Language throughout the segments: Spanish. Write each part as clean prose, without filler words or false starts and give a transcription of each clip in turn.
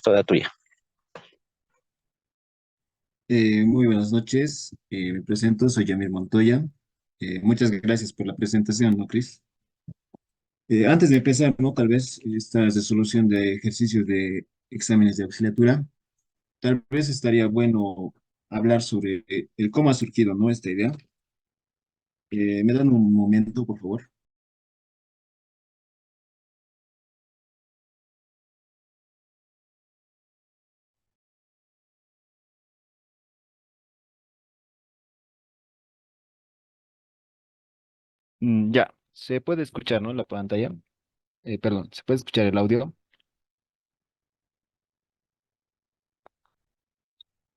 es toda tuya. Muy buenas noches, me presento, soy Yamir Montoya. Muchas gracias por la presentación, ¿no, Cris? Antes de empezar, ¿no? Tal vez esta resolución de ejercicios de exámenes de auxiliatura, tal vez estaría bueno hablar sobre el cómo ha surgido, ¿no? Esta idea. ¿Me dan un momento, por favor? Ya, se puede escuchar, ¿no? La pantalla. Perdón, se puede escuchar el audio.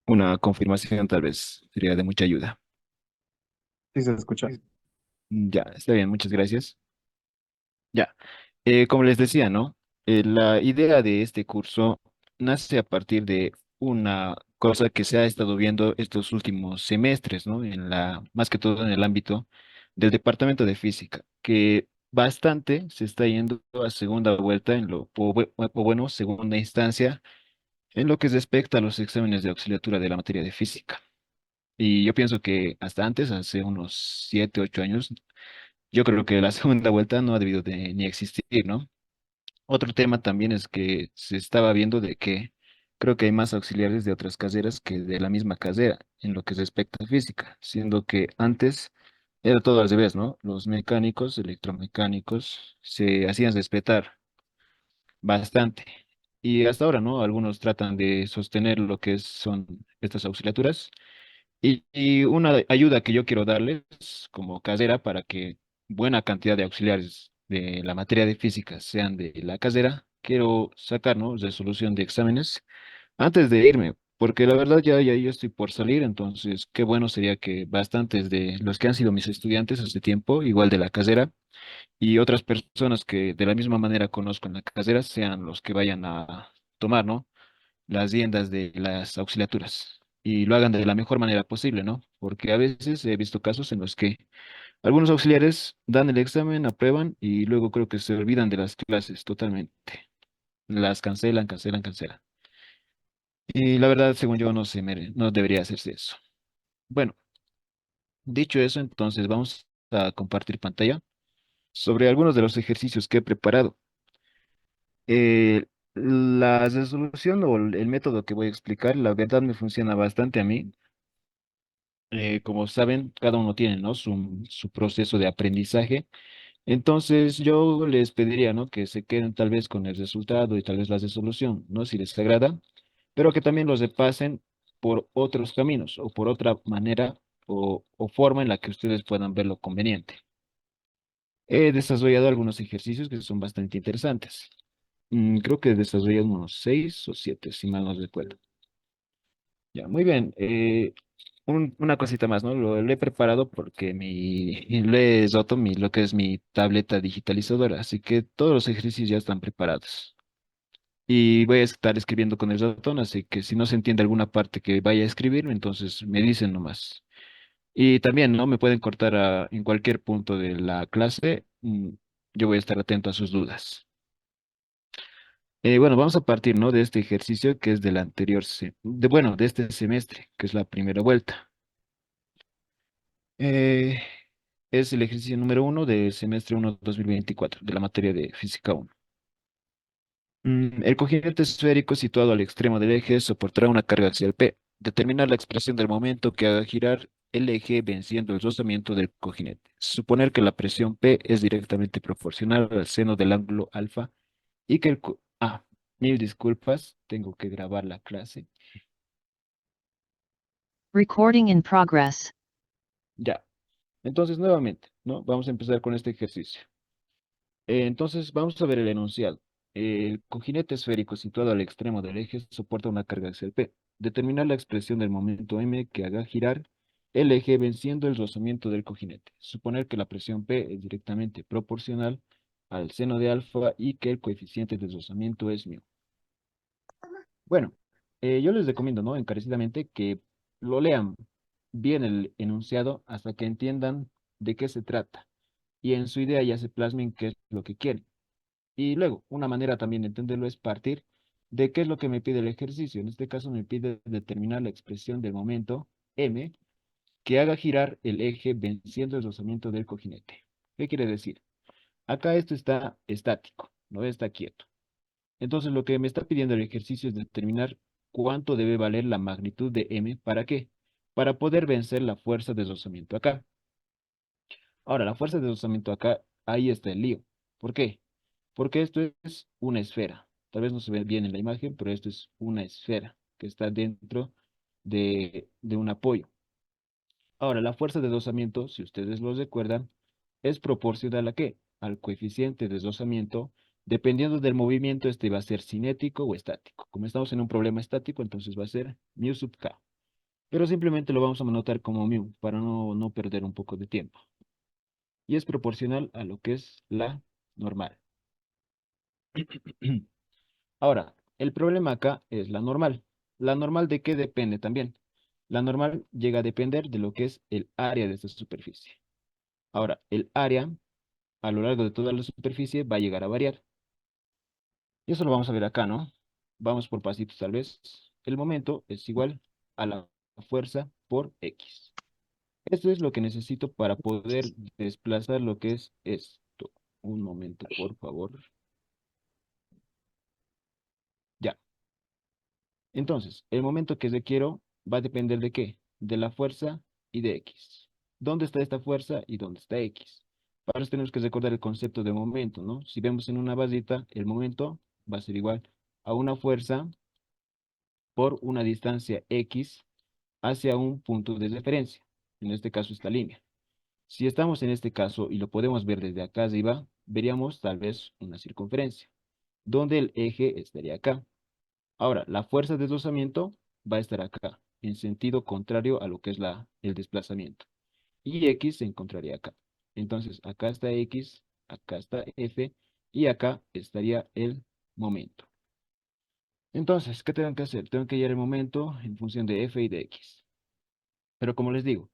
Una confirmación tal vez sería de mucha ayuda. Sí, se escucha. Ya, está bien, muchas gracias. Ya, como les decía, ¿no? La idea de este curso nace a partir de una cosa que se ha estado viendo estos últimos semestres, ¿no? Más que todo en el ámbito del departamento de física, que bastante se está yendo a segunda vuelta o bueno, segunda instancia en lo que respecta a los exámenes de auxiliatura de la materia de física. Y yo pienso que hasta antes, hace unos 7, 8 años, yo creo que la segunda vuelta no ha debido de ni existir, ¿no? Otro tema también es que se estaba viendo de que creo que hay más auxiliares de otras carreras que de la misma carrera en lo que respecta a física, siendo que antes era todo al revés, ¿no? Los mecánicos, electromecánicos se hacían respetar bastante. Y hasta ahora, ¿no? Algunos tratan de sostener lo que son estas auxiliaturas. Y una ayuda que yo quiero darles como casera para que buena cantidad de auxiliares de la materia de física sean de la casera, quiero sacar, ¿no? Resolución de exámenes antes de irme, porque la verdad ya yo estoy por salir, entonces qué bueno sería que bastantes de los que han sido mis estudiantes hace tiempo, igual de la casera, y otras personas que de la misma manera conozco en la casera, sean los que vayan a tomar, ¿no? Las riendas de las auxiliaturas y lo hagan de la mejor manera posible, ¿no? Porque a veces he visto casos en los que algunos auxiliares dan el examen, aprueban y luego creo que se olvidan de las clases totalmente. Las cancelan. Y la verdad, según yo, no debería hacerse eso. Bueno, dicho eso, entonces vamos a compartir pantalla sobre algunos de los ejercicios que he preparado. La resolución o el método que voy a explicar, la verdad me funciona bastante a mí. Como saben, cada uno tiene, ¿no? Su proceso de aprendizaje. Entonces, yo les pediría, ¿no? Que se queden tal vez con el resultado y tal vez la resolución, ¿no? Si les agrada, pero que también los repasen por otros caminos o por otra manera o forma en la que ustedes puedan verlo conveniente. He desarrollado algunos ejercicios que son bastante interesantes. Creo que he desarrollado unos 6 o 7, si mal no recuerdo. Ya, muy bien. Una cosita más, ¿no? Lo he preparado porque lo he roto lo que es mi tableta digitalizadora, así que todos los ejercicios ya están preparados. Y voy a estar escribiendo con el ratón, así que si no se entiende alguna parte que vaya a escribir, entonces me dicen nomás. Y también, ¿no? Me pueden cortar en cualquier punto de la clase. Yo voy a estar atento a sus dudas. Bueno, vamos a partir, ¿no? De este ejercicio que es del anterior, bueno, de este semestre, que es la primera vuelta. Eh, es el ejercicio número 1 del semestre 1 2024 de la materia de Física 1. El cojinete esférico situado al extremo del eje soportará una carga axial P. Determinar la expresión del momento que haga girar el eje venciendo el rozamiento del cojinete. Suponer que la presión P es directamente proporcional al seno del ángulo alfa y que mil disculpas, tengo que grabar la clase. Recording in progress. Ya. Entonces, nuevamente, ¿no? Vamos a empezar con este ejercicio. Entonces, vamos a ver el enunciado. El cojinete esférico situado al extremo del eje soporta una carga axial P. Determinar la expresión del momento M que haga girar el eje venciendo el rozamiento del cojinete. Suponer que la presión P es directamente proporcional al seno de alfa y que el coeficiente de rozamiento es μ. Bueno, yo les recomiendo, ¿no? Encarecidamente que lo lean bien el enunciado hasta que entiendan de qué se trata y en su idea ya se plasmen qué es lo que quieren. Y luego, una manera también de entenderlo es partir ¿De qué es lo que me pide el ejercicio? En este caso me pide determinar la expresión del momento m que haga girar el eje venciendo el rozamiento del cojinete. ¿Qué quiere decir? Acá esto está estático, no está quieto. Entonces lo que me está pidiendo el ejercicio es determinar cuánto debe valer la magnitud de m. ¿Para qué? Para poder vencer la fuerza de rozamiento acá. Ahora, la fuerza de rozamiento acá, ahí está el lío. ¿Por qué? Porque esto es una esfera. Tal vez no se ve bien en la imagen, pero esto es una esfera que está dentro de un apoyo. Ahora, la fuerza de deslizamiento, si ustedes lo recuerdan, es proporcional a ¿qué? Al coeficiente de deslizamiento. Dependiendo del movimiento, este va a ser cinético o estático. Como estamos en un problema estático, entonces va a ser mu sub k. Pero simplemente lo vamos a anotar como mu para no perder un poco de tiempo. Y es proporcional a lo que es la normal. Ahora, el problema acá es la normal. ¿La normal de qué depende también? La normal llega a depender de lo que es el área de esta superficie. Ahora, el área a lo largo de toda la superficie va a llegar a variar. Y eso lo vamos a ver acá, ¿no? Vamos por pasitos tal vez. El momento es igual a la fuerza por X. Esto es lo que necesito para poder desplazar lo que es esto. Un momento, por favor. Ya. Entonces, el momento que requiero va a depender de qué? De la fuerza y de X. ¿Dónde está esta fuerza y dónde está X? Para eso tenemos que recordar el concepto de momento, ¿no? Si vemos en una vasita, el momento va a ser igual a una fuerza por una distancia X hacia un punto de referencia. En este caso, esta línea. Si estamos en este caso y lo podemos ver desde acá arriba, veríamos tal vez una circunferencia, donde el eje estaría acá. Ahora, la fuerza de deslizamiento va a estar acá, en sentido contrario a lo que es el desplazamiento. Y X se encontraría acá. Entonces, acá está X, acá está F, y acá estaría el momento. Entonces, ¿qué tengo que hacer? Tengo que hallar el momento en función de F y de X. Pero como les digo,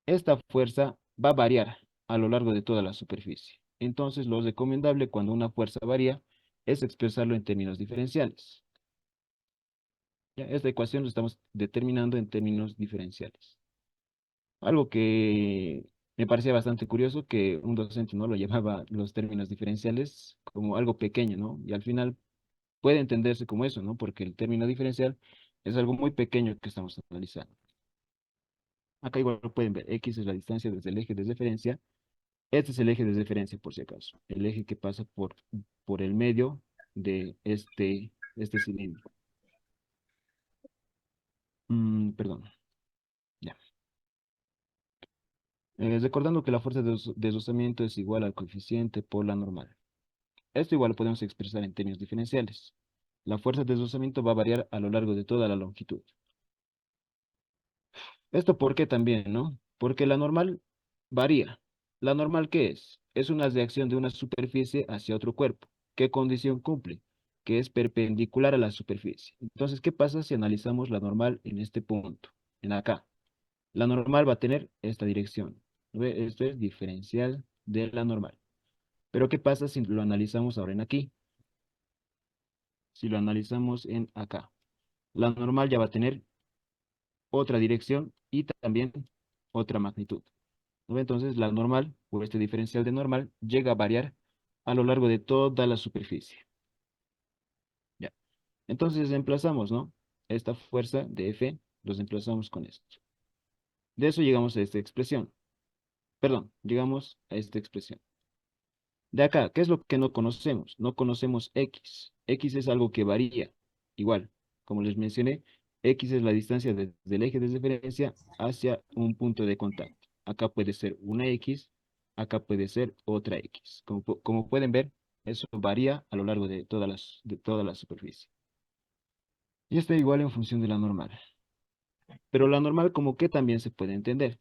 esta fuerza va a variar a lo largo de toda la superficie. Entonces, lo recomendable cuando una fuerza varía es expresarlo en términos diferenciales. Ya, esta ecuación lo estamos determinando en términos diferenciales. Algo que me parecía bastante curioso que un docente no lo llamaba los términos diferenciales como algo pequeño, ¿no? Y al final puede entenderse como eso, ¿no? Porque el término diferencial es algo muy pequeño que estamos analizando. Acá igual lo pueden ver, X es la distancia desde el eje de referencia. Este es el eje de referencia, por si acaso. El eje que pasa por el medio de este cilindro. Perdón. Ya. Recordando que la fuerza de deslizamiento es igual al coeficiente por la normal. Esto igual lo podemos expresar en términos diferenciales. La fuerza de deslizamiento va a variar a lo largo de toda la longitud. ¿Esto por qué también, no? Porque la normal varía. ¿La normal qué es? Es una reacción de una superficie hacia otro cuerpo. ¿Qué condición cumple? Que es perpendicular a la superficie. Entonces, ¿qué pasa si analizamos la normal en este punto? En acá. La normal va a tener esta dirección. ¿Ve? Esto es diferencial de la normal. Pero ¿qué pasa si lo analizamos ahora en aquí? Si lo analizamos en acá. La normal ya va a tener otra dirección y también otra magnitud. ¿No ve? Entonces la normal, o este diferencial de normal, llega a variar a lo largo de toda la superficie. Ya. Entonces reemplazamos, ¿no? Esta fuerza de F, los reemplazamos con esto. De eso llegamos a esta expresión. Perdón, llegamos a esta expresión. De acá, ¿qué es lo que no conocemos? No conocemos X. X es algo que varía. Igual, como les mencioné, X es la distancia desde el eje de referencia hacia un punto de contacto. Acá puede ser una X, acá puede ser otra X. Como pueden ver, eso varía a lo largo de toda la superficie. Y está igual en función de la normal. Pero la normal como que también se puede entender.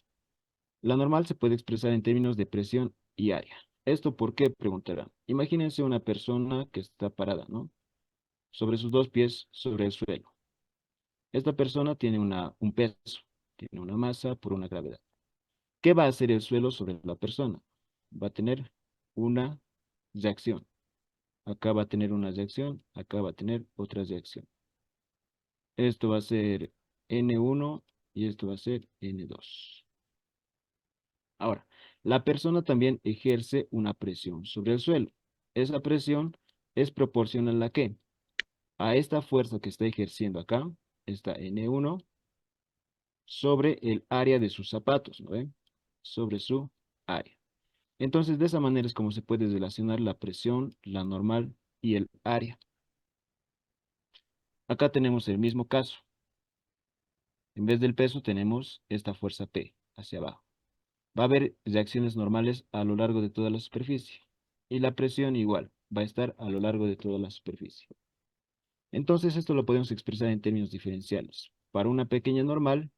La normal se puede expresar en términos de presión y área. ¿Esto por qué? Preguntarán. Imagínense una persona que está parada, ¿no? Sobre sus dos pies sobre el suelo. Esta persona tiene un peso, tiene una masa por una gravedad. ¿Qué va a hacer el suelo sobre la persona? Va a tener una reacción. Acá va a tener una reacción, acá va a tener otra reacción. Esto va a ser N1 y esto va a ser N2. Ahora, la persona también ejerce una presión sobre el suelo. Esa presión es proporcional ¿a qué? A esta fuerza que está ejerciendo acá, esta N1, sobre el área de sus zapatos, ¿no ven? Sobre su área. Entonces, de esa manera es como se puede relacionar la presión, la normal y el área. Acá tenemos el mismo caso. En vez del peso tenemos esta fuerza P hacia abajo. Va a haber reacciones normales a lo largo de toda la superficie. Y la presión igual, va a estar a lo largo de toda la superficie. Entonces esto lo podemos expresar en términos diferenciales. Para una pequeña normal,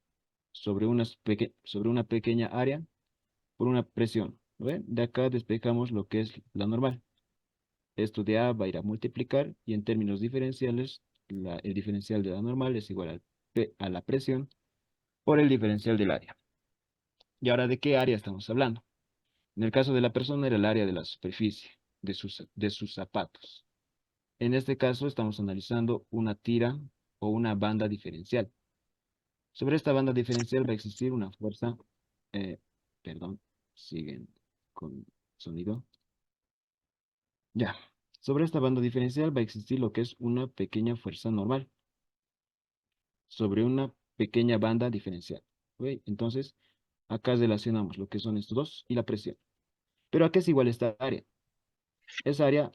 sobre una pequeña área, por una presión. ¿Lo ven? De acá despejamos lo que es la normal. Esto de A va a ir a multiplicar y en términos diferenciales, el diferencial de la normal es igual a la presión por el diferencial del área. ¿Y ahora de qué área estamos hablando? En el caso de la persona era el área de la superficie, de sus zapatos. En este caso estamos analizando una tira o una banda diferencial. Sobre esta banda diferencial va a existir una fuerza, perdón, siguen con sonido. Ya, sobre esta banda diferencial va a existir lo que es una pequeña fuerza normal sobre una pequeña banda diferencial. ¿Ok? Entonces, acá relacionamos lo que son estos dos y la presión. Pero ¿a qué es igual esta área? Esa área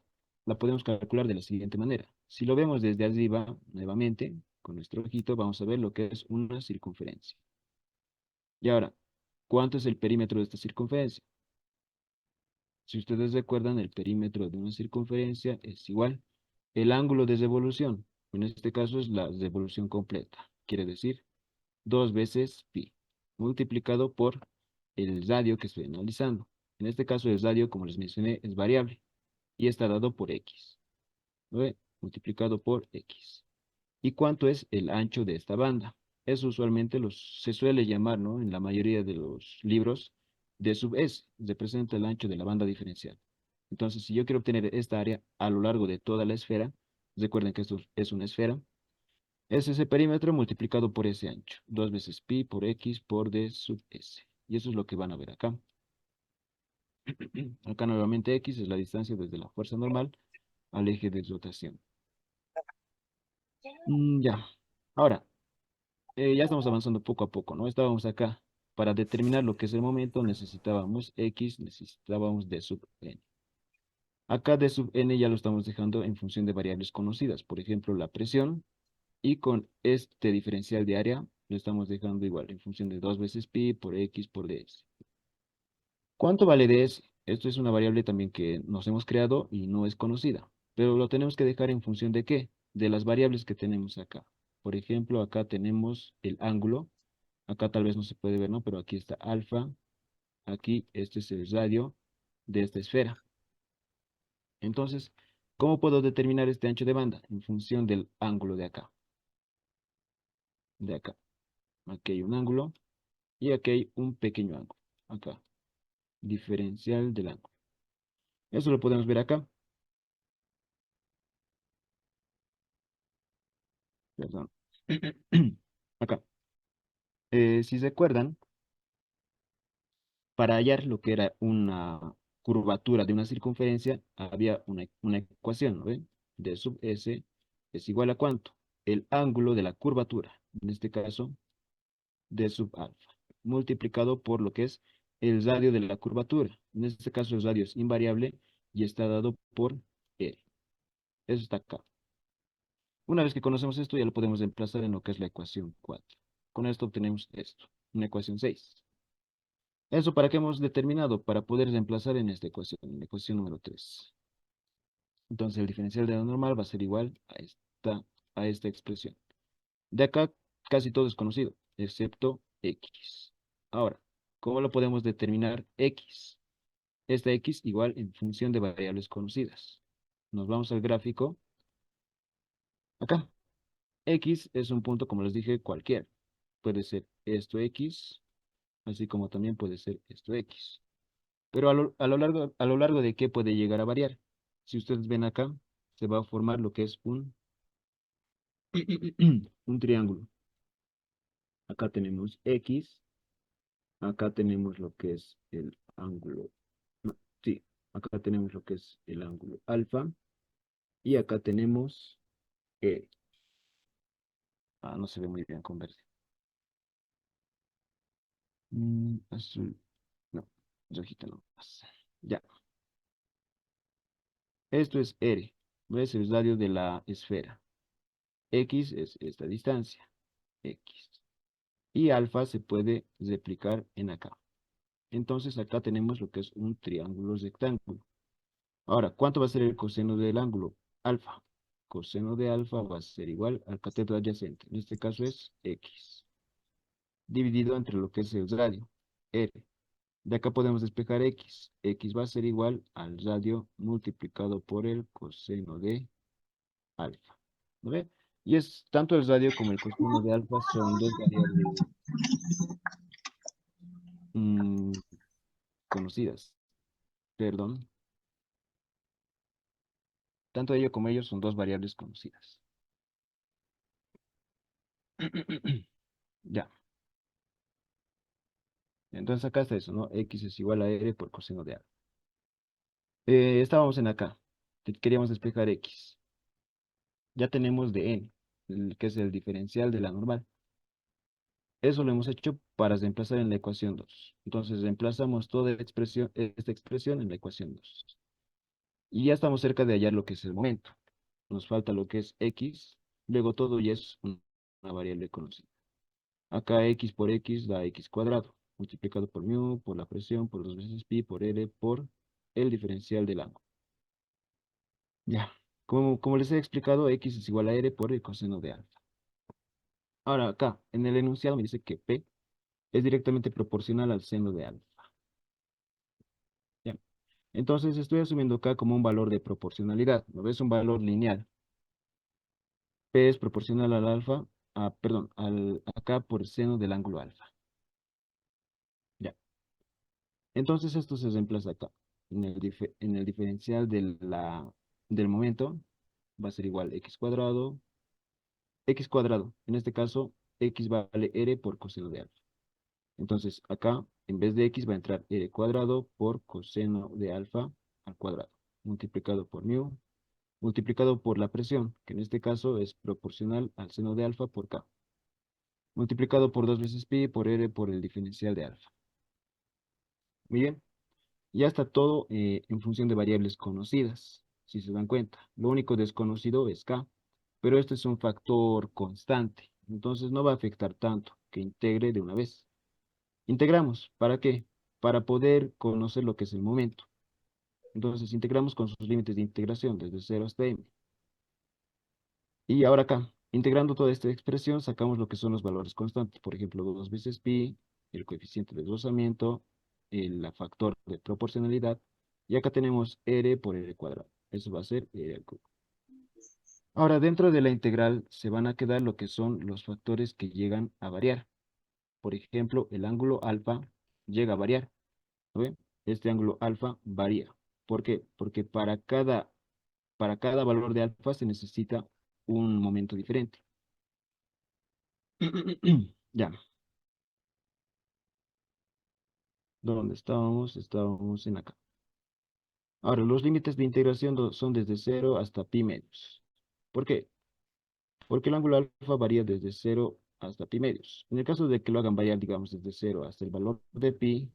la podemos calcular de la siguiente manera. Si lo vemos desde arriba, nuevamente, con nuestro ojito, vamos a ver lo que es una circunferencia. Y ahora, ¿cuánto es el perímetro de esta circunferencia? Si ustedes recuerdan, el perímetro de una circunferencia es igual el ángulo de revolución. En este caso es la revolución completa. Quiere decir 2 veces pi, multiplicado por el radio que estoy analizando. En este caso el radio, como les mencioné, es variable y está dado por x. ¿No ve? Multiplicado por x. ¿Y cuánto es el ancho de esta banda? Eso usualmente se suele llamar, ¿no? En la mayoría de los libros, D sub S, representa el ancho de la banda diferencial. Entonces, si yo quiero obtener esta área a lo largo de toda la esfera, recuerden que esto es una esfera, es ese perímetro multiplicado por ese ancho. 2 veces pi por x por D sub S. Y eso es lo que van a ver acá. Acá nuevamente x es la distancia desde la fuerza normal al eje de rotación. Ya. Ahora, ya estamos avanzando poco a poco, ¿no? Estábamos acá. Para determinar lo que es el momento necesitábamos x, necesitábamos d sub n. Acá d sub n ya lo estamos dejando en función de variables conocidas. Por ejemplo, la presión. Y con este diferencial de área lo estamos dejando igual en función de 2 veces pi por x por ds. ¿Cuánto vale ds? Esto es una variable también que nos hemos creado y no es conocida. Pero lo tenemos que dejar en función de ¿qué? De las variables que tenemos acá. Por ejemplo, acá tenemos el ángulo. Acá tal vez no se puede ver, ¿no? Pero aquí está alfa. Aquí este es el radio de esta esfera. Entonces, ¿cómo puedo determinar este ancho de banda? En función del ángulo de acá. De acá. Aquí hay un ángulo y aquí hay un pequeño ángulo. Acá. Diferencial del ángulo. Eso lo podemos ver acá. Perdón. Acá. Si se acuerdan, para hallar lo que era una curvatura de una circunferencia, había una ecuación, ¿no ven? D sub S es igual a ¿cuánto? El ángulo de la curvatura, en este caso, D sub alfa, multiplicado por lo que es el radio de la curvatura. En este caso el radio es invariable y está dado por R. Eso está acá. Una vez que conocemos esto, ya lo podemos reemplazar en lo que es la ecuación 4. Con esto obtenemos esto, una ecuación 6. ¿Eso para qué hemos determinado? Para poder reemplazar en la ecuación número 3. Entonces el diferencial de la normal va a ser igual a esta expresión. De acá casi todo es conocido, excepto x. Ahora, ¿cómo lo podemos determinar x? Esta x igual en función de variables conocidas. Nos vamos al gráfico. Acá. X es un punto, como les dije, cualquiera. Puede ser esto X, así como también puede ser esto X. Pero a lo largo de qué puede llegar a variar. Si ustedes ven acá, se va a formar lo que es un triángulo. Acá tenemos X, acá tenemos lo que es el ángulo. No, sí, acá tenemos lo que es el ángulo alfa y acá tenemos E. Ah, no se ve muy bien con verde. Azul. No, rojita no. Ya. Esto es R. ¿Ves? El radio de la esfera. X es esta distancia. X. Y alfa se puede replicar en acá. Entonces acá tenemos lo que es un triángulo rectángulo. Ahora, ¿cuánto va a ser el coseno del ángulo? Alfa. Coseno de alfa va a ser igual al cateto adyacente. En este caso es X. Dividido entre lo que es el radio. R. De acá podemos despejar X. X va a ser igual al radio multiplicado por el coseno de alfa. ¿No ve? Y es tanto el radio como el coseno de alfa son dos variables mm, conocidas. Perdón. Tanto ello como ellos son dos variables conocidas. Ya. Entonces acá está eso, ¿no? X es igual a R por coseno de alfa. Estábamos en acá. Queríamos despejar X. Ya tenemos de N, que es el diferencial de la normal. Eso lo hemos hecho para reemplazar en la ecuación 2. Entonces reemplazamos toda esta expresión en la ecuación 2. Y ya estamos cerca de hallar lo que es el momento. Nos falta lo que es X. Luego todo ya es una variable conocida. Acá X por X da X cuadrado, multiplicado por mu, por la presión, por 2 veces pi, por R, por el diferencial del ángulo. Ya, como les he explicado, X es igual a R por el coseno de alfa. Ahora acá, en el enunciado me dice que P es directamente proporcional al seno de alfa. Ya. Entonces estoy asumiendo acá como un valor de proporcionalidad, ¿no ves? Un valor lineal. P es proporcional al alfa, perdón, acá por el seno del ángulo alfa. Ya. Entonces esto se reemplaza acá. En el diferencial del momento va a ser igual a x cuadrado. En este caso, x vale r por coseno de alfa. Entonces acá, en vez de x va a entrar r cuadrado por coseno de alfa al cuadrado, multiplicado por mu, multiplicado por la presión, que en este caso es proporcional al seno de alfa por k, multiplicado por 2 veces pi por r por el diferencial de alfa. Muy bien. Ya está todo en función de variables conocidas, si se dan cuenta. Lo único desconocido es K, pero este es un factor constante, entonces no va a afectar tanto que integre de una vez. Integramos, ¿para qué? Para poder conocer lo que es el momento. Entonces integramos con sus límites de integración desde 0 hasta m. Y ahora acá, integrando toda esta expresión, sacamos lo que son los valores constantes. Por ejemplo, 2 veces pi, el coeficiente de desglosamiento, el factor de proporcionalidad. Y acá tenemos r por r cuadrado. Eso va a ser r al cubo. Ahora, dentro de la integral se van a quedar lo que son los factores que llegan a variar. Por ejemplo, el ángulo alfa llega a variar. ¿No ven? Este ángulo alfa varía. ¿Por qué? Porque para cada valor de alfa se necesita un momento diferente. Ya. ¿Dónde estábamos? Estábamos en acá. Ahora, los límites de integración son desde 0 hasta pi medios. ¿Por qué? Porque el ángulo alfa varía desde 0 hasta pi medios. En el caso de que lo hagan variar, digamos, desde 0 hasta el valor de pi,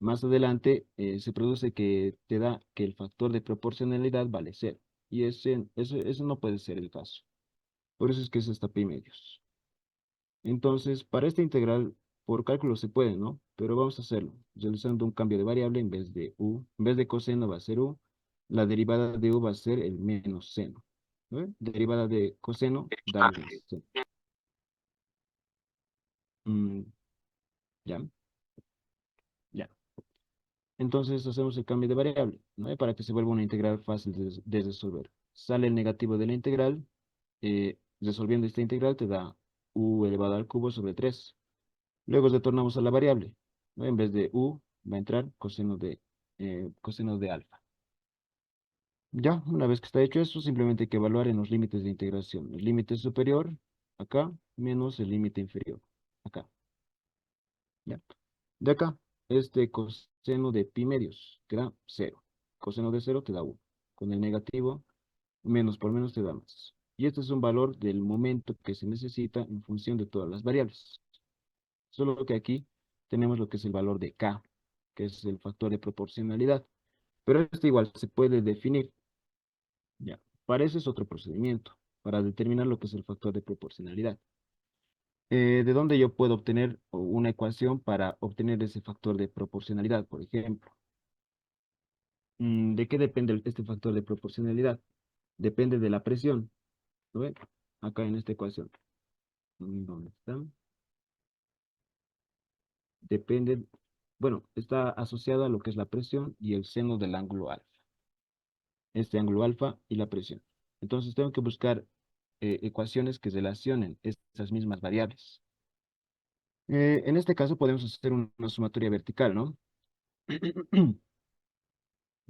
más adelante se produce que te da que el factor de proporcionalidad vale 0. Y eso no puede ser el caso. Por eso es que es hasta pi medios. Entonces, para esta integral, por cálculo se puede, ¿no? Pero vamos a hacerlo, realizando un cambio de variable en vez de u. En vez de coseno va a ser u. La derivada de u va a ser el menos seno. ¿No? Derivada de coseno da menos seno. Mm, ya, ya. Entonces hacemos el cambio de variable, ¿no? Para que se vuelva una integral fácil de resolver. Sale el negativo de la integral. Resolviendo esta integral te da u elevado al cubo sobre 3. Luego retornamos a la variable, ¿no? En vez de u va a entrar coseno de alfa. Ya, una vez que está hecho eso, simplemente hay que evaluar en los límites de integración. El límite superior, acá, menos el límite inferior, acá. ¿Ya? De acá, este coseno de pi medios te da 0. Coseno de 0 te da 1. Con el negativo, menos por menos te da más. Y este es un valor del momento que se necesita en función de todas las variables. Solo que aquí tenemos lo que es el valor de k, que es el factor de proporcionalidad. Pero este igual se puede definir. Ya. Para eso es otro procedimiento, para determinar lo que es el factor de proporcionalidad. ¿De dónde yo puedo obtener una ecuación para obtener ese factor de proporcionalidad, por ejemplo? ¿De qué depende este factor de proporcionalidad? Depende de la presión, ¿lo ven? Acá en esta ecuación. ¿Dónde está? Depende, bueno, está asociado a lo que es la presión y el seno del ángulo alfa. Este ángulo alfa y la presión. Entonces tengo que buscar ecuaciones que relacionen estas mismas variables. En este caso podemos hacer una sumatoria vertical, ¿no?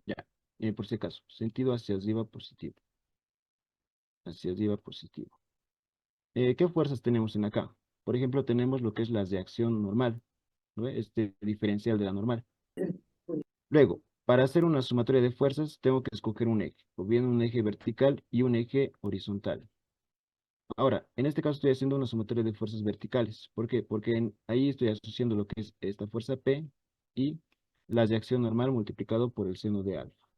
Ya, por si acaso, sentido hacia arriba positivo, hacia arriba positivo. ¿Qué fuerzas tenemos en acá? Por ejemplo, tenemos lo que es la reacción normal, ¿no? Este diferencial de la normal. Luego, para hacer una sumatoria de fuerzas, tengo que escoger un eje, o bien un eje vertical y un eje horizontal. Ahora, en este caso estoy haciendo una sumatoria de fuerzas verticales. ¿Por qué? Porque ahí estoy asociando lo que es esta fuerza P y la reacción normal multiplicado por el seno de alfa.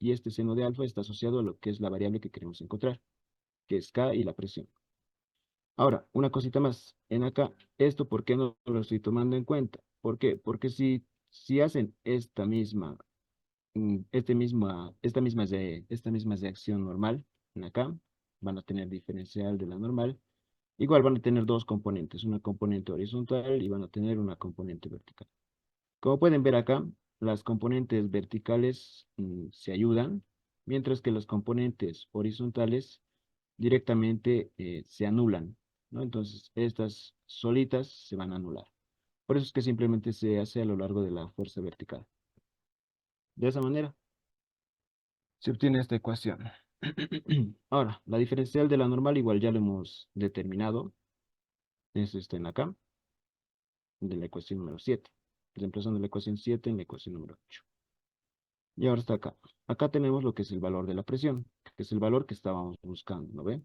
Y este seno de alfa está asociado a lo que es la variable que queremos encontrar, que es K y la presión. Ahora, una cosita más. En acá, ¿esto por qué no lo estoy tomando en cuenta? ¿Por qué? Porque si hacen esta misma reacción normal en acá, van a tener diferencial de la normal. Igual van a tener dos componentes, una componente horizontal y van a tener una componente vertical. Como pueden ver acá, las componentes verticales se ayudan, mientras que las componentes horizontales directamente se anulan, ¿no? Entonces, estas solitas se van a anular. Por eso es que simplemente se hace a lo largo de la fuerza vertical. De esa manera se obtiene esta ecuación. Ahora, la diferencial de la normal igual ya lo hemos determinado. Eso está en acá, de la ecuación número 7. Reemplazando la ecuación 7 en la ecuación número 8. Y ahora está acá. Acá tenemos lo que es el valor de la presión, que es el valor que estábamos buscando, ¿no ve?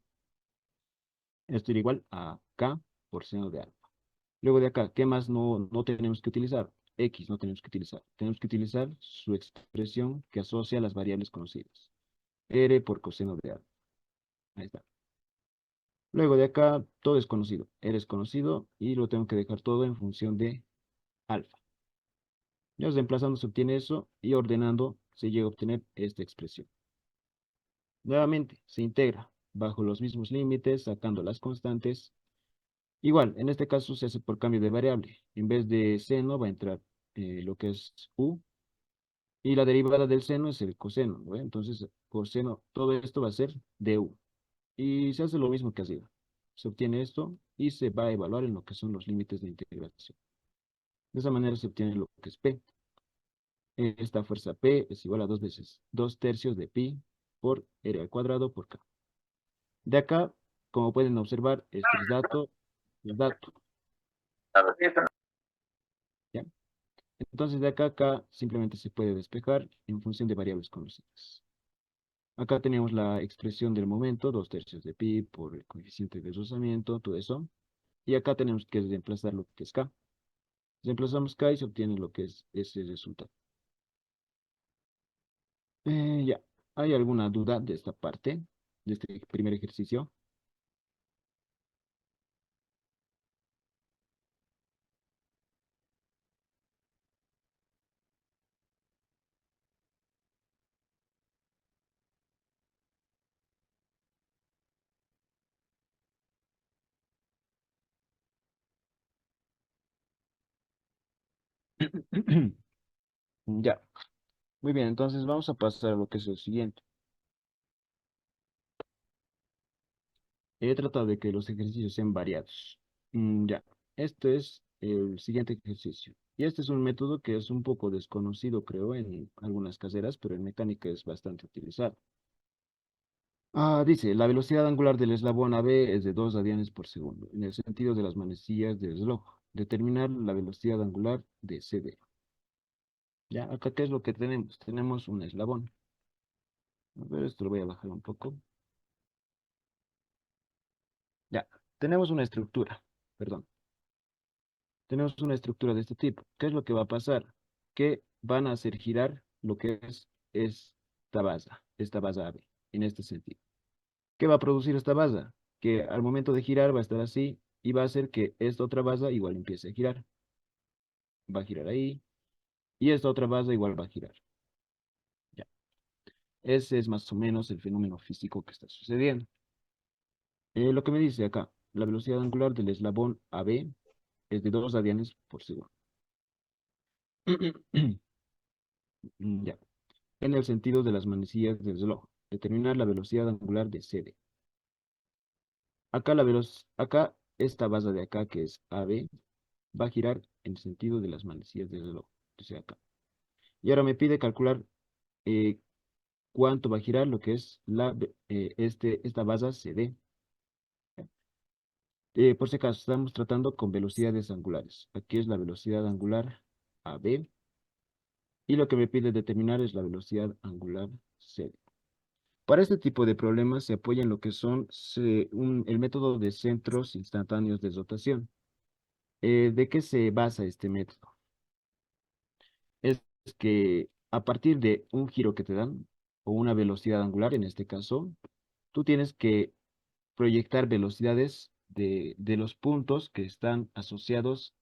Esto era igual a K por seno de alfa. Luego de acá, ¿qué más no tenemos que utilizar? X no tenemos que utilizar. Tenemos que utilizar su expresión que asocia las variables conocidas. R por coseno de alfa. Ahí está. Luego de acá, todo es conocido. R es conocido y lo tengo que dejar todo en función de alfa. Ya reemplazando se obtiene eso y ordenando se llega a obtener esta expresión. Nuevamente, se integra bajo los mismos límites, sacando las constantes. Igual, en este caso se hace por cambio de variable. En vez de seno va a entrar lo que es u, y la derivada del seno es el coseno, ¿no? Entonces, coseno, todo esto va a ser du. Y se hace lo mismo que arriba. Se obtiene esto y se va a evaluar en lo que son los límites de integración. De esa manera se obtiene lo que es P. Esta fuerza P es igual a 2 veces 2 tercios de pi por r al cuadrado por k. De acá, como pueden observar, esto es dato, es dato. ¿Ya? Entonces de acá a acá simplemente se puede despejar en función de variables conocidas. Acá tenemos la expresión del momento, 2 tercios de pi por el coeficiente de rozamiento, todo eso. Y acá tenemos que reemplazar lo que es k. Reemplazamos k y se obtiene lo que es ese resultado. Ya, ¿hay alguna duda de esta parte, de este primer ejercicio? Ya, muy bien, entonces vamos a pasar a lo que es el siguiente. He tratado de que los ejercicios sean variados. Ya, este es el siguiente ejercicio. Y este es un método que es un poco desconocido, creo, en algunas carreras, pero en mecánica es bastante utilizado. Dice, la velocidad angular del eslabón AB es de 2 radianes por segundo, en el sentido de las manecillas del reloj. Determinar la velocidad angular de CD. Ya, acá, ¿qué es lo que tenemos? Tenemos un eslabón. A ver, esto lo voy a bajar un poco. Ya, tenemos una estructura, perdón. Tenemos una estructura de este tipo. ¿Qué es lo que va a pasar? Que van a hacer girar lo que es esta base AB, en este sentido. ¿Qué va a producir esta base? Que al momento de girar va a estar así y va a hacer que esta otra base igual empiece a girar. Va a girar ahí y esta otra base igual va a girar. Ya. Ese es más o menos el fenómeno físico que está sucediendo. Lo que me dice acá, la velocidad angular del eslabón AB es de 2 radianes por segundo. Ya. En el sentido de las manecillas del reloj. Determinar la velocidad angular de CD. Acá esta base de acá, que es AB, va a girar en el sentido de las manecillas del reloj. O sea, acá. Y ahora me pide calcular eh, cuánto va a girar lo que es esta base CD. Por si acaso, estamos tratando con velocidades angulares. Aquí es la velocidad angular AB. Y lo que me pide determinar es la velocidad angular CD. Para este tipo de problemas se apoya en lo que son el método de centros instantáneos de rotación. ¿De qué se basa este método? Es que a partir de un giro que te dan, o una velocidad angular en este caso, tú tienes que proyectar velocidades de los puntos que están asociados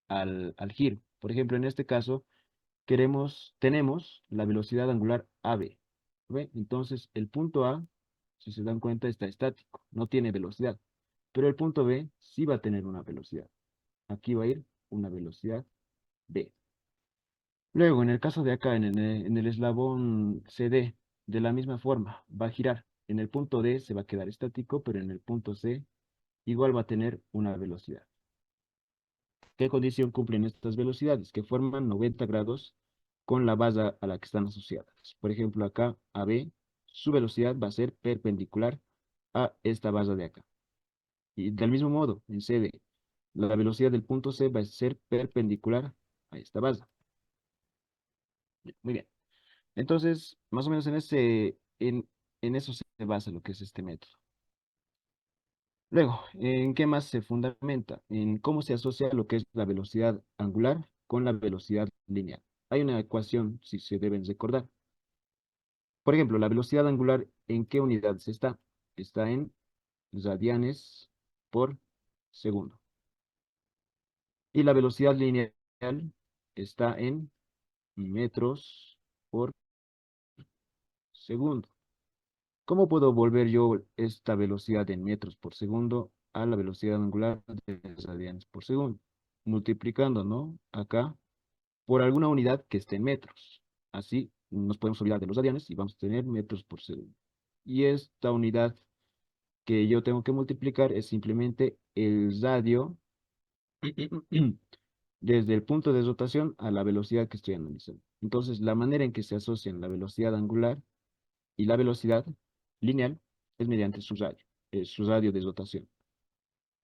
al giro. Por ejemplo, en este caso, tenemos la velocidad angular AB. ¿Ve? Entonces, el punto A, si se dan cuenta, está estático, no tiene velocidad. Pero el punto B sí va a tener una velocidad. Aquí va a ir una velocidad B. Luego, en el caso de acá, en el eslabón CD, de la misma forma, va a girar. En el punto D se va a quedar estático, pero en el punto C igual va a tener una velocidad. ¿Qué condición cumplen estas velocidades? Que forman 90 grados con la base a la que están asociadas. Por ejemplo, acá, AB, su velocidad va a ser perpendicular a esta base de acá. Y del mismo modo, en CD, la velocidad del punto C va a ser perpendicular a esta base. Muy bien. Entonces, más o menos en eso se basa lo que es este método. Luego, ¿en qué más se fundamenta? En cómo se asocia lo que es la velocidad angular con la velocidad lineal. Hay una ecuación, si se deben recordar. Por ejemplo, la velocidad angular, ¿en qué unidad se está? Está en radianes por segundo. Y la velocidad lineal está en metros por segundo. ¿Cómo puedo volver yo esta velocidad en metros por segundo a la velocidad angular de radianes por segundo? Multiplicando, ¿no? Acá por alguna unidad que esté en metros. Así nos podemos olvidar de los radianes y vamos a tener metros por segundo. Y esta unidad que yo tengo que multiplicar es simplemente el radio desde el punto de rotación a la velocidad que estoy analizando. Entonces, la manera en que se asocian la velocidad angular y la velocidad lineal es mediante su radio de rotación.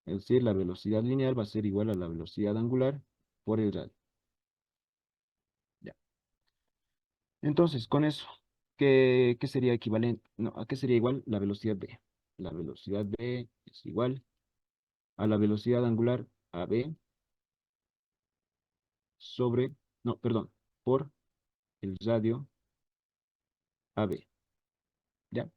Es decir, la velocidad lineal va a ser igual a la velocidad angular por el radio. Ya. Entonces, con eso, ¿qué sería equivalente? No, ¿a qué sería igual la velocidad B? La velocidad B es igual a la velocidad angular AB sobre, no, perdón, por el radio AB. ¿Ya?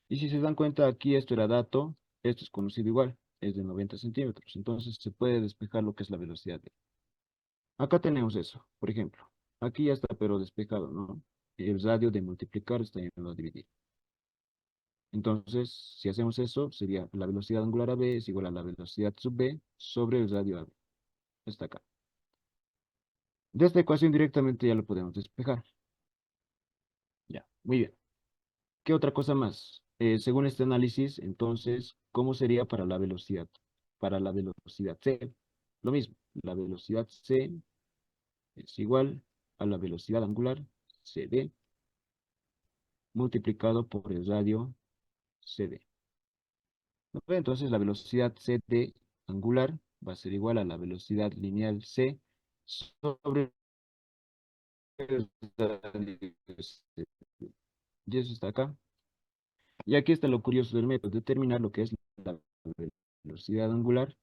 Y si se dan cuenta, aquí esto era dato, esto es conocido igual, es de 90 centímetros. Entonces se puede despejar lo que es la velocidad B. Acá tenemos eso, por ejemplo. Aquí ya está, pero despejado, ¿no? El radio de multiplicar está yendo a dividir. Entonces, si hacemos eso, sería la velocidad angular AB es igual a la velocidad sub B sobre el radio AB. Está acá. De esta ecuación directamente ya lo podemos despejar. Ya, muy bien. ¿Qué otra cosa más? Según este análisis, entonces, ¿cómo sería para la velocidad? Para la velocidad C, lo mismo. La velocidad C es igual a la velocidad angular CD multiplicado por el radio CD. ¿No ve? Entonces la velocidad CD angular va a ser igual a la velocidad lineal C sobre el radio C. Y eso está acá. Y aquí está lo curioso del método, determinar lo que es la velocidad angular,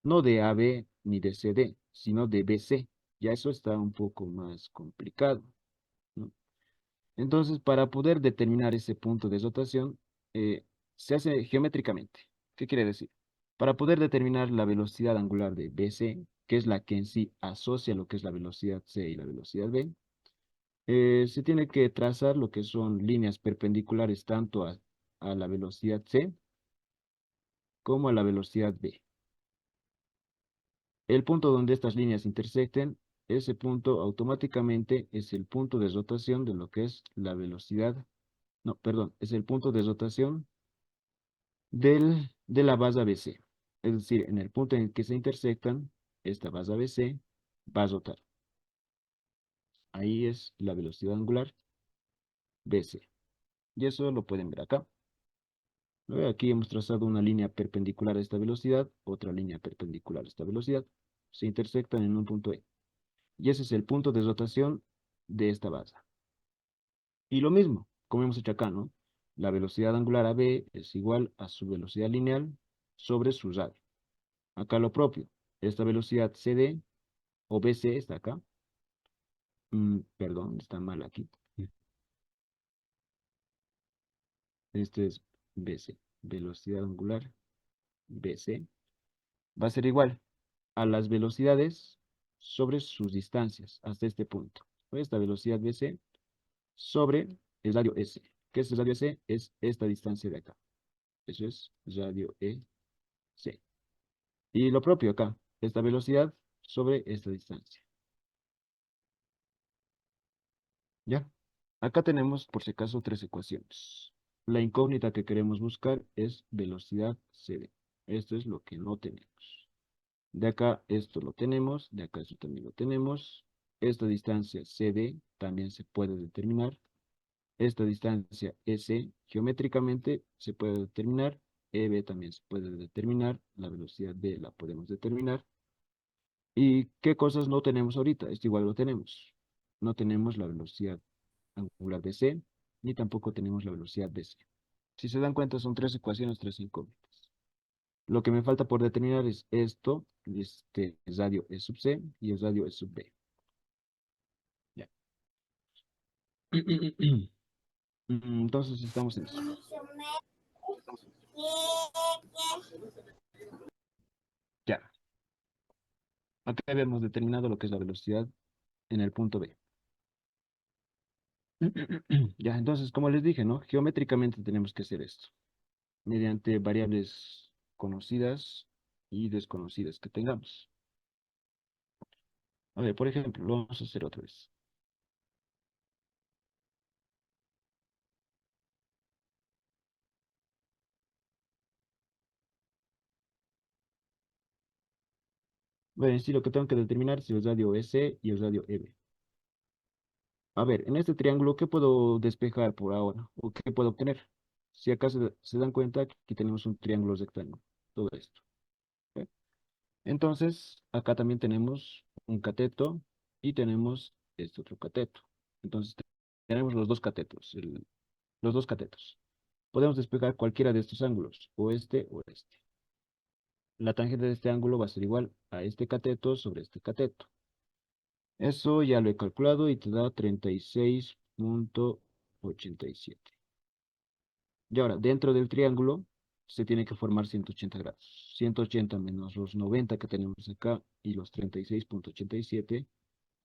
no de AB ni de CD, sino de BC. Ya eso está un poco más complicado, ¿no? Entonces, para poder determinar ese punto de rotación, se hace geométricamente. ¿Qué quiere decir? Para poder determinar la velocidad angular de BC, que es la que en sí asocia lo que es la velocidad C y la velocidad B, se tiene que trazar lo que son líneas perpendiculares tanto a la velocidad C como a la velocidad B. El punto donde estas líneas intersecten, ese punto automáticamente es el punto de rotación de lo que es la velocidad, no, perdón, es el punto de rotación de la base ABC. Es decir, en el punto en que se intersectan, esta base ABC va a rotar. Ahí es la velocidad angular BC. Y eso lo pueden ver acá. ¿No? Aquí hemos trazado una línea perpendicular a esta velocidad, otra línea perpendicular a esta velocidad. Se intersectan en un punto E. Y ese es el punto de rotación de esta base. Y lo mismo, como hemos hecho acá, ¿no? La velocidad angular AB es igual a su velocidad lineal sobre su radio. Acá lo propio. Esta velocidad CD o BC está acá. Perdón, está mal aquí. Este es BC. Velocidad angular BC. Va a ser igual a las velocidades sobre sus distancias hasta este punto. Esta velocidad BC sobre el radio S. ¿Qué es el radio S? Es esta distancia de acá. Eso es radio EC. Y lo propio acá, esta velocidad sobre esta distancia. ¿Ya? Acá tenemos, por si acaso, tres ecuaciones. La incógnita que queremos buscar es velocidad CD. Esto es lo que no tenemos. De acá esto lo tenemos, de acá esto también lo tenemos. Esta distancia CD también se puede determinar. Esta distancia S geométricamente se puede determinar. EB también se puede determinar. La velocidad D la podemos determinar. ¿Y qué cosas no tenemos ahorita? Esto igual lo tenemos. No tenemos la velocidad angular de C, ni tampoco tenemos la velocidad de C. Si se dan cuenta, son tres ecuaciones, tres incógnitas. Lo que me falta por determinar es esto, este es radio E sub C y el radio E sub B. Ya. Entonces estamos en eso. Ya. Acá habíamos determinado lo que es la velocidad en el punto B. Ya, entonces, como les dije, ¿no? Geométricamente tenemos que hacer esto, mediante variables conocidas y desconocidas que tengamos. A ver, por ejemplo, lo vamos a hacer otra vez. Bueno, sí, lo que tengo que determinar es el radio S y el radio EB. A ver, en este triángulo, ¿qué puedo despejar por ahora? ¿O qué puedo obtener? Si acaso se dan cuenta, aquí tenemos un triángulo rectángulo. Todo esto. ¿Ok? Entonces, acá también tenemos un cateto y tenemos este otro cateto. Entonces, tenemos los dos catetos, los dos catetos. Podemos despejar cualquiera de estos ángulos, o este o este. La tangente de este ángulo va a ser igual a este cateto sobre este cateto. Eso ya lo he calculado y te da 36,87. Y ahora, dentro del triángulo, se tiene que formar 180 grados. 180 menos los 90 que tenemos acá y los 36,87,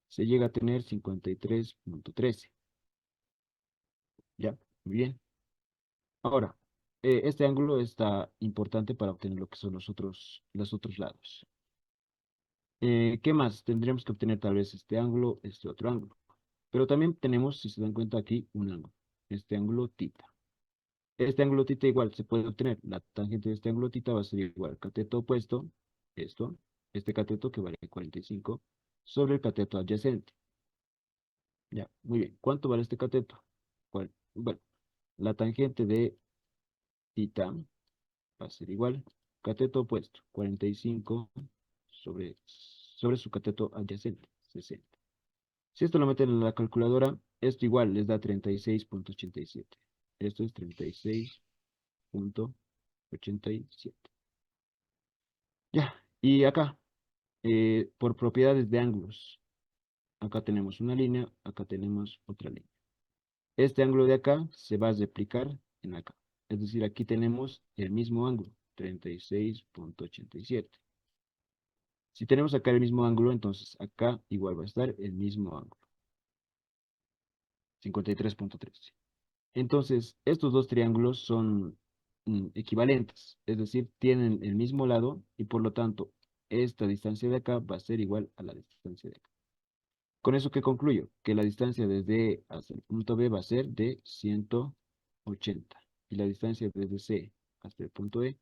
se llega a tener 53,13. Ya, muy bien. Ahora, este ángulo está importante para obtener lo que son los otros lados. ¿Qué más? Tendríamos que obtener tal vez este ángulo, este otro ángulo. Pero también tenemos, si se dan cuenta aquí, un ángulo. Este ángulo tita. Este ángulo tita igual se puede obtener. La tangente de este ángulo tita va a ser igual al cateto opuesto, esto, este cateto que vale 45, sobre el cateto adyacente. Ya, muy bien. ¿Cuánto vale este cateto? Bueno, la tangente de Theta va a ser igual. Cateto opuesto, 45 sobre su cateto adyacente, 60. Si esto lo meten en la calculadora, esto igual les da 36,87. Esto es 36,87. Ya, y acá, por propiedades de ángulos. Acá tenemos una línea, acá tenemos otra línea. Este ángulo de acá se va a replicar en acá. Es decir, aquí tenemos el mismo ángulo, 36,87. Si tenemos acá el mismo ángulo, entonces acá igual va a estar el mismo ángulo, 53,13. Entonces, estos dos triángulos son equivalentes, es decir, tienen el mismo lado y por lo tanto, esta distancia de acá va a ser igual a la distancia de acá. Con eso, ¿qué concluyo? Que la distancia desde E hasta el punto B va a ser de 180 y la distancia desde C hasta el punto E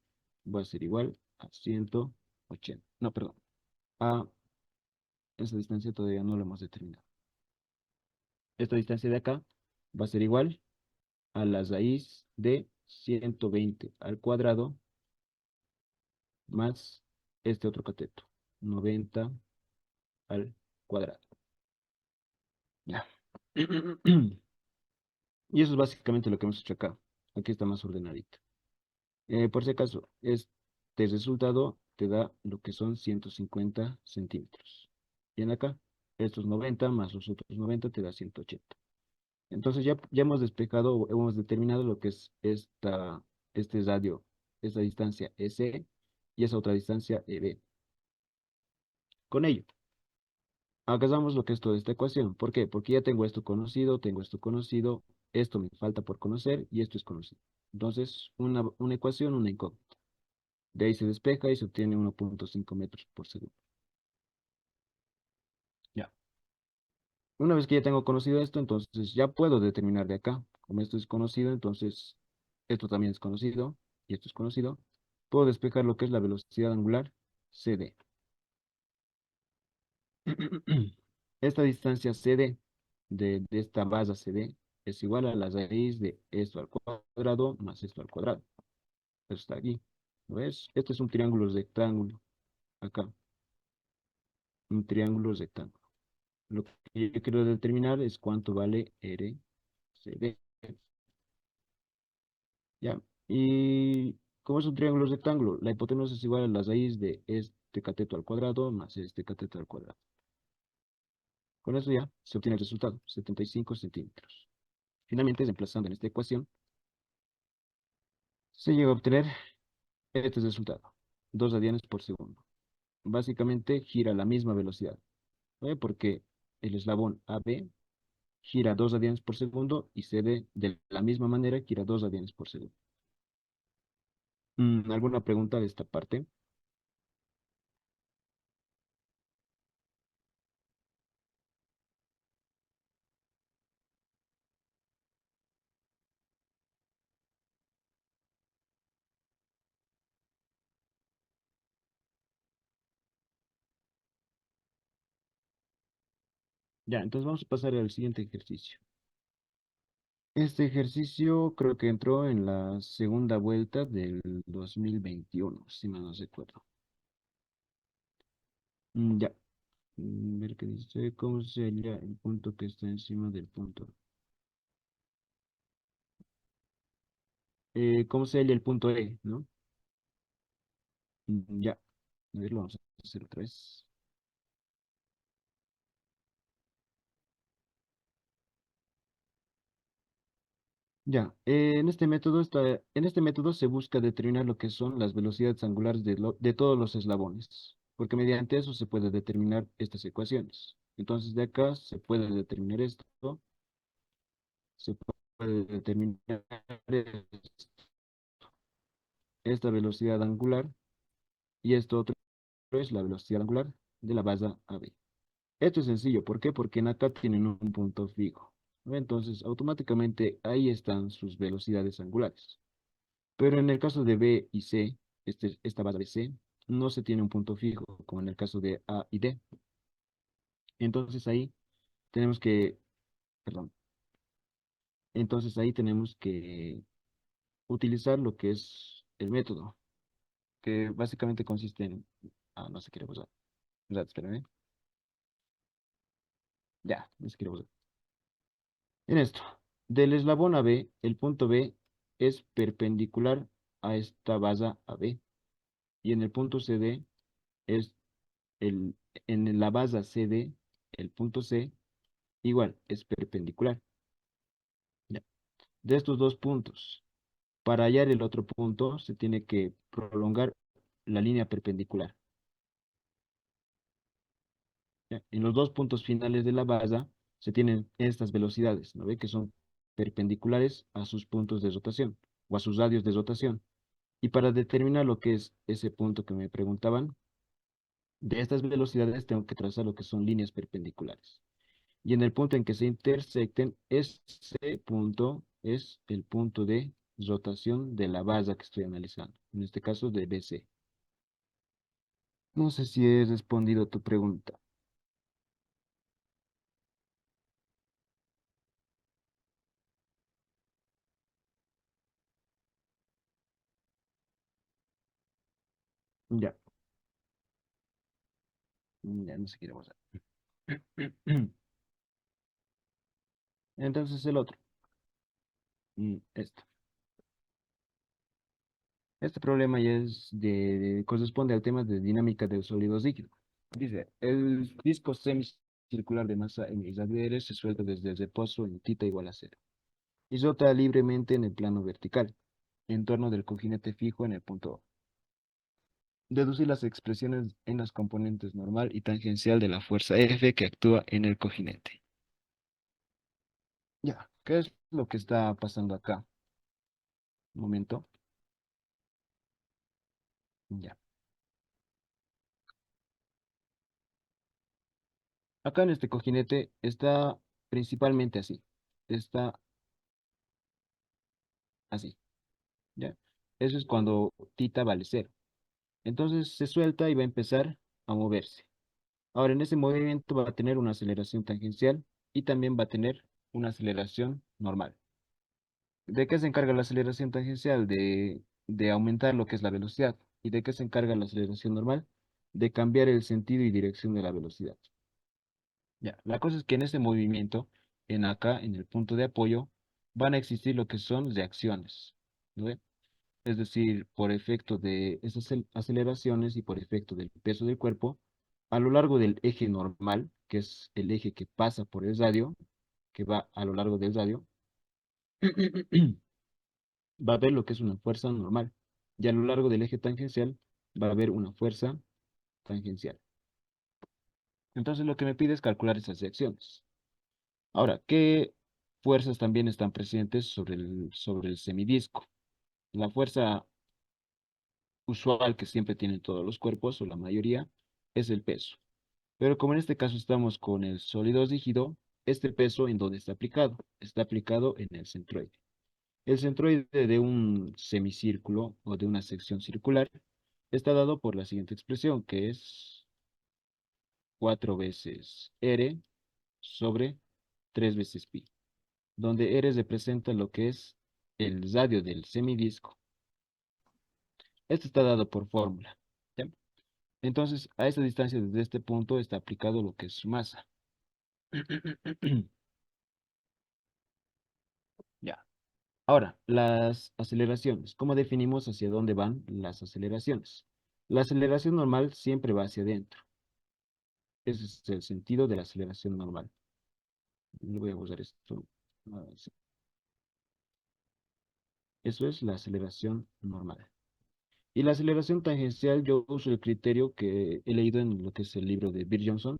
va a ser igual a 180. No, perdón, a esa distancia todavía no la hemos determinado. Esta distancia de acá va a ser igual a la raíz de 120 al cuadrado más este otro cateto, 90 al cuadrado. Ya. Y eso es básicamente lo que hemos hecho acá. Aquí está más ordenadito. Por si acaso, este resultado te da lo que son 150 centímetros. Y en acá, estos 90 más los otros 90 te da 180. Entonces ya hemos despejado, o hemos determinado lo que es este radio, esta distancia EC y esa otra distancia EB. Con ello, hagamos lo que es toda esta ecuación. ¿Por qué? Porque ya tengo esto conocido, esto me falta por conocer y esto es conocido. Entonces, una ecuación, una incógnita. De ahí se despeja y se obtiene 1,5 metros por segundo. Ya. Una vez que ya tengo conocido esto, entonces ya puedo determinar de acá. Como esto es conocido, entonces esto también es conocido y esto es conocido. Puedo despejar lo que es la velocidad angular CD. Esta distancia CD de esta base CD es igual a la raíz de esto al cuadrado más esto al cuadrado. Eso está aquí. ¿Lo ves? Este es un triángulo rectángulo. Acá. Un triángulo rectángulo. Lo que yo quiero determinar es cuánto vale RCD. ¿Ya? Y como es un triángulo rectángulo, la hipotenusa es igual a la raíz de este cateto al cuadrado más este cateto al cuadrado. Con eso ya se obtiene el resultado, 75 centímetros. Finalmente, reemplazando en esta ecuación, se llega a obtener este resultado, 2 radianes por segundo. Básicamente gira a la misma velocidad, ¿ve? Porque el eslabón AB gira 2 radianes por segundo y CD de la misma manera gira 2 radianes por segundo. ¿Alguna pregunta de esta parte? Ya, entonces vamos a pasar al siguiente ejercicio. Este ejercicio creo que entró en la segunda vuelta del 2021, si mal no recuerdo. Ya. Ver qué dice, ¿cómo sería el punto que está encima del punto? ¿Cómo sería el punto E, no? Ya. A ver, lo vamos a hacer otra vez. Ya, en este método se busca determinar lo que son las velocidades angulares de todos los eslabones, porque mediante eso se puede determinar estas ecuaciones. Entonces de acá se puede determinar esto, se puede determinar esta velocidad angular y esto otro es la velocidad angular de la base AB. Esto es sencillo, ¿por qué? Porque en acá tienen un punto fijo, ¿no? Entonces automáticamente ahí están sus velocidades angulares. Pero en el caso de B y C, esta base de C, no se tiene un punto fijo, como en el caso de A y D. Entonces ahí tenemos que, perdón, entonces ahí tenemos que utilizar lo que es el método, que básicamente consiste en... Ah, no se quiere usar. Espérame. Ya, no se quiere usar. En esto, del eslabón AB, el punto B es perpendicular a esta base AB. Y en el punto CD es el, en la base CD, el punto C, igual, es perpendicular. Ya. De estos dos puntos, para hallar el otro punto, se tiene que prolongar la línea perpendicular. ¿Ya? En los dos puntos finales de la base se tienen estas velocidades, ¿no ve? Que son perpendiculares a sus puntos de rotación o a sus radios de rotación. Y para determinar lo que es ese punto que me preguntaban, de estas velocidades tengo que trazar lo que son líneas perpendiculares. Y en el punto en que se intersecten, ese punto es el punto de rotación de la base que estoy analizando, en este caso de BC. No sé si he respondido a tu pregunta. Ya, ya no se quiere mostrar. Entonces el otro, esto. Este problema ya es corresponde al tema de dinámica de sólidos líquidos. Dice, el disco semicircular de masa en irradiares se suelta desde el reposo en θ igual a cero y rota libremente en el plano vertical, en torno del cojinete fijo en el punto O. Deducir las expresiones en las componentes normal y tangencial de la fuerza F que actúa en el cojinete. Ya, ¿qué es lo que está pasando acá? Un momento. Ya. Acá en este cojinete está principalmente así. Está así. ¿Ya? Eso es cuando tita vale cero. Entonces se suelta y va a empezar a moverse. Ahora, en ese movimiento va a tener una aceleración tangencial y también va a tener una aceleración normal. ¿De qué se encarga la aceleración tangencial? De aumentar lo que es la velocidad. ¿Y de qué se encarga la aceleración normal? De cambiar el sentido y dirección de la velocidad. Ya, la cosa es que en ese movimiento, en acá, en el punto de apoyo, van a existir lo que son reacciones. ¿No ve? Es decir, por efecto de esas aceleraciones y por efecto del peso del cuerpo, a lo largo del eje normal, que es el eje que pasa por el radio, que va a lo largo del radio, va a haber lo que es una fuerza normal. Y a lo largo del eje tangencial va a haber una fuerza tangencial. Entonces lo que me pide es calcular esas reacciones. Ahora, ¿qué fuerzas también están presentes sobre el semidisco? La fuerza usual que siempre tienen todos los cuerpos, o la mayoría, es el peso. Pero como en este caso estamos con el sólido rígido, este peso ¿en dónde está aplicado? Está aplicado en el centroide. El centroide de un semicírculo o de una sección circular está dado por la siguiente expresión, que es 4 veces R sobre 3 veces pi, donde R representa lo que es el radio del semidisco. Esto está dado por fórmula. ¿Ya? Entonces, a esta distancia desde este punto está aplicado lo que es su masa. Ya. Ahora, las aceleraciones. ¿Cómo definimos hacia dónde van las aceleraciones? La aceleración normal siempre va hacia adentro. Ese es el sentido de la aceleración normal. Voy a usar esto. Sí. Eso es la aceleración normal. Y la aceleración tangencial, yo uso el criterio que he leído en lo que es el libro de Bill Johnson,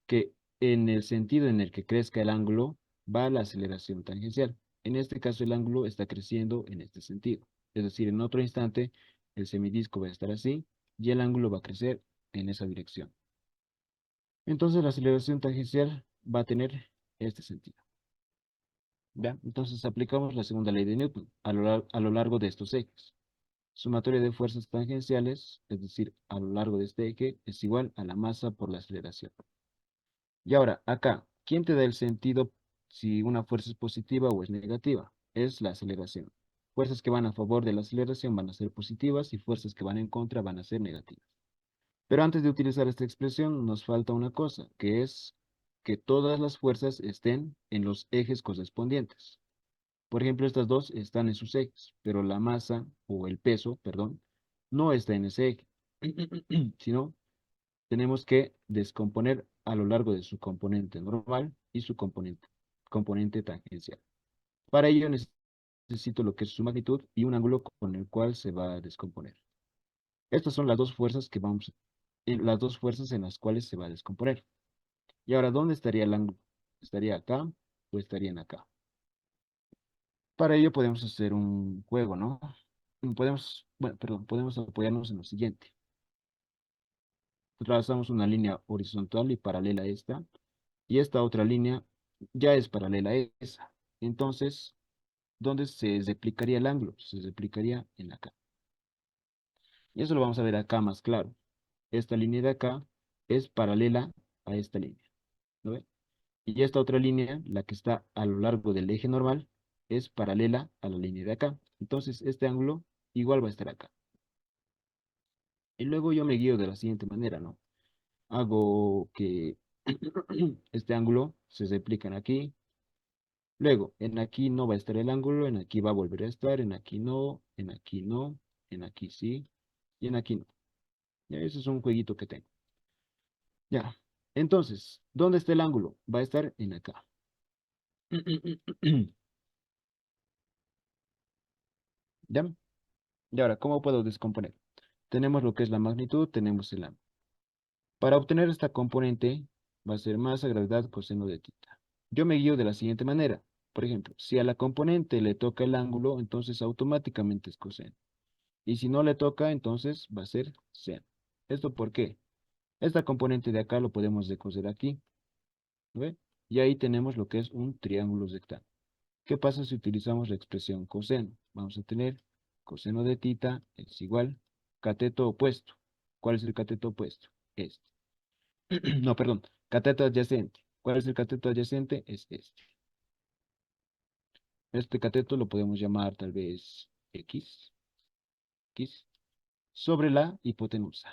que en el sentido en el que crezca el ángulo, va la aceleración tangencial. En este caso, el ángulo está creciendo en este sentido. Es decir, en otro instante, el semidisco va a estar así y el ángulo va a crecer en esa dirección. Entonces, la aceleración tangencial va a tener este sentido. ¿Ya? Entonces, aplicamos la segunda ley de Newton a lo largo de estos ejes. Sumatoria de fuerzas tangenciales, es decir, a lo largo de este eje, es igual a la masa por la aceleración. Y ahora, acá, ¿quién te da el sentido si una fuerza es positiva o es negativa? Es la aceleración. Fuerzas que van a favor de la aceleración van a ser positivas y fuerzas que van en contra van a ser negativas. Pero antes de utilizar esta expresión nos falta una cosa, que es que todas las fuerzas estén en los ejes correspondientes. Por ejemplo, estas dos están en sus ejes, pero la masa o el peso, perdón, no está en ese eje, sino tenemos que descomponer a lo largo de su componente normal y su componente tangencial. Para ello necesito lo que es su magnitud y un ángulo con el cual se va a descomponer. Estas son las dos fuerzas las dos fuerzas en las cuales se va a descomponer. Y ahora, ¿dónde estaría el ángulo? ¿Estaría acá o estarían acá? Para ello podemos hacer un juego, ¿no? Podemos apoyarnos en lo siguiente. Trazamos una línea horizontal y paralela a esta, y esta otra línea ya es paralela a esa. Entonces, ¿dónde se replicaría el ángulo? Se replicaría en acá. Y eso lo vamos a ver acá más claro. Esta línea de acá es paralela a esta línea, ¿lo ve? Y esta otra línea, la que está a lo largo del eje normal, es paralela a la línea de acá. Entonces, este ángulo igual va a estar acá. Y luego yo me guío de la siguiente manera, ¿no? Hago que este ángulo se replica en aquí. Luego, en aquí no va a estar el ángulo, en aquí va a volver a estar, en aquí no, en aquí no, en aquí sí, y en aquí no. Ya, ese es un jueguito que tengo. Ya. Entonces, ¿dónde está el ángulo? Va a estar en acá. ¿Ya? Y ahora, ¿cómo puedo descomponer? Tenemos lo que es la magnitud, tenemos el ángulo. Para obtener esta componente, va a ser masa, gravedad, coseno de tita. Yo me guío de la siguiente manera. Por ejemplo, si a la componente le toca el ángulo, entonces automáticamente es coseno. Y si no le toca, entonces va a ser seno. ¿Esto por qué? Esta componente de acá lo podemos decoser aquí, ¿ve? Y ahí tenemos lo que es un triángulo rectángulo. ¿Qué pasa si utilizamos la expresión coseno? Vamos a tener coseno de tita es igual cateto opuesto. ¿Cuál es el cateto opuesto? Este. No, perdón, cateto adyacente. ¿Cuál es el cateto adyacente? Es este. Este cateto lo podemos llamar tal vez X, sobre la hipotenusa,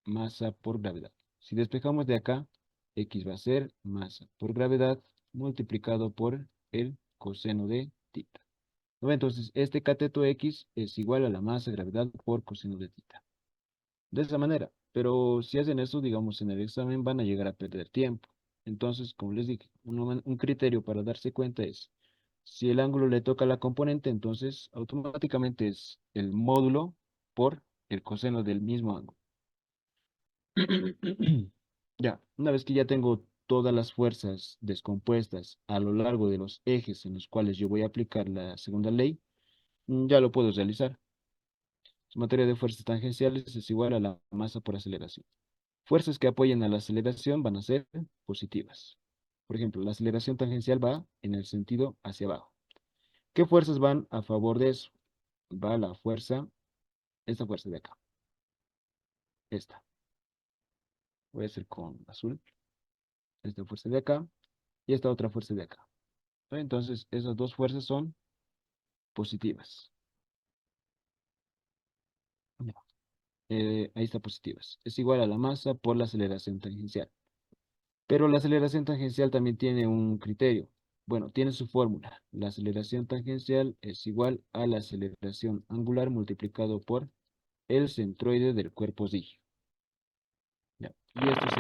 masa por gravedad. Si despejamos de acá, X va a ser masa por gravedad multiplicado por el coseno de tita. ¿No ve? Entonces, este cateto X es igual a la masa gravedad por coseno de tita. De esa manera. Pero si hacen eso, digamos, en el examen van a llegar a perder tiempo. Entonces, como les dije, un criterio para darse cuenta es, si el ángulo le toca a la componente, entonces automáticamente es el módulo por el coseno del mismo ángulo. Ya, una vez que ya tengo todas las fuerzas descompuestas a lo largo de los ejes en los cuales yo voy a aplicar la segunda ley, ya lo puedo realizar. Su materia de fuerzas tangenciales es igual a la masa por aceleración. Fuerzas que apoyen a la aceleración van a ser positivas. Por ejemplo, la aceleración tangencial va en el sentido hacia abajo. ¿Qué fuerzas van a favor de eso? Va la fuerza, esta fuerza de acá. Esta. Voy a hacer con azul. Esta fuerza de acá y esta otra fuerza de acá. Entonces, esas dos fuerzas son positivas. Ya. Ahí está positivas. Es igual a la masa por la aceleración tangencial. Pero la aceleración tangencial también tiene un criterio. Bueno, tiene su fórmula. La aceleración tangencial es igual a la aceleración angular multiplicado por el centroide del cuerpo rígido. Ya. Y esto es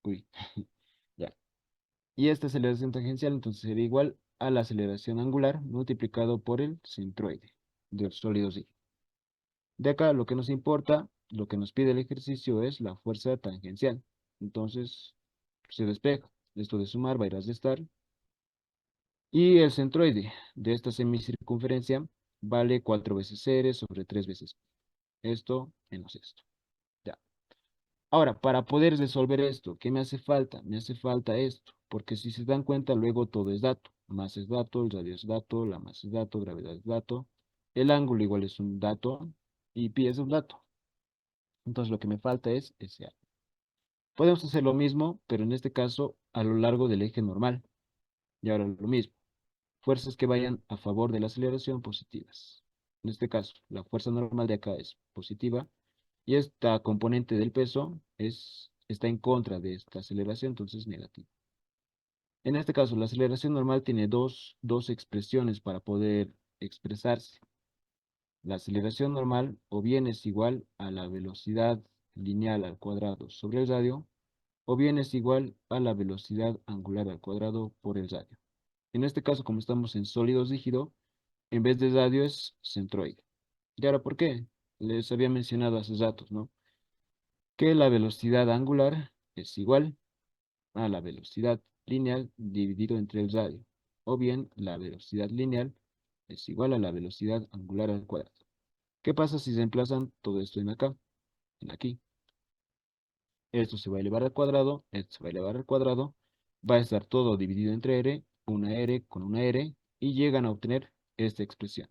Uy, ya. Y esta aceleración tangencial entonces sería igual a la aceleración angular multiplicado por el centroide del sólido rígido. De acá lo que nos importa, lo que nos pide el ejercicio es la fuerza tangencial. Entonces se despeja. Esto de sumar va a ir a restar. Y el centroide de esta semicircunferencia vale 4 veces r sobre 3 veces esto menos esto. Ya. Ahora, para poder resolver esto, ¿qué me hace falta? Me hace falta esto, porque si se dan cuenta, luego todo es dato. Masa es dato, el radio es dato, la masa es dato, gravedad es dato, el ángulo igual es un dato y pi es un dato. Entonces lo que me falta es ese ángulo. Podemos hacer lo mismo, pero en este caso a lo largo del eje normal. Y ahora lo mismo. fuerzas que vayan a favor de la aceleración positivas. En este caso, la fuerza normal de acá es positiva y esta componente del peso está en contra de esta aceleración, entonces negativa. En este caso, la aceleración normal tiene dos expresiones para poder expresarse. La aceleración normal o bien es igual a la velocidad lineal al cuadrado sobre el radio, o bien es igual a la velocidad angular al cuadrado por el radio. En este caso, como estamos en sólido rígido, en vez de radio es centroide. ¿Y ahora por qué? Les había mencionado hace ratos, ¿no? Que la velocidad angular es igual a la velocidad lineal dividido entre el radio, o bien la velocidad lineal es igual a la velocidad angular al cuadrado. ¿Qué pasa si reemplazan todo esto en acá, en aquí? Esto se va a elevar al cuadrado, esto se va a elevar al cuadrado, va a estar todo dividido entre r, una r con una r, y llegan a obtener esta expresión.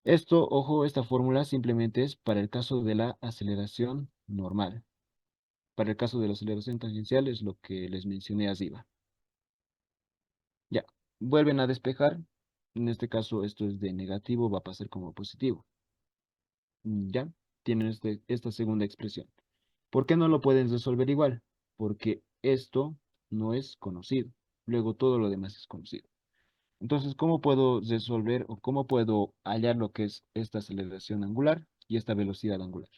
Esto, ojo, esta fórmula simplemente es para el caso de la aceleración normal. Para el caso de la aceleración tangencial es lo que les mencioné arriba. Ya, vuelven a despejar. En este caso esto es de negativo, va a pasar como positivo. Ya, tienen esta segunda expresión. ¿Por qué no lo pueden resolver igual? Porque esto no es conocido. Luego todo lo demás es conocido. Entonces, ¿cómo puedo resolver o cómo puedo hallar lo que es esta aceleración angular y esta velocidad angular?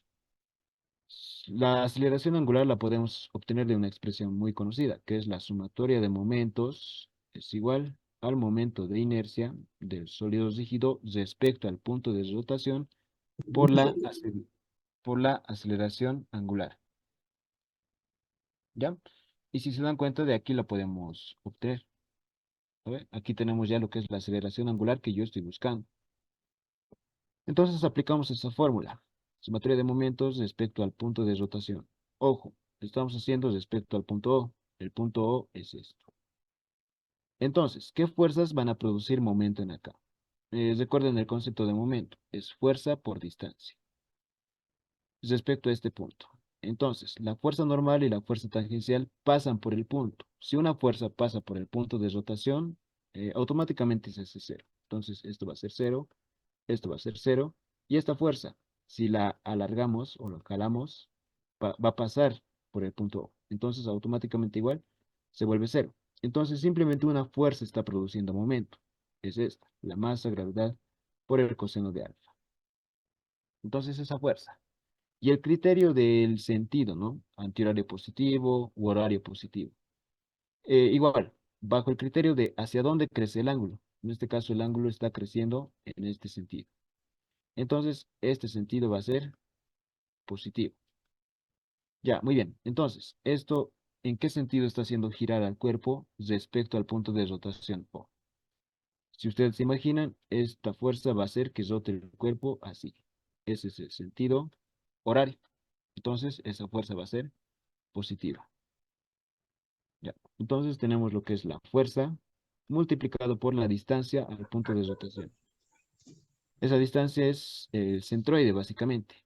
La aceleración angular la podemos obtener de una expresión muy conocida, que es la sumatoria de momentos es igual al momento de inercia del sólido rígido respecto al punto de rotación por la aceleración angular. ¿Ya? Y si se dan cuenta, de aquí lo podemos obtener. A ver, aquí tenemos ya lo que es la aceleración angular que yo estoy buscando. Entonces aplicamos esta fórmula. Sumatoria de momentos respecto al punto de rotación. Ojo, estamos haciendo respecto al punto O. El punto O es esto. Entonces, ¿qué fuerzas van a producir momento en acá? Recuerden el concepto de momento. Es fuerza por distancia. Respecto a este punto. Entonces, la fuerza normal y la fuerza tangencial pasan por el punto. Si una fuerza pasa por el punto de rotación, automáticamente se hace cero. Entonces, esto va a ser cero, esto va a ser cero, y esta fuerza, si la alargamos o la jalamos, va a pasar por el punto O. Entonces, automáticamente igual, se vuelve cero. Entonces, simplemente una fuerza está produciendo momento. Es esta, la masa gravedad por el coseno de alfa. Entonces, esa fuerza. Y el criterio del sentido, ¿no? Antihorario positivo u horario positivo. Igual, bajo el criterio de hacia dónde crece el ángulo. En este caso, el ángulo está creciendo en este sentido. Entonces, este sentido va a ser positivo. Ya, muy bien. Entonces, esto, ¿en qué sentido está haciendo girar al cuerpo respecto al punto de rotación O? Si ustedes se imaginan, esta fuerza va a hacer que rote el cuerpo así. Ese es el sentido horario. Entonces, esa fuerza va a ser positiva. Ya. Entonces tenemos lo que es la fuerza multiplicado por la distancia al punto de rotación. Esa distancia es el centroide, básicamente.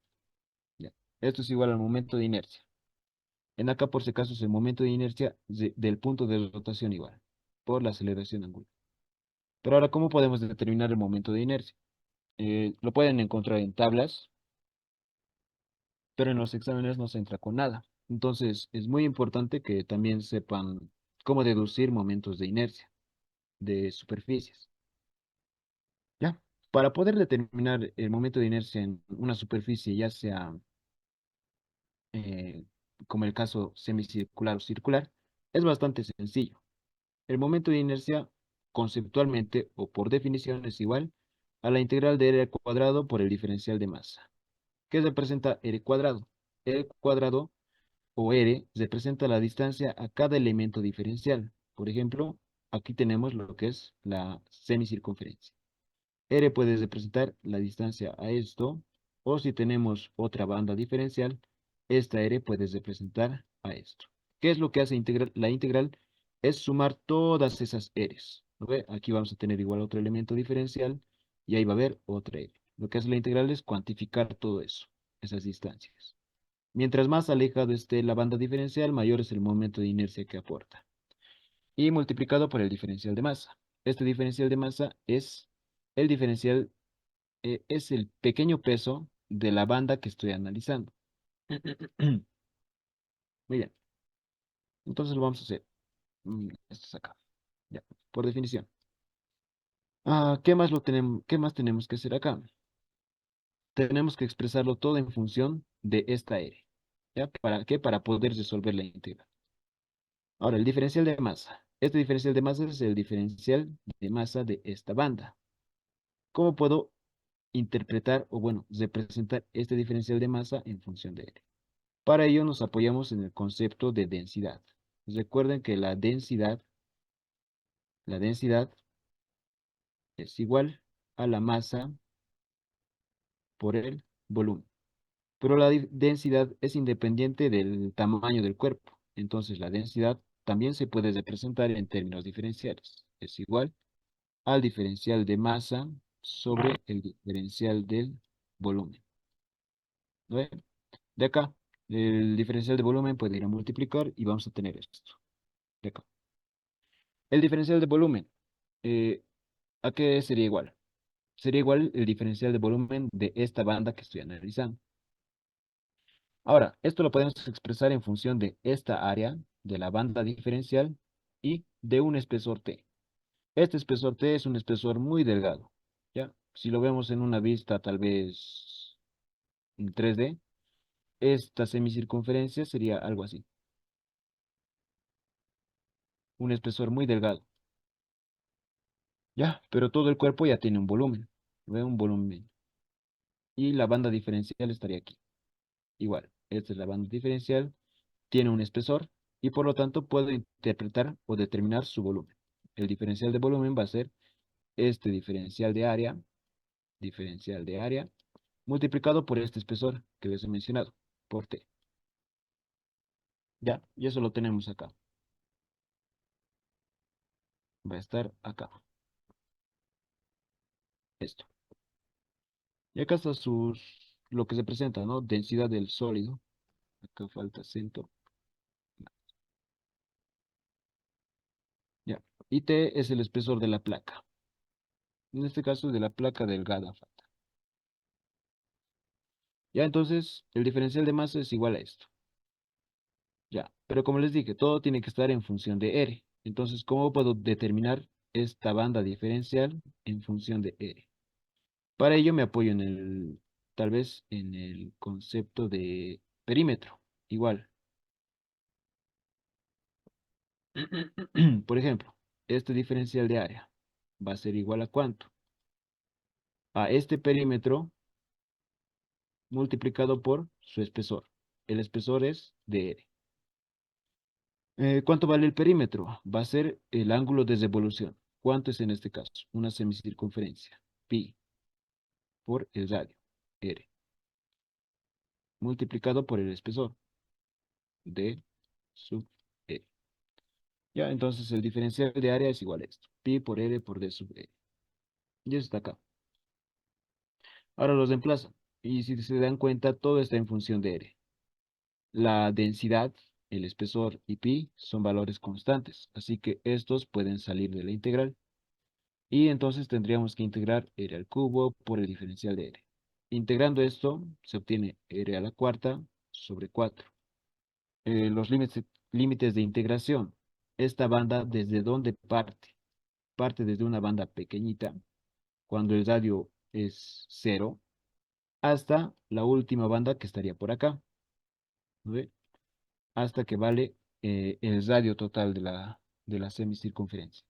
Ya. Esto es igual al momento de inercia. En acá, por si acaso, es el momento de inercia del punto de rotación igual, por la aceleración angular. Pero ahora, ¿cómo podemos determinar el momento de inercia? Lo pueden encontrar en tablas, pero en los exámenes no se entra con nada. Entonces, es muy importante que también sepan cómo deducir momentos de inercia de superficies. ¿Ya? Para poder determinar el momento de inercia en una superficie, ya sea eh, como el caso semicircular o circular, es bastante sencillo. El momento de inercia, conceptualmente o por definición, es igual a la integral de r al cuadrado por el diferencial de masa. ¿Qué representa r cuadrado? R cuadrado o r representa la distancia a cada elemento diferencial. Por ejemplo, aquí tenemos lo que es la semicircunferencia. R puede representar la distancia a esto, o si tenemos otra banda diferencial, esta R puede representar a esto. ¿Qué es lo que hace la integral? Es sumar todas esas R's. ¿Lo ve? Aquí vamos a tener igual otro elemento diferencial y ahí va a haber otra R. Lo que hace la integral es cuantificar todo eso, esas distancias. Mientras más alejado esté la banda diferencial, mayor es el momento de inercia que aporta. Y multiplicado por el diferencial de masa. Este diferencial de masa es el diferencial, es el pequeño peso de la banda que estoy analizando. Muy bien, entonces lo vamos a hacer. Esto es acá, ya, por definición. ¿Qué más tenemos que hacer acá? Tenemos que expresarlo todo en función de esta R. ¿Ya? ¿Para qué? Para poder resolver la integral. Ahora, el diferencial de masa. Este diferencial de masa es el diferencial de masa de esta banda. ¿Cómo puedo interpretar o, bueno, representar este diferencial de masa en función de R? Para ello nos apoyamos en el concepto de densidad. Recuerden que la densidad es igual a la masa por el volumen. Pero la densidad es independiente del tamaño del cuerpo. Entonces la densidad también se puede representar en términos diferenciales. Es igual al diferencial de masa sobre el diferencial del volumen. ¿No ve? De acá, el diferencial de volumen puede ir a multiplicar y vamos a tener esto. De acá. El diferencial de volumen, eh, ¿a qué sería igual? Sería igual el diferencial de volumen de esta banda que estoy analizando. Ahora, esto lo podemos expresar en función de esta área de la banda diferencial y de un espesor T. Este espesor T es un espesor muy delgado, ¿ya? Si lo vemos en una vista tal vez en 3D, esta semicircunferencia sería algo así. Un espesor muy delgado, ¿ya? Pero todo el cuerpo ya tiene un volumen, ¿ve? Un volumen. Y la banda diferencial estaría aquí. Igual, esta es la banda diferencial, tiene un espesor y por lo tanto puedo interpretar o determinar su volumen. El diferencial de volumen va a ser este diferencial de área, multiplicado por este espesor que les he mencionado, por T. Ya, y eso lo tenemos acá. Va a estar acá. Esto. Y acá está lo que se presenta, ¿no? Densidad del sólido. Acá falta acento. Ya. Y T es el espesor de la placa. En este caso de la placa delgada falta. Ya, entonces, el diferencial de masa es igual a esto. Ya, pero como les dije, todo tiene que estar en función de R. Entonces, ¿cómo puedo determinar esta banda diferencial en función de R? Para ello me apoyo tal vez en el concepto de perímetro. Igual. Por ejemplo, este diferencial de área va a ser igual a ¿cuánto? A este perímetro multiplicado por su espesor. El espesor es de R. ¿Cuánto vale el perímetro? Va a ser el ángulo de revolución. ¿Cuánto es en este caso? Una semicircunferencia. Pi por el radio. R. Multiplicado por el espesor. D sub R. Ya, entonces el diferencial de área es igual a esto. Pi por R por D sub R. Y eso está acá. Ahora los reemplazan. Y si se dan cuenta, todo está en función de R. La densidad, el espesor y pi son valores constantes. Así que estos pueden salir de la integral. Y entonces tendríamos que integrar r al cubo por el diferencial de r. Integrando esto, se obtiene r a la cuarta sobre 4. Los límites de integración. Esta banda, ¿desde dónde parte? Parte desde una banda pequeñita, cuando el radio es 0, hasta la última banda que estaría por acá, ¿no ve? Hasta que vale el radio total de la semicircunferencia.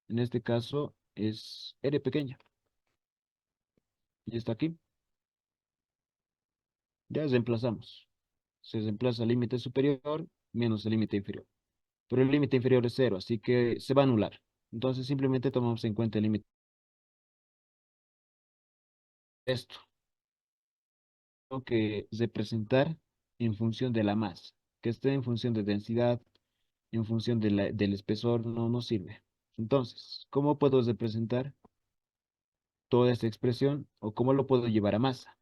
En este caso es r pequeña. Y está aquí. Ya reemplazamos. Se reemplaza el límite superior menos el límite inferior. Pero el límite inferior es 0, así que se va a anular. Entonces simplemente tomamos en cuenta el límite. Esto tengo que representar en función de la masa. Que esté en función de densidad, en función del espesor, no sirve. Entonces, ¿cómo puedo representar toda esta expresión o cómo lo puedo llevar a masa?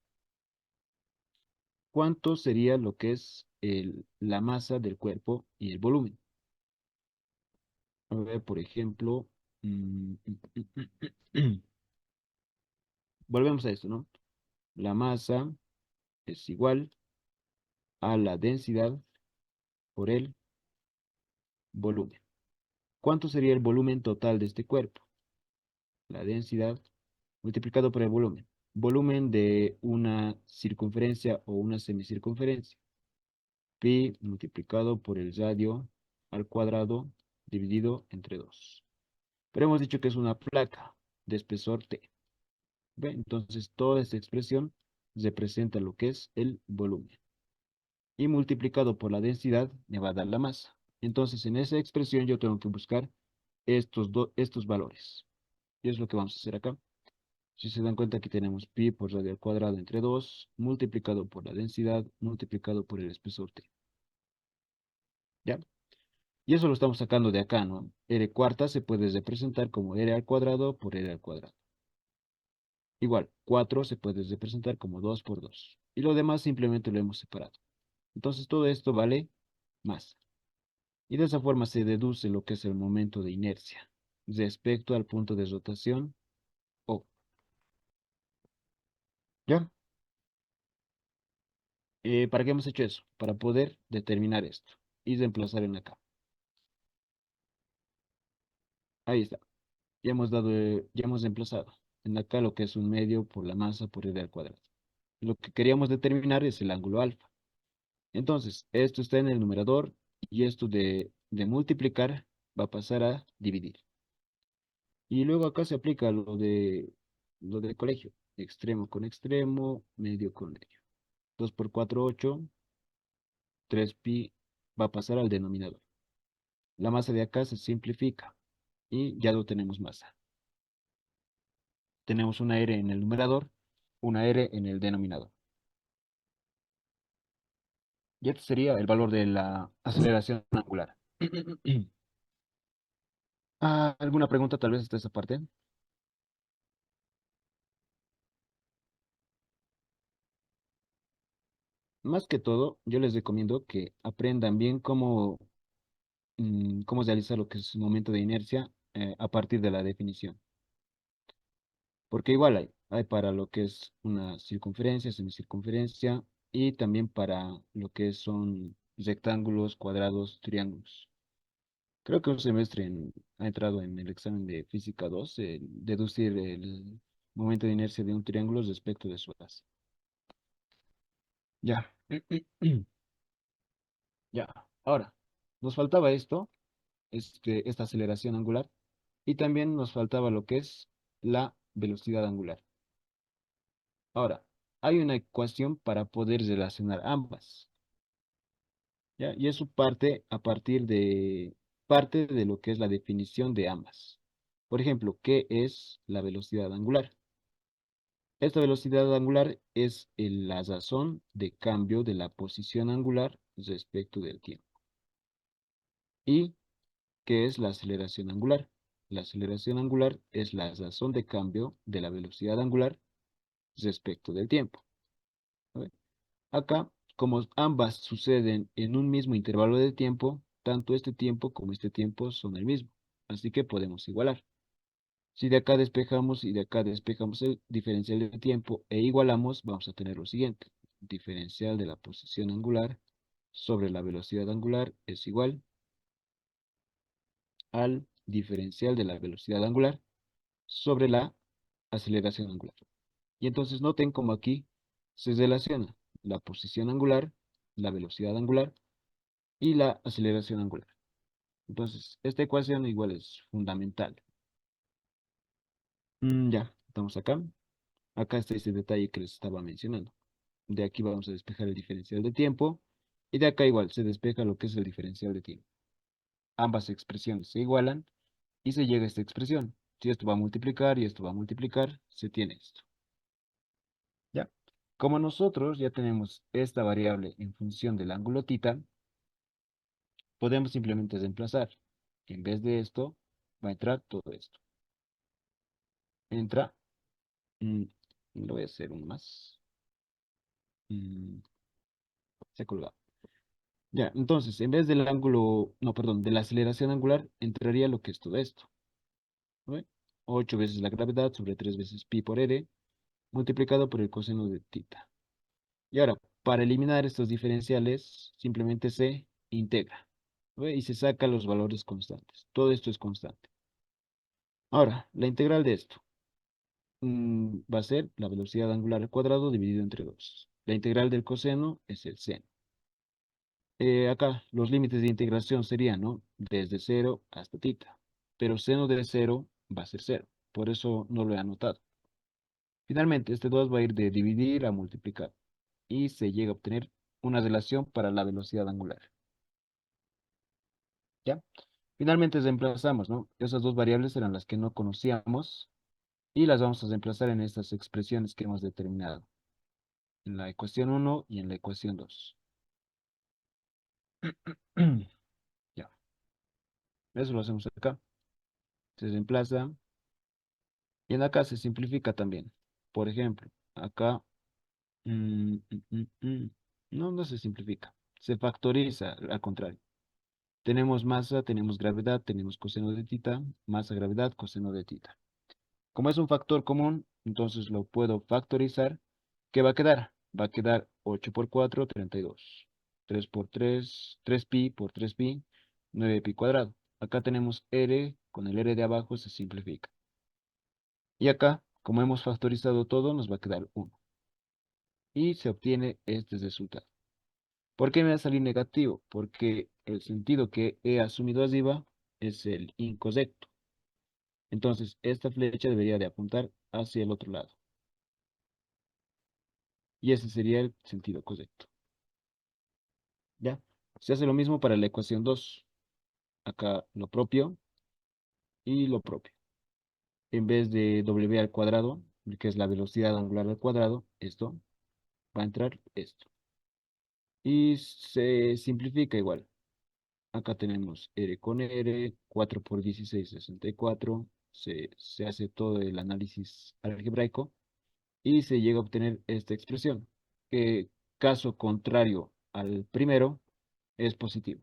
¿Cuánto sería lo que es la masa del cuerpo y el volumen? A ver, por ejemplo, Mm, mm, mm, mm. Volvemos a esto, ¿no? La masa es igual a la densidad por el volumen. ¿Cuánto sería el volumen total de este cuerpo? La densidad multiplicado por el volumen. Volumen de una circunferencia o una semicircunferencia. Pi multiplicado por el radio al cuadrado dividido entre 2. Pero hemos dicho que es una placa de espesor T. ¿Ve? Entonces toda esta expresión representa lo que es el volumen. Y multiplicado por la densidad me va a dar la masa. Entonces en esa expresión yo tengo que buscar estos valores. Y es lo que vamos a hacer acá. Si se dan cuenta, aquí tenemos pi por radio al cuadrado entre 2 multiplicado por la densidad, multiplicado por el espesor T. ¿Ya? Y eso lo estamos sacando de acá, ¿no? R cuarta se puede representar como R al cuadrado por R al cuadrado. Igual, 4 se puede representar como 2 por 2. Y lo demás simplemente lo hemos separado. Entonces todo esto vale masa. Y de esa forma se deduce lo que es el momento de inercia respecto al punto de rotación O. ¿Ya? ¿Para qué hemos hecho eso? Para poder determinar esto y reemplazar en acá. Ahí está. Ya hemos reemplazado en acá lo que es un medio por la masa por r al cuadrado. Lo que queríamos determinar es el ángulo alfa. Entonces, esto está en el numerador y esto de multiplicar va a pasar a dividir. Y luego acá se aplica lo de colegio. Extremo con extremo, medio con medio. 2 por 4, 8. 3pi va a pasar al denominador. La masa de acá se simplifica y ya no tenemos masa. Tenemos una R en el numerador, una R en el denominador. Y este sería el valor de la aceleración angular. ¿Alguna pregunta tal vez hasta esa parte? Más que todo, yo les recomiendo que aprendan bien cómo realizar lo que es un momento de inercia a partir de la definición. Porque igual hay para lo que es una circunferencia, semicircunferencia y también para lo que son rectángulos, cuadrados, triángulos. Creo que un semestre ha entrado en el examen de física 2, deducir el momento de inercia de un triángulo respecto de su base. Ya. Ya. Ahora, nos faltaba esta aceleración angular, y también nos faltaba lo que es la velocidad angular. Ahora, hay una ecuación para poder relacionar ambas, ¿ya? Y eso parte de lo que es la definición de ambas. Por ejemplo, ¿qué es la velocidad angular? Esta velocidad angular es la razón de cambio de la posición angular respecto del tiempo. ¿Y qué es la aceleración angular? La aceleración angular es la razón de cambio de la velocidad angular respecto del tiempo. A ver, acá, como ambas suceden en un mismo intervalo de tiempo, tanto este tiempo como este tiempo son el mismo. Así que podemos igualar. Si de acá despejamos y de acá despejamos el diferencial de tiempo e igualamos, vamos a tener lo siguiente. Diferencial de la posición angular sobre la velocidad angular es igual al diferencial de la velocidad angular sobre la aceleración angular. Y entonces noten cómo aquí se relaciona la posición angular, la velocidad angular y la aceleración angular. Entonces, esta ecuación igual es fundamental. Ya, estamos acá. Acá está ese detalle que les estaba mencionando. De aquí vamos a despejar el diferencial de tiempo. Y de acá igual se despeja lo que es el diferencial de tiempo. Ambas expresiones se igualan y se llega a esta expresión. Si esto va a multiplicar y esto va a multiplicar, se tiene esto. ¿Ya? Como nosotros ya tenemos esta variable en función del ángulo tita, podemos simplemente reemplazar. En vez de esto, va a entrar todo esto. Entra, lo voy a hacer uno más. Mm, Se ha colgado. Ya, entonces, en vez del ángulo, no, perdón, de la aceleración angular, entraría lo que es todo esto. ¿Ve? 8 veces la gravedad sobre 3 veces pi por r multiplicado por el coseno de tita. Y ahora, para eliminar estos diferenciales, simplemente se integra. ¿Ve? Y se saca los valores constantes. Todo esto es constante. Ahora, la integral de esto va a ser la velocidad angular al cuadrado dividido entre 2. La integral del coseno es el seno. Acá los límites de integración serían, ¿no? Desde 0 hasta tita. Pero seno de 0 va a ser 0. Por eso no lo he anotado. Finalmente, este 2 va a ir de dividir a multiplicar. Y se llega a obtener una relación para la velocidad angular. ¿Ya? Finalmente reemplazamos, ¿no? Esas dos variables eran las que no conocíamos y las vamos a reemplazar en estas expresiones que hemos determinado. En la ecuación 1 y en la ecuación 2. Ya, eso lo hacemos acá. Se reemplaza y en acá se simplifica también. Por ejemplo, acá mm, mm, no se simplifica. Se factoriza, al contrario. Tenemos masa, tenemos gravedad, tenemos coseno de tita, masa, gravedad, coseno de tita. Como es un factor común, entonces lo puedo factorizar. ¿Qué va a quedar? Va a quedar 8 por 4, 32. 3 por 3, 3pi por 3pi, 9pi cuadrado. Acá tenemos r, con el r de abajo se simplifica. Y acá, como hemos factorizado todo, nos va a quedar 1. Y se obtiene este resultado. ¿Por qué me va a salir negativo? Porque el sentido que he asumido arriba es el incorrecto. Entonces, esta flecha debería de apuntar hacia el otro lado. Y ese sería el sentido correcto. ¿Ya? Se hace lo mismo para la ecuación 2. Acá lo propio y lo propio. En vez de w al cuadrado, que es la velocidad angular al cuadrado, esto va a entrar esto. Y se simplifica igual. Acá tenemos r con r, 4 por 16, 64. Se hace todo el análisis algebraico y se llega a obtener esta expresión, que caso contrario al primero es positivo.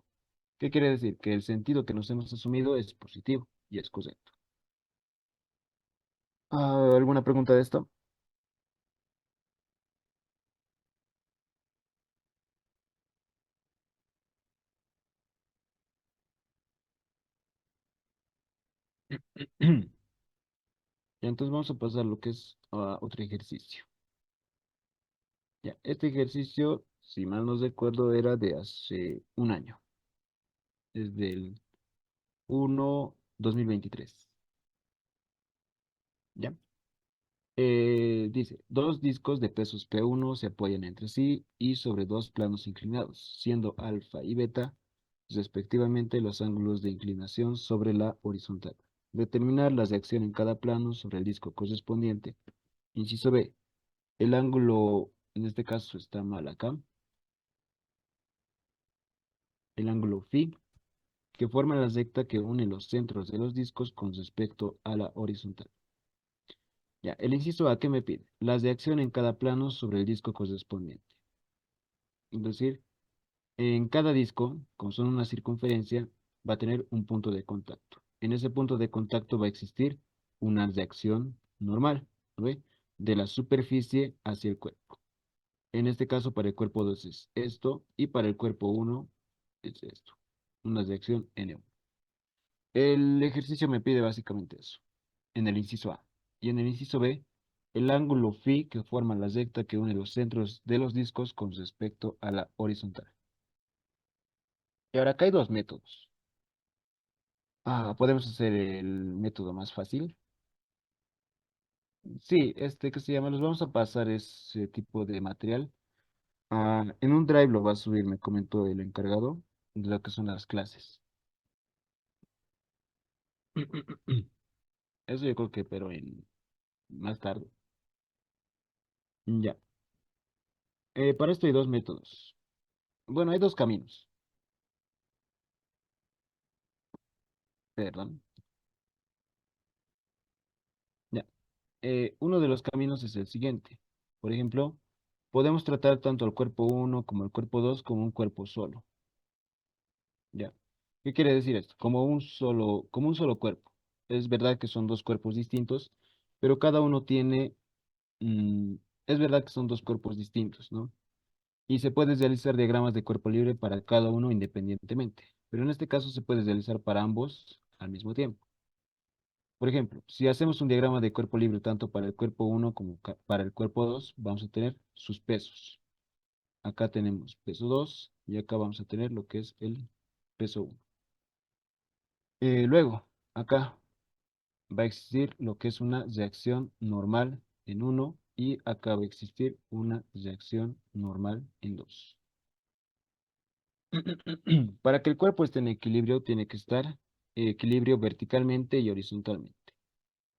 ¿Qué quiere decir? Que el sentido que nos hemos asumido es positivo y es correcto. ¿Alguna pregunta de esto? Ya, entonces vamos a pasar a lo que es otro ejercicio. Ya, este ejercicio, si mal no recuerdo, era de hace un año. Es del 1/2023. ¿Ya? Dice, dos discos de pesos P1 se apoyan entre sí y sobre dos planos inclinados, siendo alfa y beta, respectivamente, los ángulos de inclinación sobre la horizontal. Determinar la reacción en cada plano sobre el disco correspondiente. Inciso B, el ángulo, en este caso está mal acá, el ángulo phi, que forma la recta que une los centros de los discos con respecto a la horizontal. Ya, el inciso A, ¿qué me pide? La reacción en cada plano sobre el disco correspondiente. Es decir, en cada disco, como son una circunferencia, va a tener un punto de contacto. En ese punto de contacto va a existir una reacción normal, ¿no ve? De la superficie hacia el cuerpo. En este caso, para el cuerpo 2 es esto, y para el cuerpo 1 es esto. Una reacción N1. El ejercicio me pide básicamente eso, en el inciso A. Y en el inciso B, el ángulo phi que forma la recta que une los centros de los discos con respecto a la horizontal. Y ahora acá hay dos métodos. Podemos hacer el método más fácil. Sí, este que se llama, los vamos a pasar ese tipo de material. En un drive lo va a subir, me comentó el encargado de lo que son las clases. Eso yo creo que, pero en más tarde. Ya. Para esto hay dos métodos. Bueno, hay dos caminos. Perdón. Ya. Uno de los caminos es el siguiente. Por ejemplo, podemos tratar tanto el cuerpo uno como el cuerpo 2 como un cuerpo solo. ¿Ya? ¿Qué quiere decir esto? Como un solo cuerpo. es verdad que son dos cuerpos distintos, pero cada uno tiene, mm, es verdad que son dos cuerpos distintos, ¿no? Y se puede realizar diagramas de cuerpo libre para cada uno independientemente, pero en este caso se puede realizar para ambos al mismo tiempo. Por ejemplo, si hacemos un diagrama de cuerpo libre tanto para el cuerpo uno como para el cuerpo 2, vamos a tener sus pesos. Acá tenemos peso 2 y acá vamos a tener lo que es el peso 1. Luego, acá va a existir lo que es una reacción normal en uno y acá va a existir una reacción normal en 2. Para que el cuerpo esté en equilibrio, tiene que estar en equilibrio verticalmente y horizontalmente.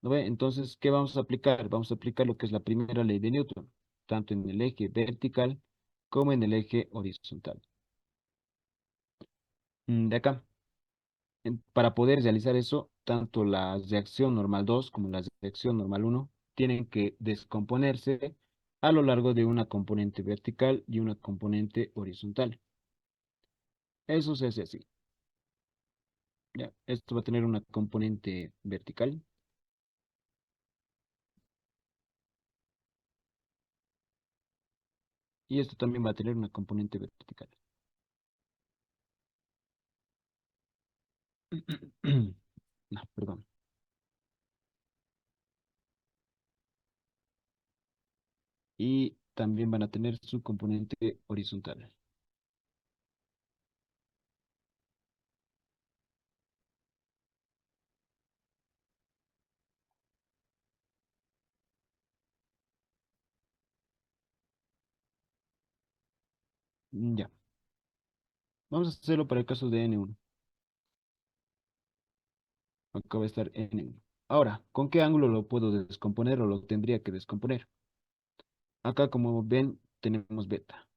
¿No ve? Entonces, ¿qué vamos a aplicar? Vamos a aplicar lo que es la primera ley de Newton, tanto en el eje vertical como en el eje horizontal. De acá. Para poder realizar eso, tanto la reacción normal 2 como la reacción normal uno tienen que descomponerse a lo largo de una componente vertical y una componente horizontal. Eso se hace así. Ya, esto va a tener una componente vertical y esto también va a tener una componente vertical. No, perdón. Y también van a tener su componente horizontal. Ya, vamos a hacerlo para el caso de N1. Acá va a estar N1. Ahora, ¿con qué ángulo lo puedo descomponer o lo tendría que descomponer? Acá, como ven, tenemos beta.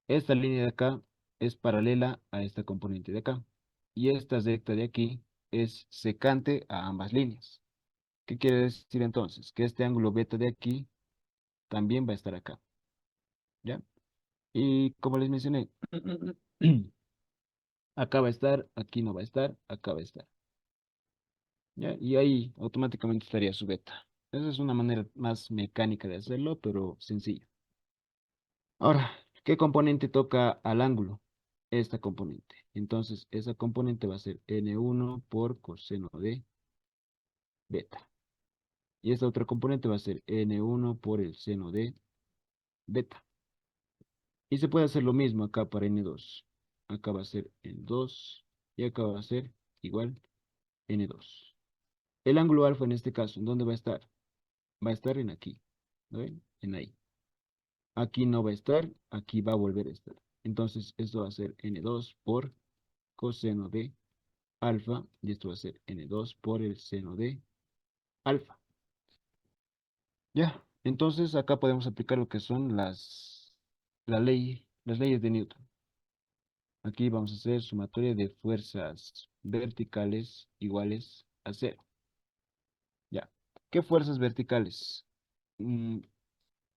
Esta línea de acá es paralela a esta componente de acá. Y esta recta de aquí es secante a ambas líneas. ¿Qué quiere decir entonces? Que este ángulo beta de aquí también va a estar acá. ¿Ya? Y como les mencioné, acá va a estar, aquí no va a estar, acá va a estar. ¿Ya? Y ahí automáticamente estaría su beta. Esa es una manera más mecánica de hacerlo, pero sencilla. Ahora, ¿qué componente toca al ángulo? Esta componente. Entonces, esa componente va a ser N1 por coseno de beta. Y esta otra componente va a ser N1 por el seno de beta. Y se puede hacer lo mismo acá para N2. Acá va a ser N2 y acá va a ser igual N2. El ángulo alfa en este caso, ¿en dónde va a estar? Va a estar en aquí, ¿no ven? En ahí. Aquí no va a estar, aquí va a volver a estar. Entonces, esto va a ser N2 por coseno de alfa, y esto va a ser N2 por el seno de alfa. Ya, entonces acá podemos aplicar lo que son las leyes de Newton. Aquí vamos a hacer sumatoria de fuerzas verticales iguales a cero. Ya, ¿qué fuerzas verticales? Mm,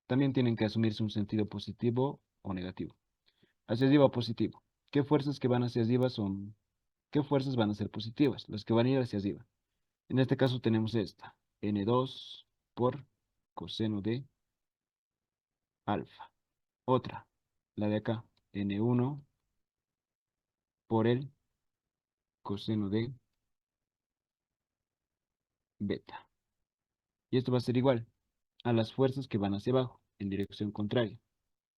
También tienen que asumirse un sentido positivo o negativo. Hacia arriba positivo. ¿Qué fuerzas que van hacia arriba son, qué fuerzas van a ser positivas? Las que van a ir hacia arriba. En este caso tenemos esta, N2 por coseno de alfa. Otra, la de acá, N1 por el coseno de beta. Y esto va a ser igual a las fuerzas que van hacia abajo, en dirección contraria.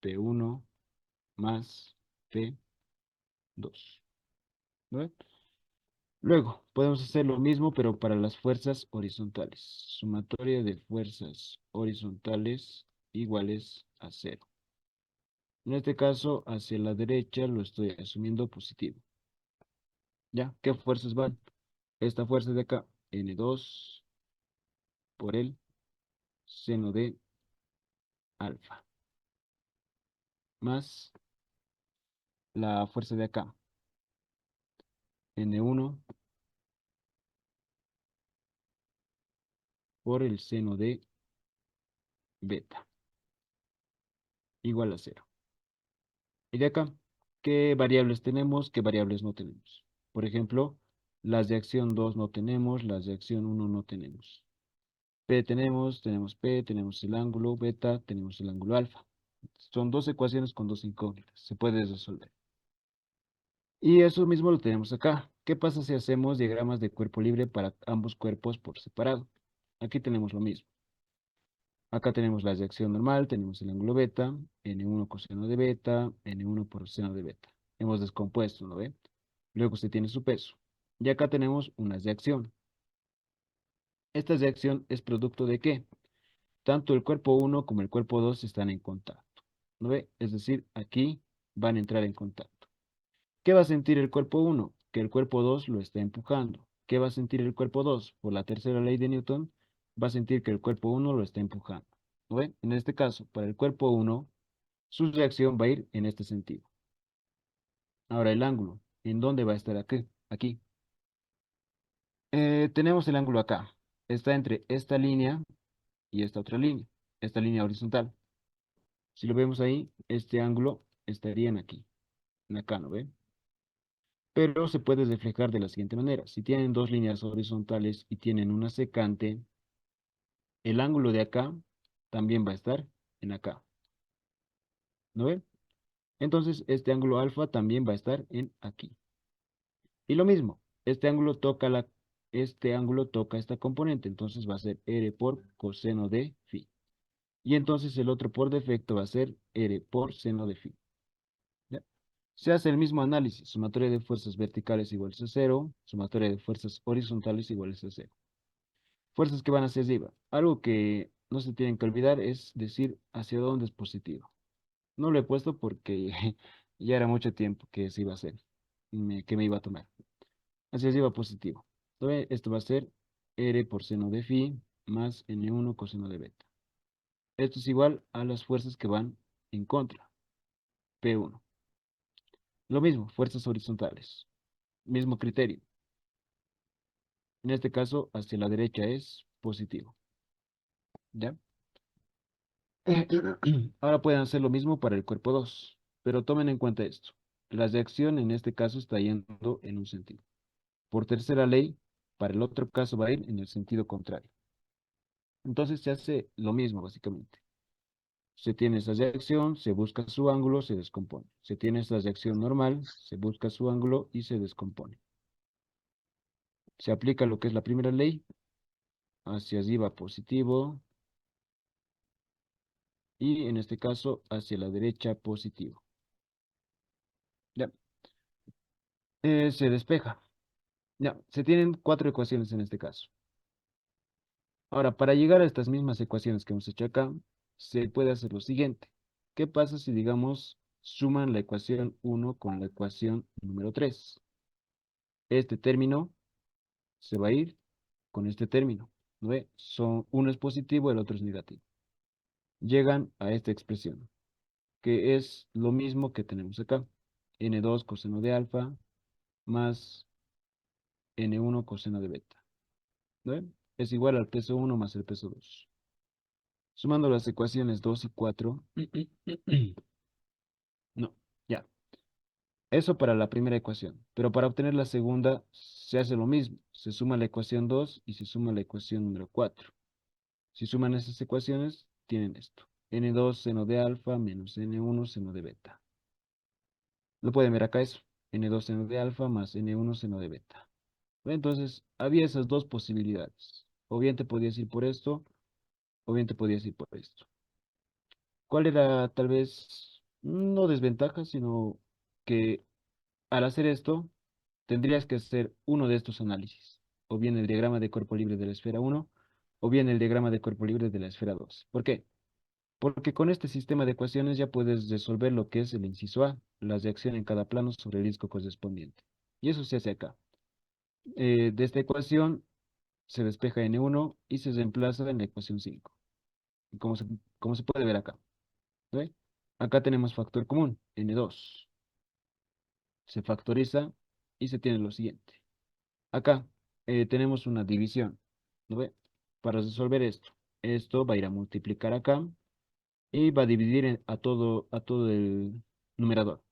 P1 más P2. ¿No ve? Luego, podemos hacer lo mismo, pero para las fuerzas horizontales. Sumatoria de fuerzas horizontales iguales a cero. En este caso, hacia la derecha lo estoy asumiendo positivo. ¿Ya? ¿Qué fuerzas van? Esta fuerza de acá, N2 por el seno de alfa, más la fuerza de acá, N1 por el seno de beta, igual a cero. Y de acá, ¿qué variables tenemos? ¿Qué variables no tenemos? Por ejemplo, Las de acción 2 no tenemos, las de acción 1 no tenemos. P tenemos P, tenemos el ángulo beta, tenemos el ángulo alfa. Son dos ecuaciones con dos incógnitas. Se puede resolver. Y eso mismo lo tenemos acá. ¿Qué pasa si hacemos diagramas de cuerpo libre para ambos cuerpos por separado? Aquí tenemos lo mismo. Acá tenemos la acción normal, tenemos el ángulo beta, n1 coseno de beta, n1 por seno de beta. Hemos descompuesto, ¿no ve? Luego usted tiene su peso. Y acá tenemos unas de acción. Esta de acción es producto de ¿qué? Tanto el cuerpo 1 como el cuerpo 2 están en contacto, ¿no ve? Es decir, aquí van a entrar en contacto. ¿Qué va a sentir el cuerpo 1? Que el cuerpo 2 lo está empujando. ¿Qué va a sentir el cuerpo 2? Por la tercera ley de Newton, va a sentir que el cuerpo 1 lo está empujando. ¿No ve? En este caso, para el cuerpo 1, su reacción va a ir en este sentido. Ahora el ángulo, ¿en dónde va a estar aquí? Aquí. Tenemos el ángulo acá. Está entre esta línea y esta otra línea. Esta línea horizontal. Si lo vemos ahí, este ángulo estaría en acá, ¿no ve? Pero se puede reflejar de la siguiente manera. Si tienen dos líneas horizontales y tienen una secante, el ángulo de acá también va a estar en acá, ¿no ve? Entonces, este ángulo alfa también va a estar en aquí. Y lo mismo, este ángulo toca esta componente, entonces va a ser R por coseno de phi. Y entonces el otro por defecto va a ser R por seno de phi. ¿Ya? Se hace el mismo análisis, sumatoria de fuerzas verticales iguales a cero, sumatoria de fuerzas horizontales iguales a cero. Fuerzas que van hacia arriba. Algo que no se tienen que olvidar es decir hacia dónde es positivo. No lo he puesto porque ya era mucho tiempo que se iba a hacer, que me iba a tomar. Hacia arriba positivo. Entonces, esto va a ser R por seno de phi más N1 coseno de beta. Esto es igual a las fuerzas que van en contra, P1. Lo mismo, fuerzas horizontales. Mismo criterio. En este caso, hacia la derecha es positivo. ¿Ya? Ahora pueden hacer lo mismo para el cuerpo 2, pero tomen en cuenta esto. La reacción en este caso está yendo en un sentido. Por tercera ley, para el otro caso va a ir en el sentido contrario. Entonces se hace lo mismo básicamente. Se tiene esta reacción, se busca su ángulo, se descompone. Se tiene esta reacción normal, se busca su ángulo y se descompone. Se aplica lo que es la primera ley, hacia arriba positivo, y en este caso hacia la derecha positivo. Ya. Se despeja. Ya, se tienen cuatro ecuaciones en este caso. Ahora, para llegar a estas mismas ecuaciones que hemos hecho acá, se puede hacer lo siguiente. ¿Qué pasa si, digamos, suman la ecuación 1 con la ecuación número 3? Este término se va a ir con este término, ¿no ve? Uno es positivo, el otro es negativo. Llegan a esta expresión, que es lo mismo que tenemos acá. N2 coseno de alfa más N1 coseno de beta. ¿No ve? Es igual al peso 1 más el peso 2. Sumando las ecuaciones 2 y 4. No, ya. Eso para la primera ecuación. Pero para obtener la segunda se hace lo mismo. Se suma la ecuación 2 y se suma la ecuación número 4. Si suman esas ecuaciones, tienen esto. N2 seno de alfa menos N1 seno de beta. Lo pueden ver acá eso. N2 seno de alfa más N1 seno de beta. Entonces, había esas dos posibilidades. O bien te podías ir por esto, o bien te podías ir por esto. ¿Cuál era tal vez, no desventaja, sino que al hacer esto, tendrías que hacer uno de estos análisis? O bien el diagrama de cuerpo libre de la esfera 1, o bien el diagrama de cuerpo libre de la esfera 2. ¿Por qué? Porque con este sistema de ecuaciones ya puedes resolver lo que es el inciso A, la reacción en cada plano sobre el disco correspondiente. Y eso se hace acá. De esta ecuación se despeja N1 y se reemplaza en la ecuación 5. Como se, como se puede ver acá. ¿Ve? Acá tenemos factor común, N2. Se factoriza y se tiene lo siguiente. Acá tenemos una división. ¿No ve? Para resolver esto, esto va a ir a multiplicar acá y va a dividir a todo el numerador.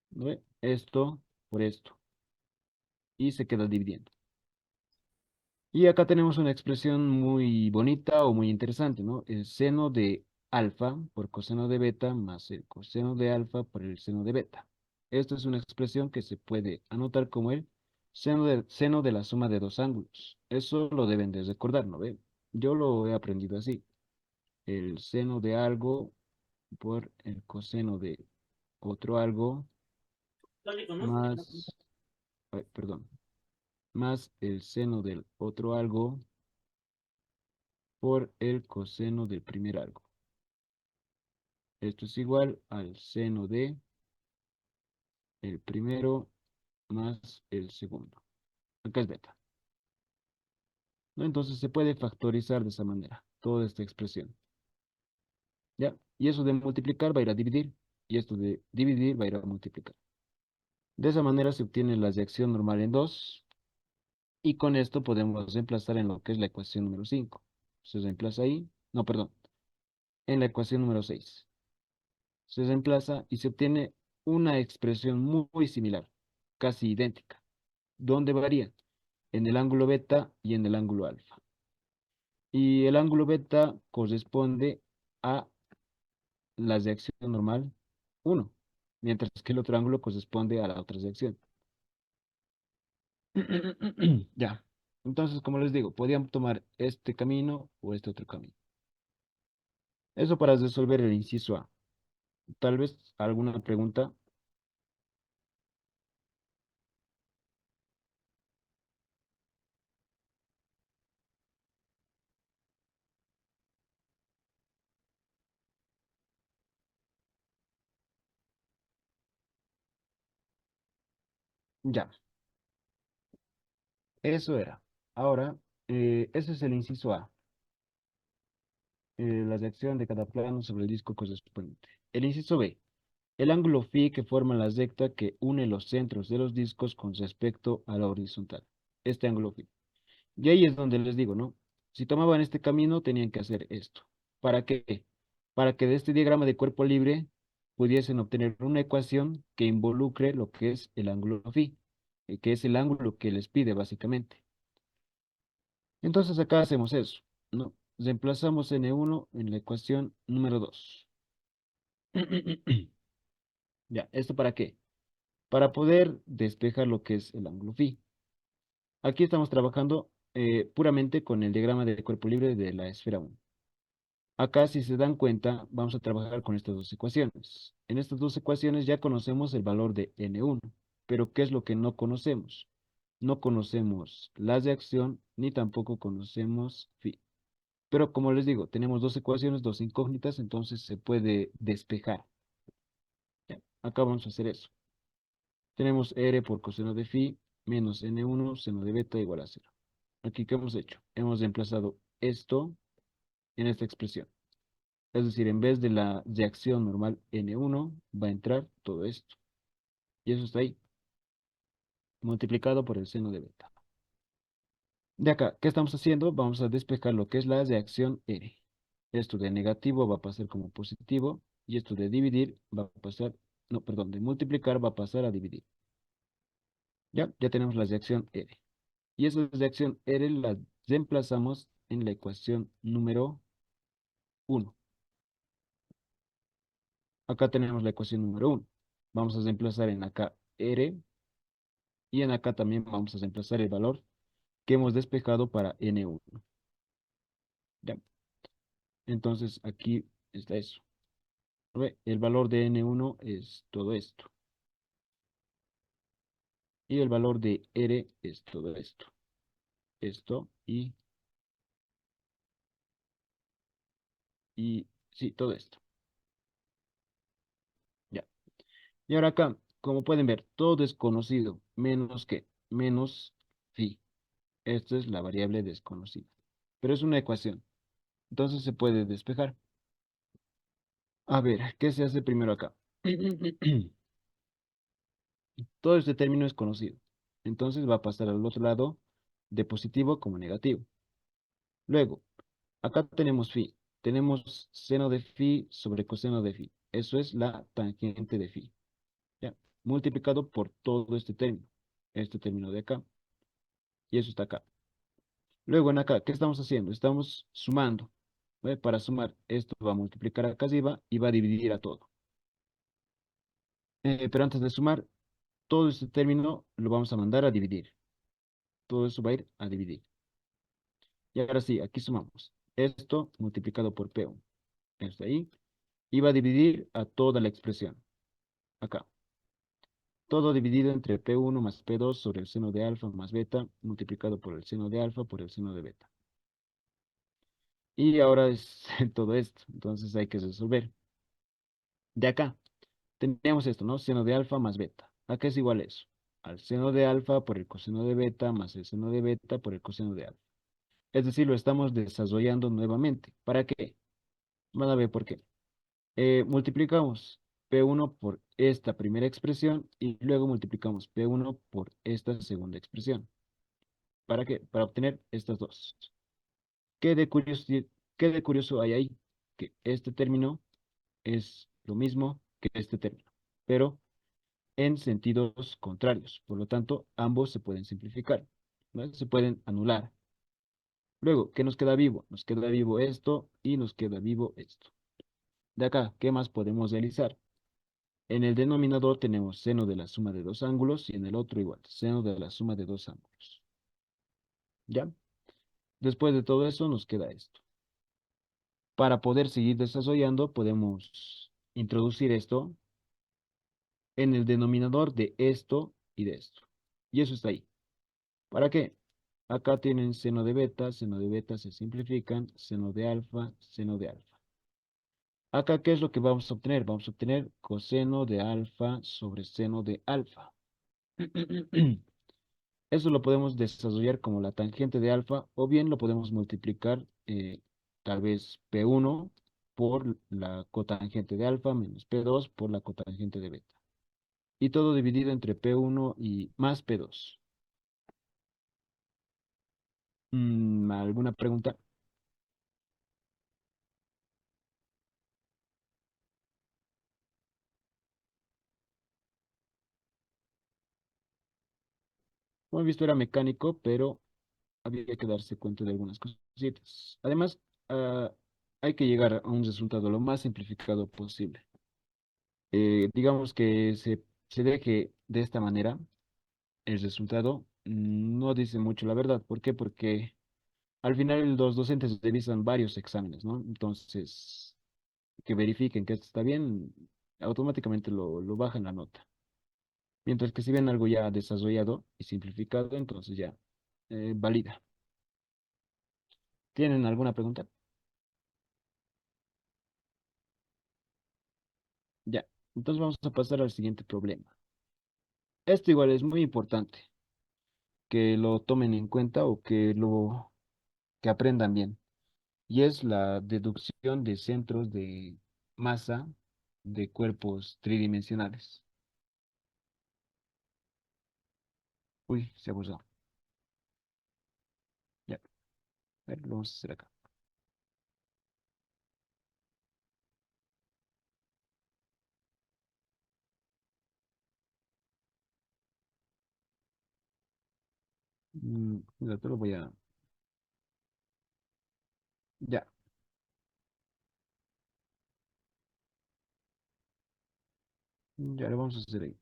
¿No ve? Esto por esto. y se queda dividiendo. Y acá tenemos una expresión muy bonita o muy interesante, ¿no? El seno de alfa por coseno de beta más el coseno de alfa por el seno de beta. Esta es una expresión que se puede anotar como el seno de la suma de dos ángulos. Eso lo deben de recordar, ¿no ve? Yo lo he aprendido así. El seno de algo por el coseno de otro algo más, ay, perdón, más el seno del otro algo por el coseno del primer algo. Esto es igual al seno de el primero más el segundo. Acá es beta, ¿no? Entonces se puede factorizar de esa manera toda esta expresión. ¿Ya? Y eso de multiplicar va a ir a dividir, y esto de dividir va a ir a multiplicar. De esa manera se obtiene la reacción normal en 2, y con esto podemos reemplazar en lo que es la ecuación número 5. Se reemplaza ahí, no, perdón, en la ecuación número 6. Se reemplaza y se obtiene una expresión muy similar, casi idéntica. ¿Dónde varía? En el ángulo beta y en el ángulo alfa. Y el ángulo beta corresponde a la reacción normal 1, mientras que el otro ángulo corresponde a la otra reacción. Ya. Entonces, como les digo, podían tomar este camino o este otro camino. Eso para resolver el inciso A. Tal vez alguna pregunta. Ya, eso era. Ahora, ese es el inciso A. La reacción de cada plano sobre el disco correspondiente. El inciso B. El ángulo phi que forma la recta que une los centros de los discos con respecto a la horizontal. Este ángulo phi. Y ahí es donde les digo, ¿no? Si tomaban este camino, tenían que hacer esto. ¿Para qué? Para que de este diagrama de cuerpo libre pudiesen obtener una ecuación que involucre lo que es el ángulo phi, que es el ángulo que les pide básicamente. Entonces acá hacemos eso, ¿no? Reemplazamos N1 en la ecuación número 2. Ya, ¿esto para qué? Para poder despejar lo que es el ángulo phi. Aquí estamos trabajando puramente con el diagrama de cuerpo libre de la esfera 1. Acá, si se dan cuenta, vamos a trabajar con estas dos ecuaciones. En estas dos ecuaciones ya conocemos el valor de N1, pero ¿qué es lo que no conocemos? No conocemos la reacción ni tampoco conocemos phi. Pero como les digo, tenemos dos ecuaciones, dos incógnitas, entonces se puede despejar. Ya, acá vamos a hacer eso. Tenemos R por coseno de phi menos N1 seno de beta igual a 0. Aquí, ¿qué hemos hecho? Hemos reemplazado esto en esta expresión. Es decir, en vez de la reacción normal N1, va a entrar todo esto. Y eso está ahí, multiplicado por el seno de beta. De acá, ¿qué estamos haciendo? Vamos a despejar lo que es la reacción R. Esto de negativo va a pasar como positivo, y esto de dividir va a pasar, no, perdón, de multiplicar va a pasar a dividir. Ya tenemos la reacción R. Y esa reacción R la reemplazamos en la ecuación número 1. Acá tenemos la ecuación número 1. Vamos a reemplazar en acá R, y en acá también vamos a reemplazar el valor que hemos despejado para N1. Ya. Entonces aquí está eso. ¿Ve? El valor de N1 es todo esto. Y el valor de R es todo esto. Esto y sí, todo esto. Ya. Y ahora acá, como pueden ver, todo es conocido, menos que, menos phi. Esto es la variable desconocida. Pero es una ecuación. Entonces se puede despejar. A ver, ¿qué se hace primero acá? Todo este término es conocido. Entonces va a pasar al otro lado de positivo como negativo. Luego, acá tenemos phi. Tenemos seno de phi sobre coseno de phi. Eso es la tangente de phi. ¿Ya? Multiplicado por todo este término. este término de acá, y eso está acá. Luego en acá, ¿qué estamos haciendo? Estamos sumando. ¿Ve? Para sumar, esto va a multiplicar acá arriba y va a dividir a todo. Pero antes de sumar, todo este término lo vamos a mandar a dividir. Todo eso va a ir a dividir. Y ahora sí, aquí sumamos. Esto multiplicado por P1. Esto ahí. Y va a dividir a toda la expresión. Acá. Todo dividido entre P1 más P2 sobre el seno de alfa más beta, multiplicado por el seno de alfa por el seno de beta. Y ahora es todo esto. Entonces hay que resolver. De acá, tenemos esto, ¿no? Seno de alfa más beta. ¿A qué es igual eso? Al seno de alfa por el coseno de beta más el seno de beta por el coseno de alfa. Es decir, lo estamos desarrollando nuevamente. ¿Para qué? Van a ver por qué. Multiplicamos P1 por esta primera expresión y luego multiplicamos P1 por esta segunda expresión. ¿Para qué? Para obtener estas dos. ¿Qué de curioso, qué de curioso hay ahí? Que este término es lo mismo que este término, pero en sentidos contrarios. Por lo tanto, ambos se pueden simplificar, ¿no? Se pueden anular. Luego, ¿qué nos queda vivo? Nos queda vivo esto y nos queda vivo esto. De acá, ¿qué más podemos realizar? En el denominador tenemos seno de la suma de dos ángulos y en el otro igual, seno de la suma de dos ángulos. ¿Ya? Después de todo eso nos queda esto. Para poder seguir desarrollando, podemos introducir esto en el denominador de esto y de esto. Y eso está ahí. ¿Para qué? Acá tienen seno de beta se simplifican, seno de alfa, seno de alfa. Acá, ¿qué es lo que vamos a obtener? Vamos a obtener coseno de alfa sobre seno de alfa. Eso lo podemos desarrollar como la tangente de alfa o bien lo podemos multiplicar tal vez P1 por la cotangente de alfa menos P2 por la cotangente de beta. Y todo dividido entre P1 y más P2. ¿Alguna pregunta? Como he visto era mecánico, pero había que darse cuenta de algunas cositas. Además, ah, hay que llegar a un resultado lo más simplificado posible. Digamos que se deje de esta manera, el resultado no dice mucho la verdad. ¿Por qué? Porque al final los docentes revisan varios exámenes, ¿no? Entonces, que verifiquen que esto está bien, automáticamente lo bajan la nota. Mientras que si ven algo ya desarrollado y simplificado, entonces ya valida. ¿Tienen alguna pregunta? Ya. Entonces vamos a pasar al siguiente problema. Esto igual es muy importante que lo tomen en cuenta o que aprendan bien. Y es la deducción de centros de masa de cuerpos tridimensionales. Uy, se abusó. Ya, a ver, lo vamos a hacer acá. Ya, te lo voy a... Ya, ya lo vamos a hacer ahí.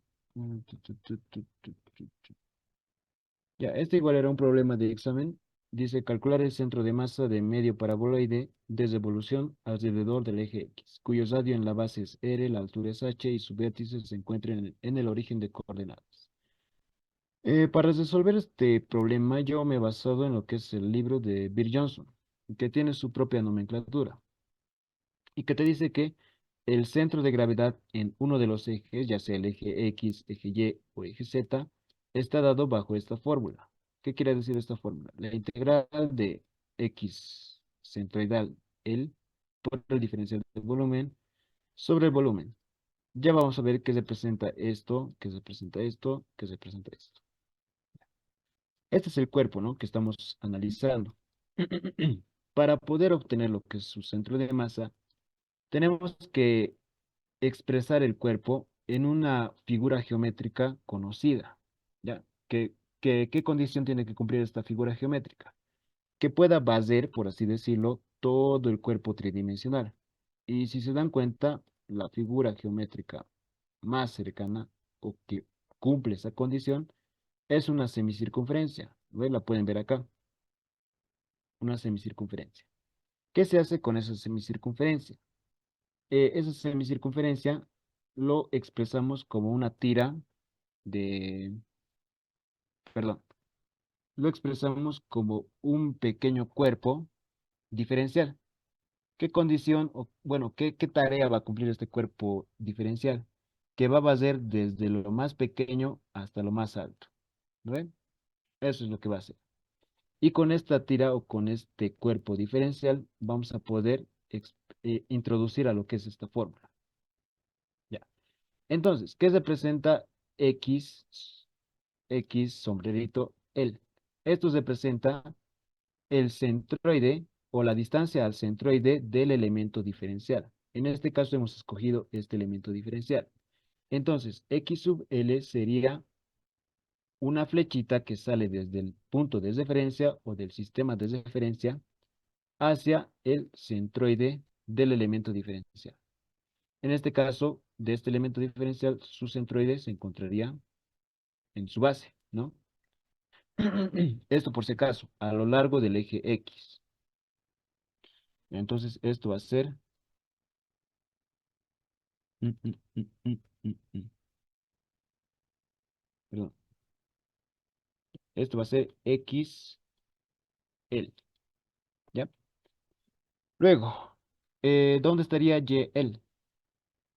Ya, este igual era un problema de examen. Dice calcular el centro de masa de medio paraboloide de revolución alrededor del eje X, cuyo radio en la base es R, la altura es H y su vértice se encuentra en el origen de coordenadas. Para resolver este problema yo me he basado en lo que es el libro de Bill Johnson, que tiene su propia nomenclatura y que te dice que el centro de gravedad en uno de los ejes, ya sea el eje X, eje Y o eje Z, está dado bajo esta fórmula. ¿Qué quiere decir esta fórmula? La integral de X centroidal, L, por el diferencial del volumen sobre el volumen. Ya vamos a ver qué representa esto, qué representa esto, qué representa esto. Este es el cuerpo, ¿no? Que estamos analizando. Para poder obtener lo que es su centro de masa, tenemos que expresar el cuerpo en una figura geométrica conocida, ¿ya? ¿Qué condición tiene que cumplir esta figura geométrica? Que pueda valer, por así decirlo, todo el cuerpo tridimensional. Y si se dan cuenta, la figura geométrica más cercana o que cumple esa condición es una semicircunferencia. ¿Ven? La pueden ver acá, una semicircunferencia. ¿Qué se hace con esa semicircunferencia? Esa semicircunferencia lo expresamos como una tira de, perdón, lo expresamos como un pequeño cuerpo diferencial. ¿Qué condición o, bueno, qué tarea va a cumplir este cuerpo diferencial? Que va a ser desde lo más pequeño hasta lo más alto. ¿Ven? Eso es lo que va a hacer. Y con esta tira o con este cuerpo diferencial vamos a poder introducir a lo que es esta fórmula. Ya. Entonces, ¿qué representa X, X sombrerito L? Esto representa el centroide o la distancia al centroide del elemento diferencial. En este caso hemos escogido este elemento diferencial. Entonces, X sub L sería una flechita que sale desde el punto de referencia o del sistema de referencia hacia el centroide del elemento diferencial. En este caso, de este elemento diferencial, su centroide se encontraría en su base, ¿no? Esto por si acaso, a lo largo del eje X. Entonces, esto va a ser... Perdón. Esto va a ser XL, ¿ya? Luego, ¿dónde estaría YL?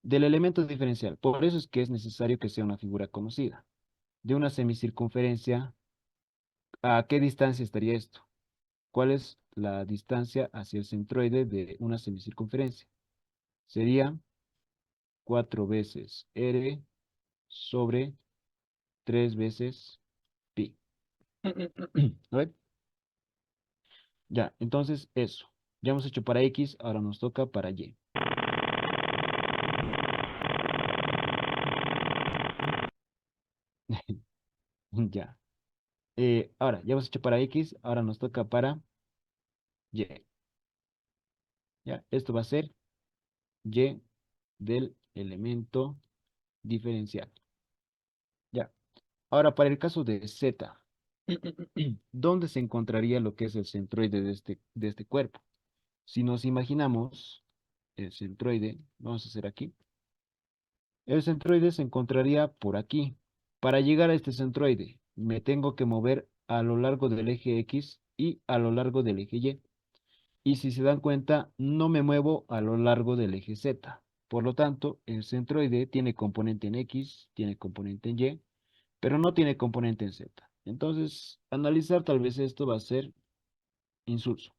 Del elemento diferencial. Por eso es que es necesario que sea una figura conocida. De una semicircunferencia, ¿a qué distancia estaría esto? ¿Cuál es la distancia hacia el centroide de una semicircunferencia? Sería 4 veces R sobre 3 veces pi. ¿No ve? Ya, entonces eso. Ya hemos hecho para X, ahora nos toca para Y. Ya. Ahora, ya hemos hecho para X, ahora nos toca para Y. Ya, esto va a ser Y del elemento diferencial. Ya. Ahora, para el caso de Z, ¿dónde se encontraría lo que es el centroide de este cuerpo? Si nos imaginamos el centroide, vamos a hacer aquí. El centroide se encontraría por aquí. Para llegar a este centroide, me tengo que mover a lo largo del eje X y a lo largo del eje Y. Y si se dan cuenta, no me muevo a lo largo del eje Z. Por lo tanto, el centroide tiene componente en X, tiene componente en Y, pero no tiene componente en Z. Entonces, analizar tal vez esto va a ser insulso.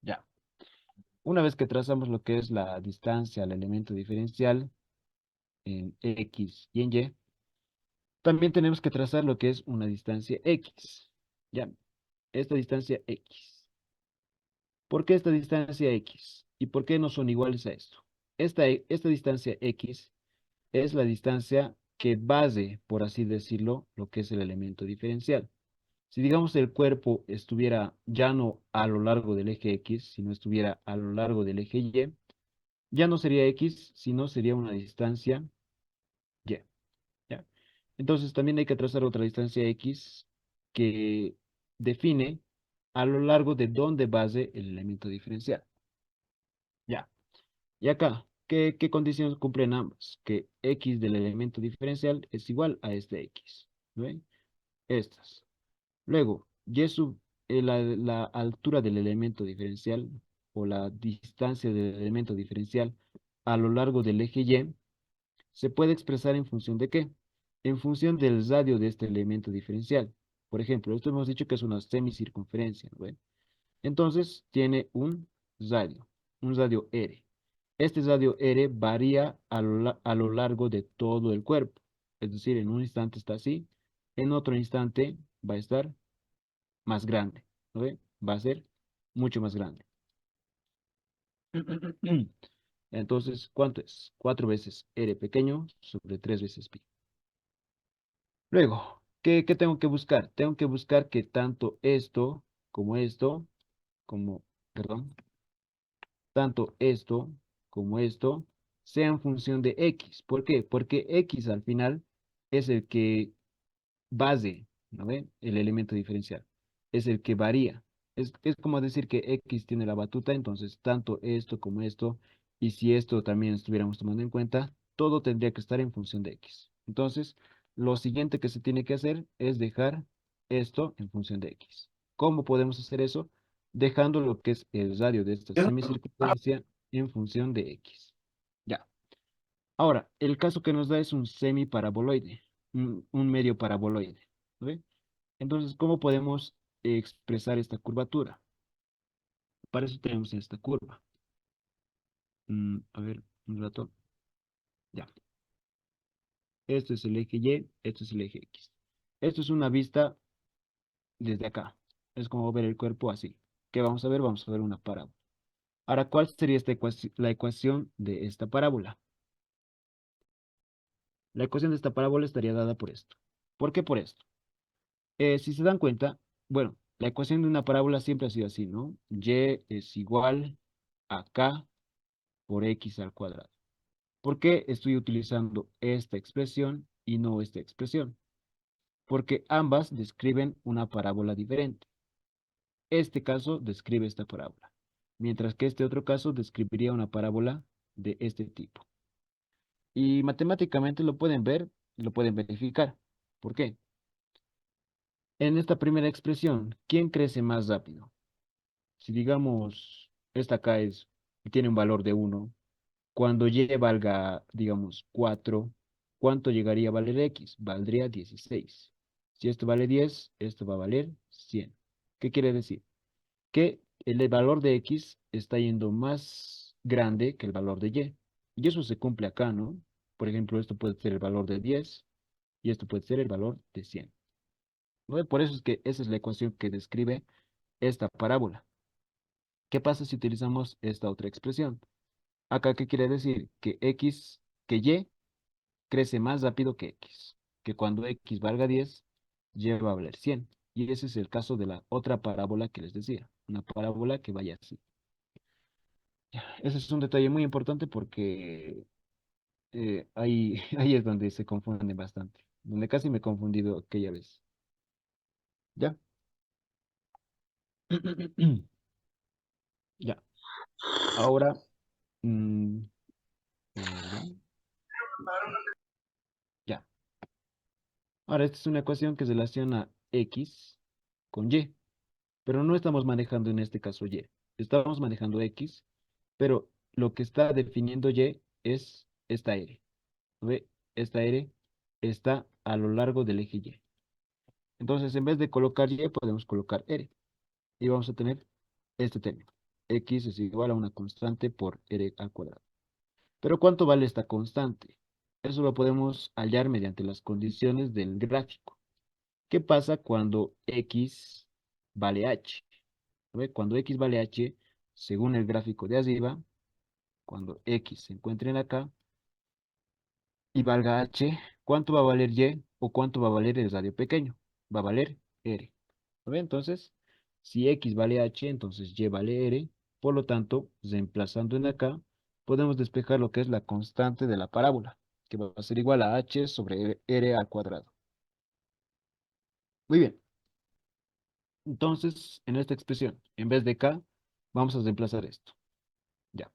Ya. Una vez que trazamos lo que es la distancia al elemento diferencial en X y en Y, también tenemos que trazar lo que es una distancia X. Ya, esta distancia X. ¿Por qué esta distancia X? ¿Y por qué no son iguales a esto? Esta distancia X es la distancia que base, por así decirlo, lo que es el elemento diferencial. Si digamos el cuerpo estuviera ya no a lo largo del eje X, sino estuviera a lo largo del eje Y, ya no sería X, sino sería una distancia Y. ¿Ya? Entonces también hay que trazar otra distancia X que define a lo largo de dónde base el elemento diferencial. Ya. Y acá, ¿qué condiciones cumplen ambas? Que X del elemento diferencial es igual a este X. ¿Ven? Estas. Luego, y sub, la altura del elemento diferencial o la distancia del elemento diferencial a lo largo del eje Y se puede expresar en función de qué? En función del radio de este elemento diferencial. Por ejemplo, esto hemos dicho que es una semicircunferencia, ¿no ven? Entonces, tiene un radio R. Este radio R varía a lo largo de todo el cuerpo. Es decir, en un instante está así, en otro instante va a estar más grande, ¿no ve? Va a ser mucho más grande. Entonces, ¿cuánto es? 4 veces R pequeño sobre 3 veces pi. Luego, ¿qué tengo que buscar? Tengo que buscar que tanto esto, como, perdón, tanto esto sea en función de x. ¿Por qué? Porque x al final es el que base, ¿no ve? El elemento diferencial. Es el que varía. Es como decir que X tiene la batuta, entonces tanto esto como esto, y si esto también estuviéramos tomando en cuenta, todo tendría que estar en función de X. Entonces, lo siguiente que se tiene que hacer es dejar esto en función de X. ¿Cómo podemos hacer eso? Dejando lo que es el radio de esta semicircunferencia en función de X. Ya. Ahora, el caso que nos da es un semiparaboloide, un medio paraboloide. ¿No ve? Entonces, ¿cómo podemos expresar esta curvatura? Para eso tenemos esta curva. A ver, un rato. Ya. Esto es el eje Y, esto es el eje X. Esto es una vista desde acá. Es como ver el cuerpo así. ¿Qué vamos a ver? Vamos a ver una parábola. Ahora, ¿cuál sería la ecuación de esta parábola? La ecuación de esta parábola estaría dada por esto. ¿Por qué por esto? Si se dan cuenta, bueno, la ecuación de una parábola siempre ha sido así, ¿no? Y es igual a K por X al cuadrado. ¿Por qué estoy utilizando esta expresión y no esta expresión? Porque ambas describen una parábola diferente. Este caso describe esta parábola, mientras que este otro caso describiría una parábola de este tipo. Y matemáticamente lo pueden ver, lo pueden verificar. ¿Por qué? En esta primera expresión, ¿quién crece más rápido? Si digamos, esta acá tiene un valor de 1, cuando y valga, digamos, 4, ¿cuánto llegaría a valer x? Valdría 16. Si esto vale 10, esto va a valer 100. ¿Qué quiere decir? Que el valor de x está yendo más grande que el valor de y. Y eso se cumple acá, ¿no? Por ejemplo, esto puede ser el valor de 10 y esto puede ser el valor de 100. ¿No? Por eso es que esa es la ecuación que describe esta parábola. ¿Qué pasa si utilizamos esta otra expresión? Acá, ¿qué quiere decir? Que y crece más rápido que x, que cuando x valga 10, y va a valer 100. Y ese es el caso de la otra parábola que les decía, una parábola que vaya así. Ese es un detalle muy importante porque ahí, ahí es donde se confunden bastante, donde casi me he confundido aquella vez. ¿Ya? Ya. Ahora, mm, perdón. Ya. Ahora, esta es una ecuación que relaciona x con y. Pero no estamos manejando en este caso Y. Estamos manejando X, pero lo que está definiendo Y es esta R. ¿Ve? Esta R está a lo largo del eje Y. Entonces, en vez de colocar Y, podemos colocar R. Y vamos a tener este término. X es igual a una constante por R al cuadrado. Pero ¿cuánto vale esta constante? Eso lo podemos hallar mediante las condiciones del gráfico. ¿Qué pasa cuando X vale H? ¿Ve? Cuando X vale H, según el gráfico de arriba, cuando X se encuentre en acá y valga H, ¿cuánto va a valer Y o cuánto va a valer el radio pequeño? Va a valer R. ¿Ve? Entonces, si X vale H, entonces Y vale R. Por lo tanto, reemplazando en acá, podemos despejar lo que es la constante de la parábola, que va a ser igual a H sobre R al cuadrado. Muy bien. Entonces, en esta expresión, en vez de K, vamos a reemplazar esto. Ya.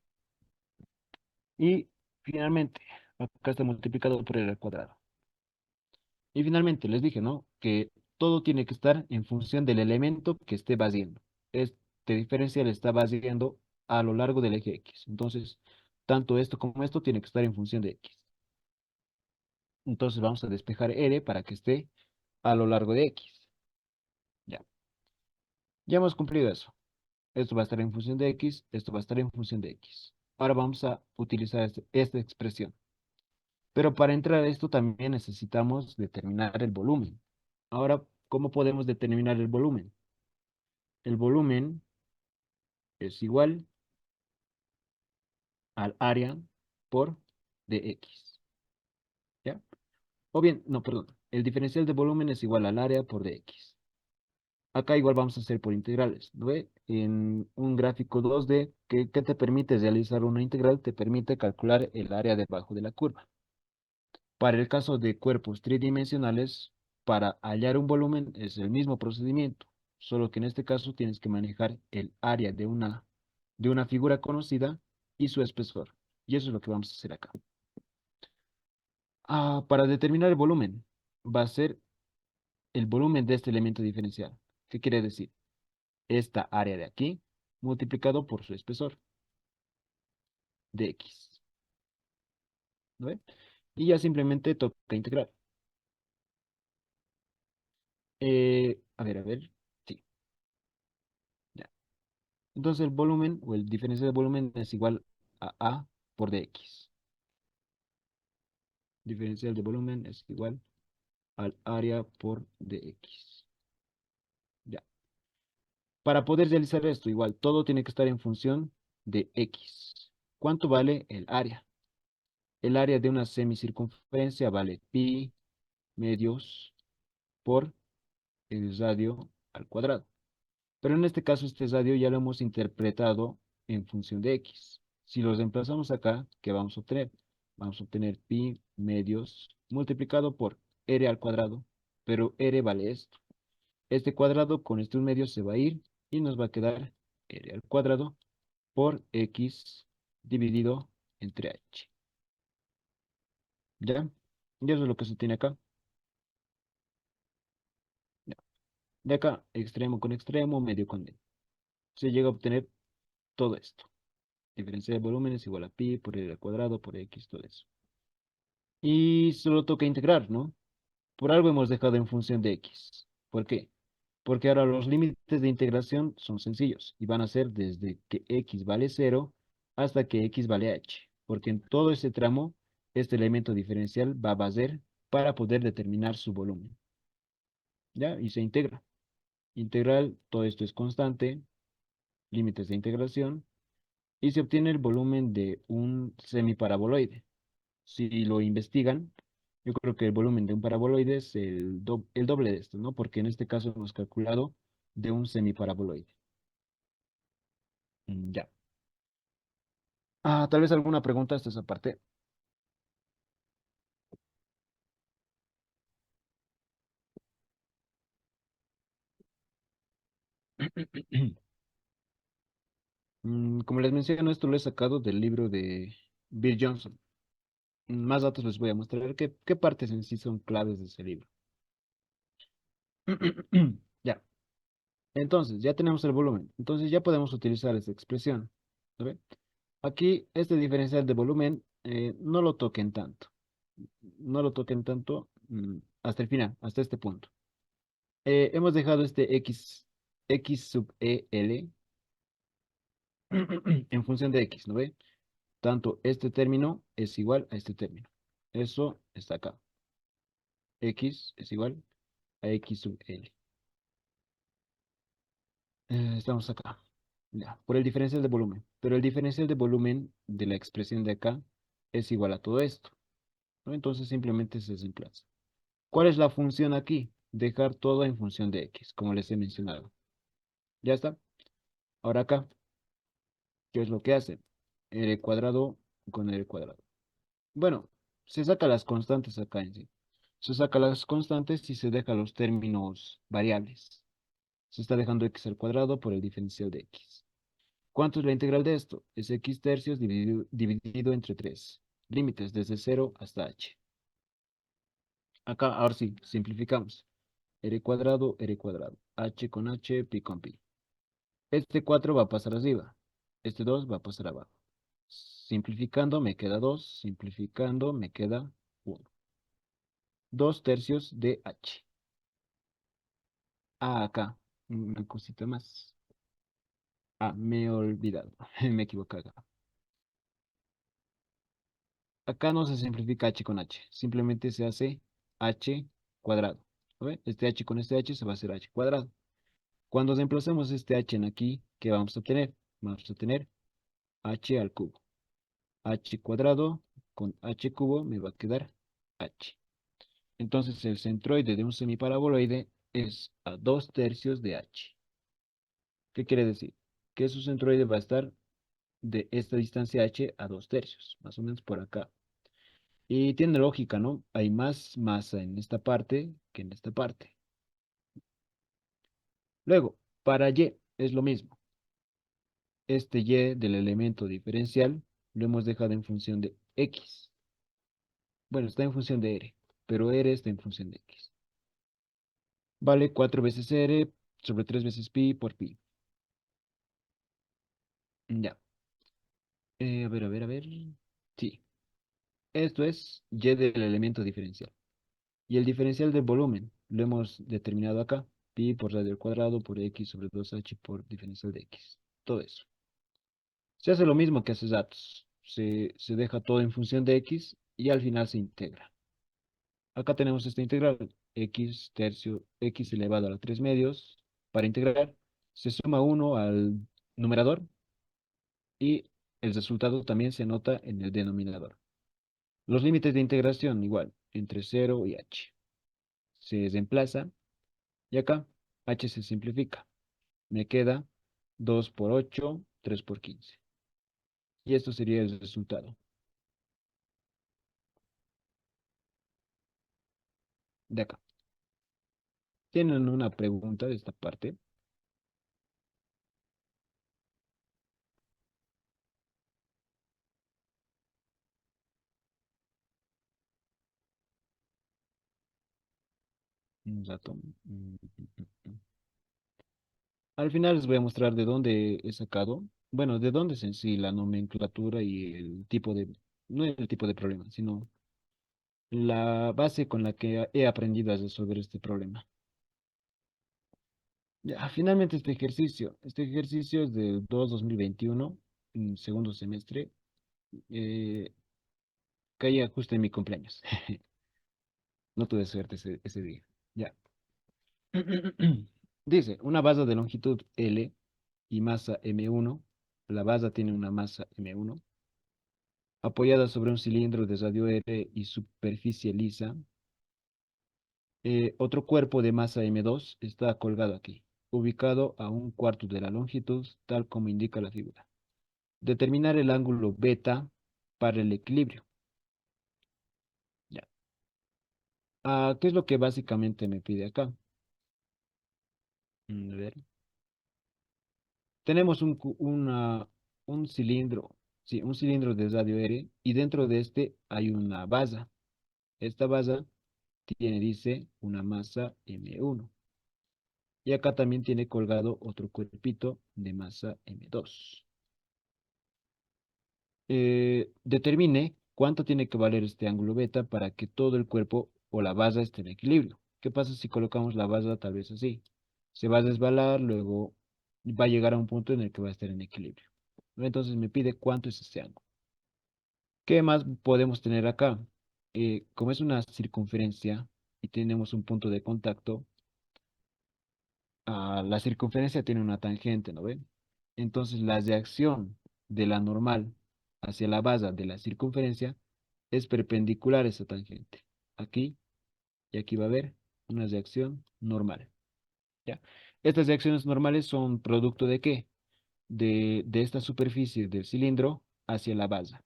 Y finalmente, acá está multiplicado por R al cuadrado. Y finalmente, les dije, ¿no? Que todo tiene que estar en función del elemento que esté vaciando. Este diferencial está vaciando a lo largo del eje X. Entonces, tanto esto como esto tiene que estar en función de X. Entonces, vamos a despejar R para que esté a lo largo de X. Ya. Ya hemos cumplido eso. Esto va a estar en función de X, esto va a estar en función de X. Ahora vamos a utilizar esta expresión. Pero para entrar a esto también necesitamos determinar el volumen. Ahora, ¿cómo podemos determinar el volumen? El volumen es igual al área por dx. ¿Ya? O bien, no, perdón. El diferencial de volumen es igual al área por dx. Acá igual vamos a hacer por integrales, ¿no ve? En un gráfico 2D, ¿qué te permite realizar una integral? Te permite calcular el área debajo de la curva. Para el caso de cuerpos tridimensionales, para hallar un volumen es el mismo procedimiento, solo que en este caso tienes que manejar el área de una figura conocida y su espesor. Y eso es lo que vamos a hacer acá. Para determinar el volumen, va a ser el volumen de este elemento diferencial. ¿Qué quiere decir? Esta área de aquí multiplicado por su espesor de x. ¿No ve? Y ya simplemente toca integrar. A ver. Sí, ya. Entonces el volumen o el diferencial de volumen es igual a por dx. Diferencial de volumen es igual al área por dx. Ya. Para poder realizar esto, igual, todo tiene que estar en función de x. ¿Cuánto vale el área? El área de una semicircunferencia vale pi medios por el radio al cuadrado. Pero en este caso, este radio ya lo hemos interpretado en función de x. Si lo reemplazamos acá, ¿qué vamos a obtener? Vamos a obtener pi medios multiplicado por r al cuadrado, pero r vale esto. Este cuadrado con estos medios se va a ir y nos va a quedar r al cuadrado por x dividido entre h. ¿Ya? Y eso es lo que se tiene acá. Ya. De acá, extremo con extremo, medio con medio. Se llega a obtener todo esto. Diferencia de volumen es igual a pi por r al cuadrado por x, todo eso. Y solo toca integrar, ¿no? Por algo hemos dejado en función de x. ¿Por qué? Porque ahora los límites de integración son sencillos y van a ser desde que x vale 0 hasta que x vale h. Porque en todo ese tramo, este elemento diferencial va a valer para poder determinar su volumen. ¿Ya? Y se integra. Integral, todo esto es constante, límites de integración, y se obtiene el volumen de un semiparaboloide. Si lo investigan, yo creo que el volumen de un paraboloide es el doble de esto, ¿no? Porque en este caso hemos calculado de un semiparaboloide. Ya. Tal vez alguna pregunta hasta esa parte. Como les menciono, esto lo he sacado del libro de Bill Johnson. Más datos les voy a mostrar qué partes en sí son claves de ese libro. Ya. Entonces, ya tenemos el volumen. Entonces, ya podemos utilizar esta expresión. ¿No ve? Aquí, este diferencial de volumen, no lo toquen tanto. No lo toquen tanto hasta el final, hasta este punto. Hemos dejado este x sub e l en función de x, ¿no ve? Tanto este término es igual a este término. Eso está acá. X es igual a x sub l. Estamos acá. Ya, por el diferencial de volumen. Pero el diferencial de volumen de la expresión de acá es igual a todo esto, ¿no? Entonces simplemente se reemplaza. ¿Cuál es la función aquí? Dejar todo en función de x, como les he mencionado. Ya está. Ahora acá, ¿qué es lo que hace? R cuadrado con R cuadrado. Bueno, se saca las constantes acá en sí. Se saca las constantes y se deja los términos variables. Se está dejando x al cuadrado por el diferencial de x. ¿Cuánto es la integral de esto? Es x tercios dividido entre 3. Límites desde 0 hasta h. Acá, ahora sí, simplificamos. R cuadrado. H con h, pi con pi. Este 4 va a pasar arriba. Este 2 va a pasar abajo. Simplificando me queda 2. Simplificando me queda 1. 2 tercios de h. Acá. Una cosita más. Me he olvidado. Me equivoqué acá. Acá no se simplifica h con h. Simplemente se hace h cuadrado. ¿Lo ve? Este h con este h se va a hacer h cuadrado. Cuando reemplacemos este h en aquí, ¿qué vamos a obtener? Vamos a tener h al cubo. H cuadrado con h cubo me va a quedar h. Entonces el centroide de un semiparaboloide es a 2/3 de h. ¿Qué quiere decir? Que su centroide va a estar de esta distancia h a 2/3, más o menos por acá. Y tiene lógica, ¿no? Hay más masa en esta parte que en esta parte. Luego, para y es lo mismo. Este y del elemento diferencial lo hemos dejado en función de x. Bueno, está en función de r, pero r está en función de x. Vale 4 veces r sobre 3 veces pi por pi. Ya. A ver. Sí. Esto es y del elemento diferencial. Y el diferencial del volumen lo hemos determinado acá. Pi por radio al cuadrado por x sobre 2h por diferencial de x. Todo eso. Se hace lo mismo que hace datos. Se deja todo en función de x y al final se integra. Acá tenemos esta integral. X tercio, x elevado a la 3 medios. Para integrar, se suma 1 al numerador y el resultado también se anota en el denominador. Los límites de integración igual, entre 0 y h. Se reemplaza y acá h se simplifica. Me queda 2 por 8, 3 por 15. Y esto sería el resultado. De acá. ¿Tienen una pregunta de esta parte? Un rato. Al final les voy a mostrar de dónde he sacado, bueno, de dónde es en sí la nomenclatura y el tipo de, no el tipo de problema, sino la base con la que he aprendido a resolver este problema. Ya, finalmente este ejercicio es del 2021, en segundo semestre, eh, caía justo en mi cumpleaños. No tuve suerte ese día. Ya. Dice, una base de longitud L y masa M1. La base tiene una masa M1 apoyada sobre un cilindro de radio R y superficie lisa. Otro cuerpo de masa M2 está colgado aquí, ubicado a 1/4 de la longitud, tal como indica la figura. Determinar el ángulo beta para el equilibrio. Ya. ¿Qué es lo que básicamente me pide acá? A ver. Tenemos un cilindro, sí, un cilindro de radio R y dentro de este hay una base. Esta base tiene, dice, una masa M1. Y acá también tiene colgado otro cuerpito de masa M2. Determine cuánto tiene que valer este ángulo beta para que todo el cuerpo o la base esté en equilibrio. ¿Qué pasa si colocamos la base tal vez así? Se va a desbalar, luego va a llegar a un punto en el que va a estar en equilibrio. Entonces me pide cuánto es este ángulo. ¿Qué más podemos tener acá? Como es una circunferencia y tenemos un punto de contacto, la circunferencia tiene una tangente, ¿no ven? Entonces la reacción de la normal hacia la base de la circunferencia es perpendicular a esa tangente. Aquí y aquí va a haber una reacción normal. ¿Ya? Estas reacciones normales son producto ¿de qué? De esta superficie del cilindro hacia la base.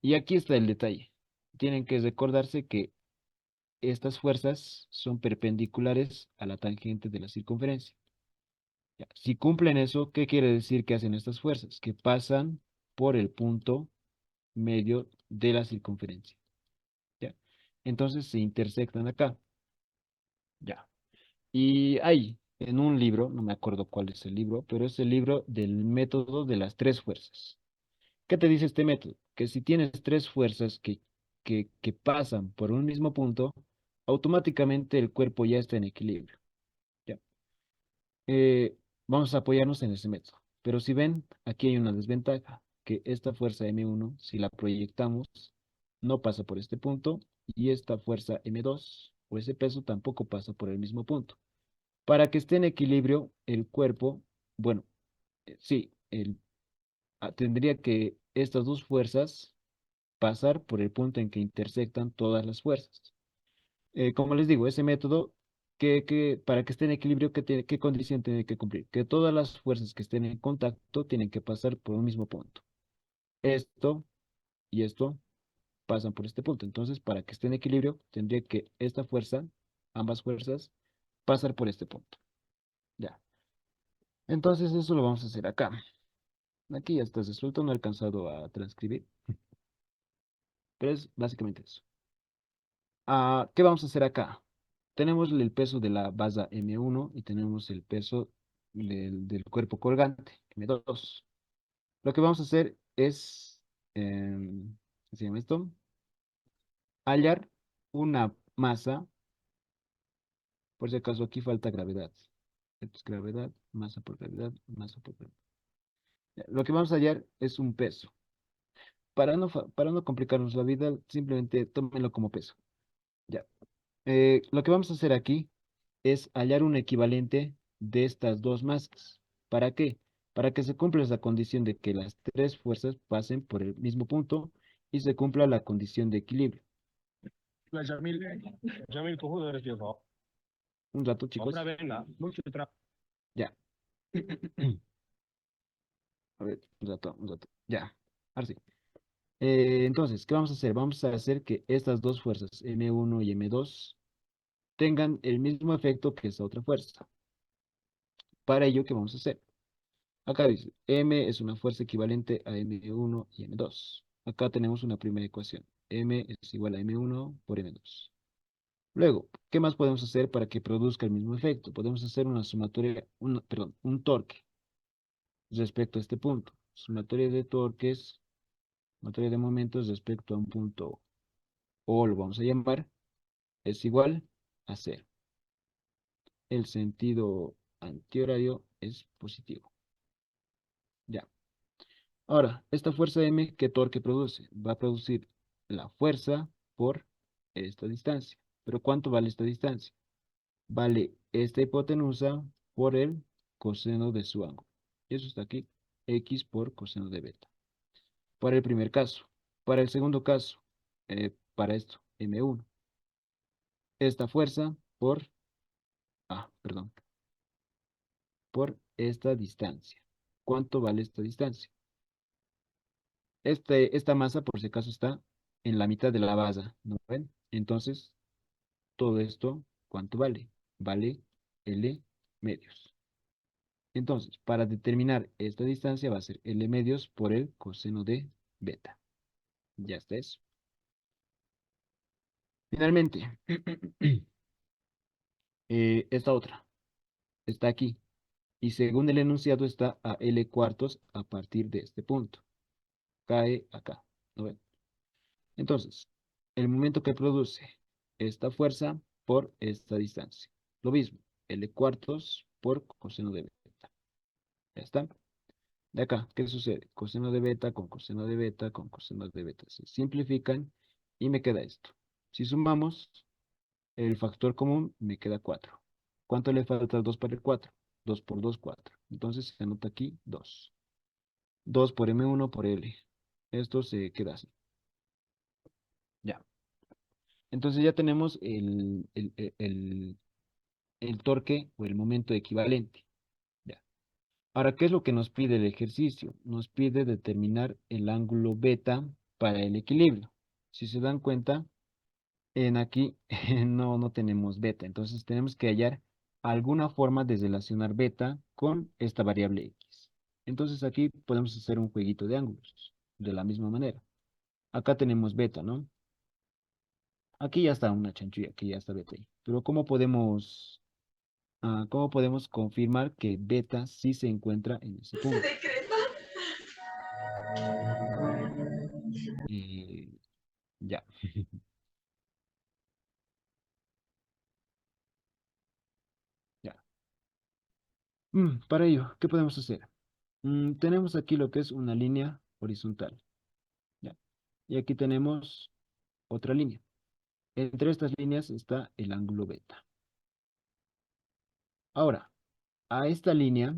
Y aquí está el detalle. Tienen que recordarse que estas fuerzas son perpendiculares a la tangente de la circunferencia. Ya, si cumplen eso, ¿qué quiere decir que hacen estas fuerzas? Que pasan por el punto medio de la circunferencia. ¿Ya? Entonces se intersectan acá. Ya. Y hay en un libro, no me acuerdo cuál es el libro, pero es el libro del método de las tres fuerzas. ¿Qué te dice este método? Que si tienes tres fuerzas que pasan por un mismo punto, automáticamente el cuerpo ya está en equilibrio. ¿Ya? Eh, Vamos a apoyarnos en ese método. Pero si ven, aquí hay una desventaja, que esta fuerza M1, si la proyectamos, no pasa por este punto, y esta fuerza M2, o ese peso, tampoco pasa por el mismo punto. Para que esté en equilibrio, el cuerpo, bueno, sí, tendría que estas dos fuerzas pasar por el punto en que intersectan todas las fuerzas. Como les digo, ese método, para que esté en equilibrio, ¿qué condición tiene que cumplir? Que todas las fuerzas que estén en contacto tienen que pasar por un mismo punto. Esto y esto pasan por este punto. Entonces, para que esté en equilibrio, tendría que esta fuerza, ambas fuerzas, pasar por este punto. Ya. Entonces, eso lo vamos a hacer acá. Aquí ya está resuelto, no he alcanzado a transcribir, pero es básicamente eso. ¿Qué vamos a hacer acá? Tenemos el peso de la base M1 y tenemos el peso del cuerpo colgante, M2. Lo que vamos a hacer es, ¿qué se llama esto? Hallar una masa, por si acaso aquí falta gravedad. Esto es gravedad, masa por gravedad, masa por gravedad. Ya, lo que vamos a hallar es un peso. Para no complicarnos la vida, simplemente tómenlo como peso. Ya. Lo que vamos a hacer aquí es hallar un equivalente de estas dos masas. ¿Para qué? Para que se cumpla esa condición de que las tres fuerzas pasen por el mismo punto y se cumpla la condición de equilibrio. 那小米，小米过后的就好，Un rato, 我 chicos. 们那边啦，不去tra。Ya. A ver, un rato, un rato. Ya. Ahora sí. Entonces, ¿qué vamos a hacer? Vamos a hacer que estas dos fuerzas, M1 y M2, tengan el mismo efecto que esta otra fuerza. Para ello, ¿qué vamos a hacer? Acá dice, M es una fuerza equivalente a M1 y M2. Acá tenemos una primera ecuación. M es igual a M1 por M2. Luego, ¿qué más podemos hacer para que produzca el mismo efecto? Podemos hacer una sumatoria, perdón, un torque respecto a este punto. Sumatoria de torques, sumatoria de momentos respecto a un punto O, lo vamos a llamar, es igual a cero. El sentido antihorario es positivo. Ya. Ahora, esta fuerza M, ¿qué torque produce? Va a producir la fuerza por esta distancia. ¿Pero cuánto vale esta distancia? Vale esta hipotenusa por el coseno de su ángulo. Eso está aquí, x por coseno de beta. Para el primer caso. Para el segundo caso, para esto, M1. Esta fuerza perdón, por esta distancia. ¿Cuánto vale esta distancia? Esta masa, por si acaso, está en la mitad de la base, ¿no ven? Entonces, todo esto, ¿cuánto vale? Vale L medios. Entonces, para determinar esta distancia va a ser L medios por el coseno de beta. Ya está eso. Finalmente, esta otra está aquí. Y según el enunciado está a L cuartos a partir de este punto. Cae acá, ¿no ven? Entonces, el momento que produce esta fuerza por esta distancia. Lo mismo, L cuartos por coseno de beta. Ya está. De acá, ¿qué sucede? Coseno de beta con coseno de beta con coseno de beta. Se simplifican y me queda esto. Si sumamos el factor común, me queda 4. ¿Cuánto le falta al 2 para el 4? 2 por 2, 4. Entonces se anota aquí 2. 2 por M1 por L. Esto se queda así. Ya. Entonces ya tenemos el torque o el momento equivalente. Ya. Ahora, ¿qué es lo que nos pide el ejercicio? Nos pide determinar el ángulo beta para el equilibrio. Si se dan cuenta, en aquí no tenemos beta. Entonces tenemos que hallar alguna forma de relacionar beta con esta variable x. Entonces aquí podemos hacer un jueguito de ángulos de la misma manera. Acá tenemos beta, ¿no? Aquí ya está una chanchulla, aquí ya está beta ahí. Pero ¿cómo podemos confirmar que beta sí se encuentra en ese punto? Eh, ya, ya. Para ello, ¿qué podemos hacer? Tenemos aquí lo que es una línea horizontal. Ya. Y aquí tenemos otra línea. Entre estas líneas está el ángulo beta. Ahora, a esta línea,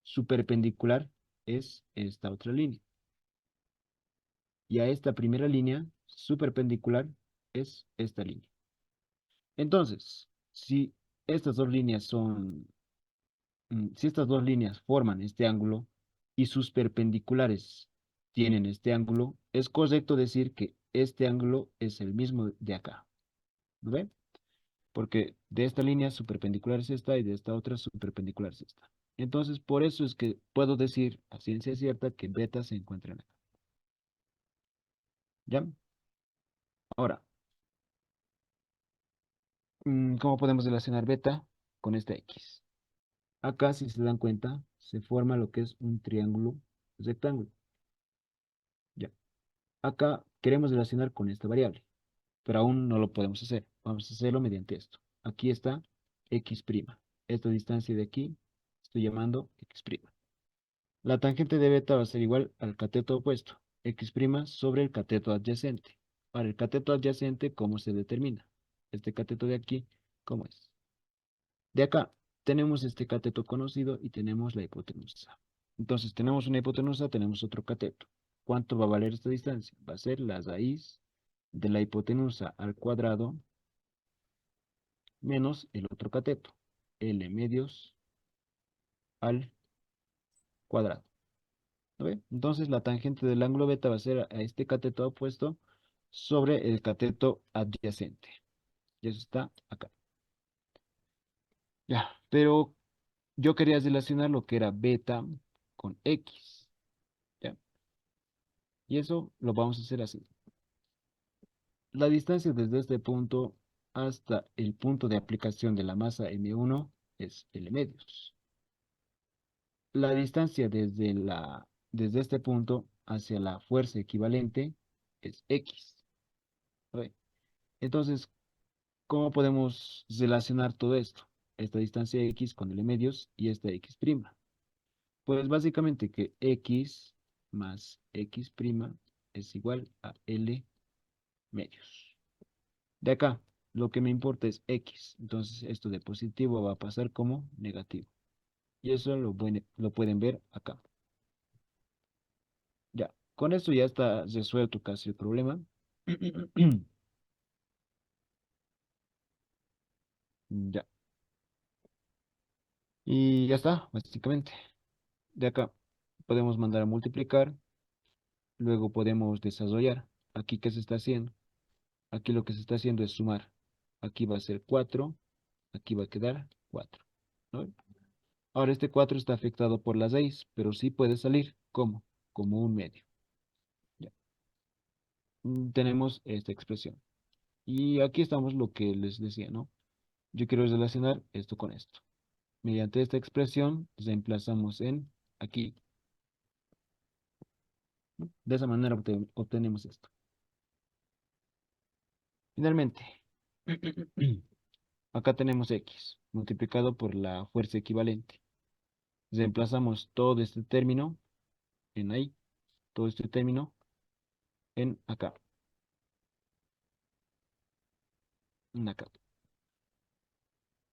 su perpendicular es esta otra línea. Y a esta primera línea, su perpendicular es esta línea. Entonces, si estas dos líneas si estas dos líneas forman este ángulo y sus perpendiculares tienen este ángulo, es correcto decir que este ángulo es el mismo de acá. ¿Lo ven? Porque de esta línea su perpendicular es esta y de esta otra su perpendicular es esta. Entonces, por eso es que puedo decir a ciencia cierta que beta se encuentra acá. ¿Ya? Ahora, ¿cómo podemos relacionar beta con esta X? Acá, si se dan cuenta, se forma lo que es un triángulo rectángulo. Ya. Acá queremos relacionar con esta variable, pero aún no lo podemos hacer. Vamos a hacerlo mediante esto. Aquí está X'. Esta distancia de aquí estoy llamando X'. La tangente de beta va a ser igual al cateto opuesto, X' sobre el cateto adyacente. Ahora, el cateto adyacente, ¿cómo se determina? Este cateto de aquí, ¿cómo es? De acá tenemos este cateto conocido y tenemos la hipotenusa. Entonces tenemos una hipotenusa, tenemos otro cateto. ¿Cuánto va a valer esta distancia? Va a ser la raíz de la hipotenusa al cuadrado menos el otro cateto, L medios al cuadrado. ¿Lo ven? Entonces la tangente del ángulo beta va a ser a este cateto opuesto sobre el cateto adyacente. Y eso está acá. Ya, pero yo quería relacionar lo que era beta con X. ¿Ya? Y eso lo vamos a hacer así. La distancia desde este punto hasta el punto de aplicación de la masa M1 es L medios. La distancia desde este punto hacia la fuerza equivalente es X. ¿Ok? Entonces, ¿cómo podemos relacionar todo esto? Esta distancia X con L medios y esta X'. Pues básicamente que X más X' es igual a L medios. De acá, lo que me importa es X. Entonces, esto de positivo va a pasar como negativo. Y eso lo pueden ver acá. Ya, con esto ya está resuelto casi el problema. Ya. Y ya está, básicamente. De acá podemos mandar a multiplicar. Luego podemos desarrollar. Aquí, ¿qué se está haciendo? Aquí lo que se está haciendo es sumar. Aquí va a ser 4. Aquí va a quedar 4. ¿No? Ahora este 4 está afectado por la 6, pero sí puede salir. ¿Cómo? Como un medio. Ya. Tenemos esta expresión. Y aquí estamos lo que les decía, ¿no? Yo quiero relacionar esto con esto. Mediante esta expresión, reemplazamos en aquí. ¿No? De esa manera obtenemos esto. Finalmente, acá tenemos X multiplicado por la fuerza equivalente. Reemplazamos todo este término en ahí, todo este término en acá, en acá.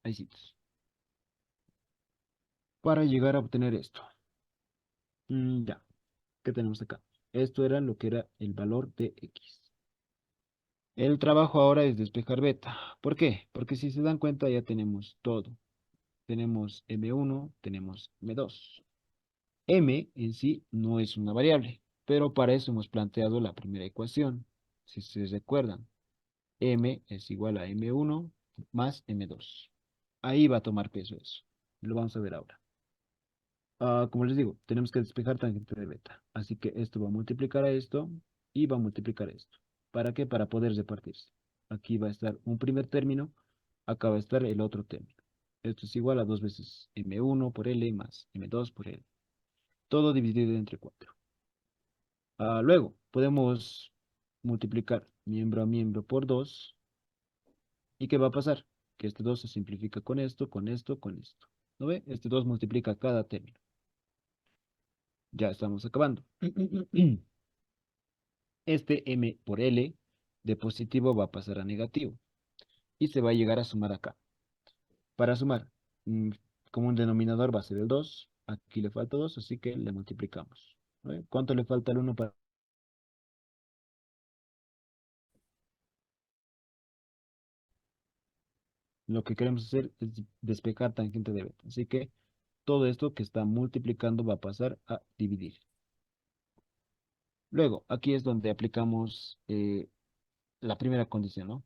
Ahí sí. Para llegar a obtener esto. Ya, ¿qué tenemos acá? Esto era lo que era el valor de X. El trabajo ahora es despejar beta. ¿Por qué? Porque si se dan cuenta ya tenemos todo. Tenemos M1, tenemos M2. M en sí no es una variable, pero para eso hemos planteado la primera ecuación. Si se recuerdan, M es igual a M1 más M2. Ahí va a tomar peso eso. Lo vamos a ver ahora. Como les digo, tenemos que despejar tangente de beta. Así que esto va a multiplicar a esto y va a multiplicar a esto. ¿Para qué? Para poder repartirse. Aquí va a estar un primer término, acá va a estar el otro término. Esto es igual a 2 veces M1 por L más M2 por L. Todo dividido entre 4. Luego, podemos multiplicar miembro a miembro por 2. ¿Y qué va a pasar? Que este 2 se simplifica con esto, con esto, con esto. ¿No ve? Este 2 multiplica cada término. Ya estamos acabando. Este M por L de positivo va a pasar a negativo. Y se va a llegar a sumar acá. Para sumar, como un denominador va a ser el 2. Aquí le falta 2, así que le multiplicamos. ¿No ve? ¿Cuánto le falta al 1 para Lo que queremos hacer es despejar tangente de beta. Así que todo esto que está multiplicando va a pasar a dividir. Luego, aquí es donde aplicamos la primera condición, ¿no?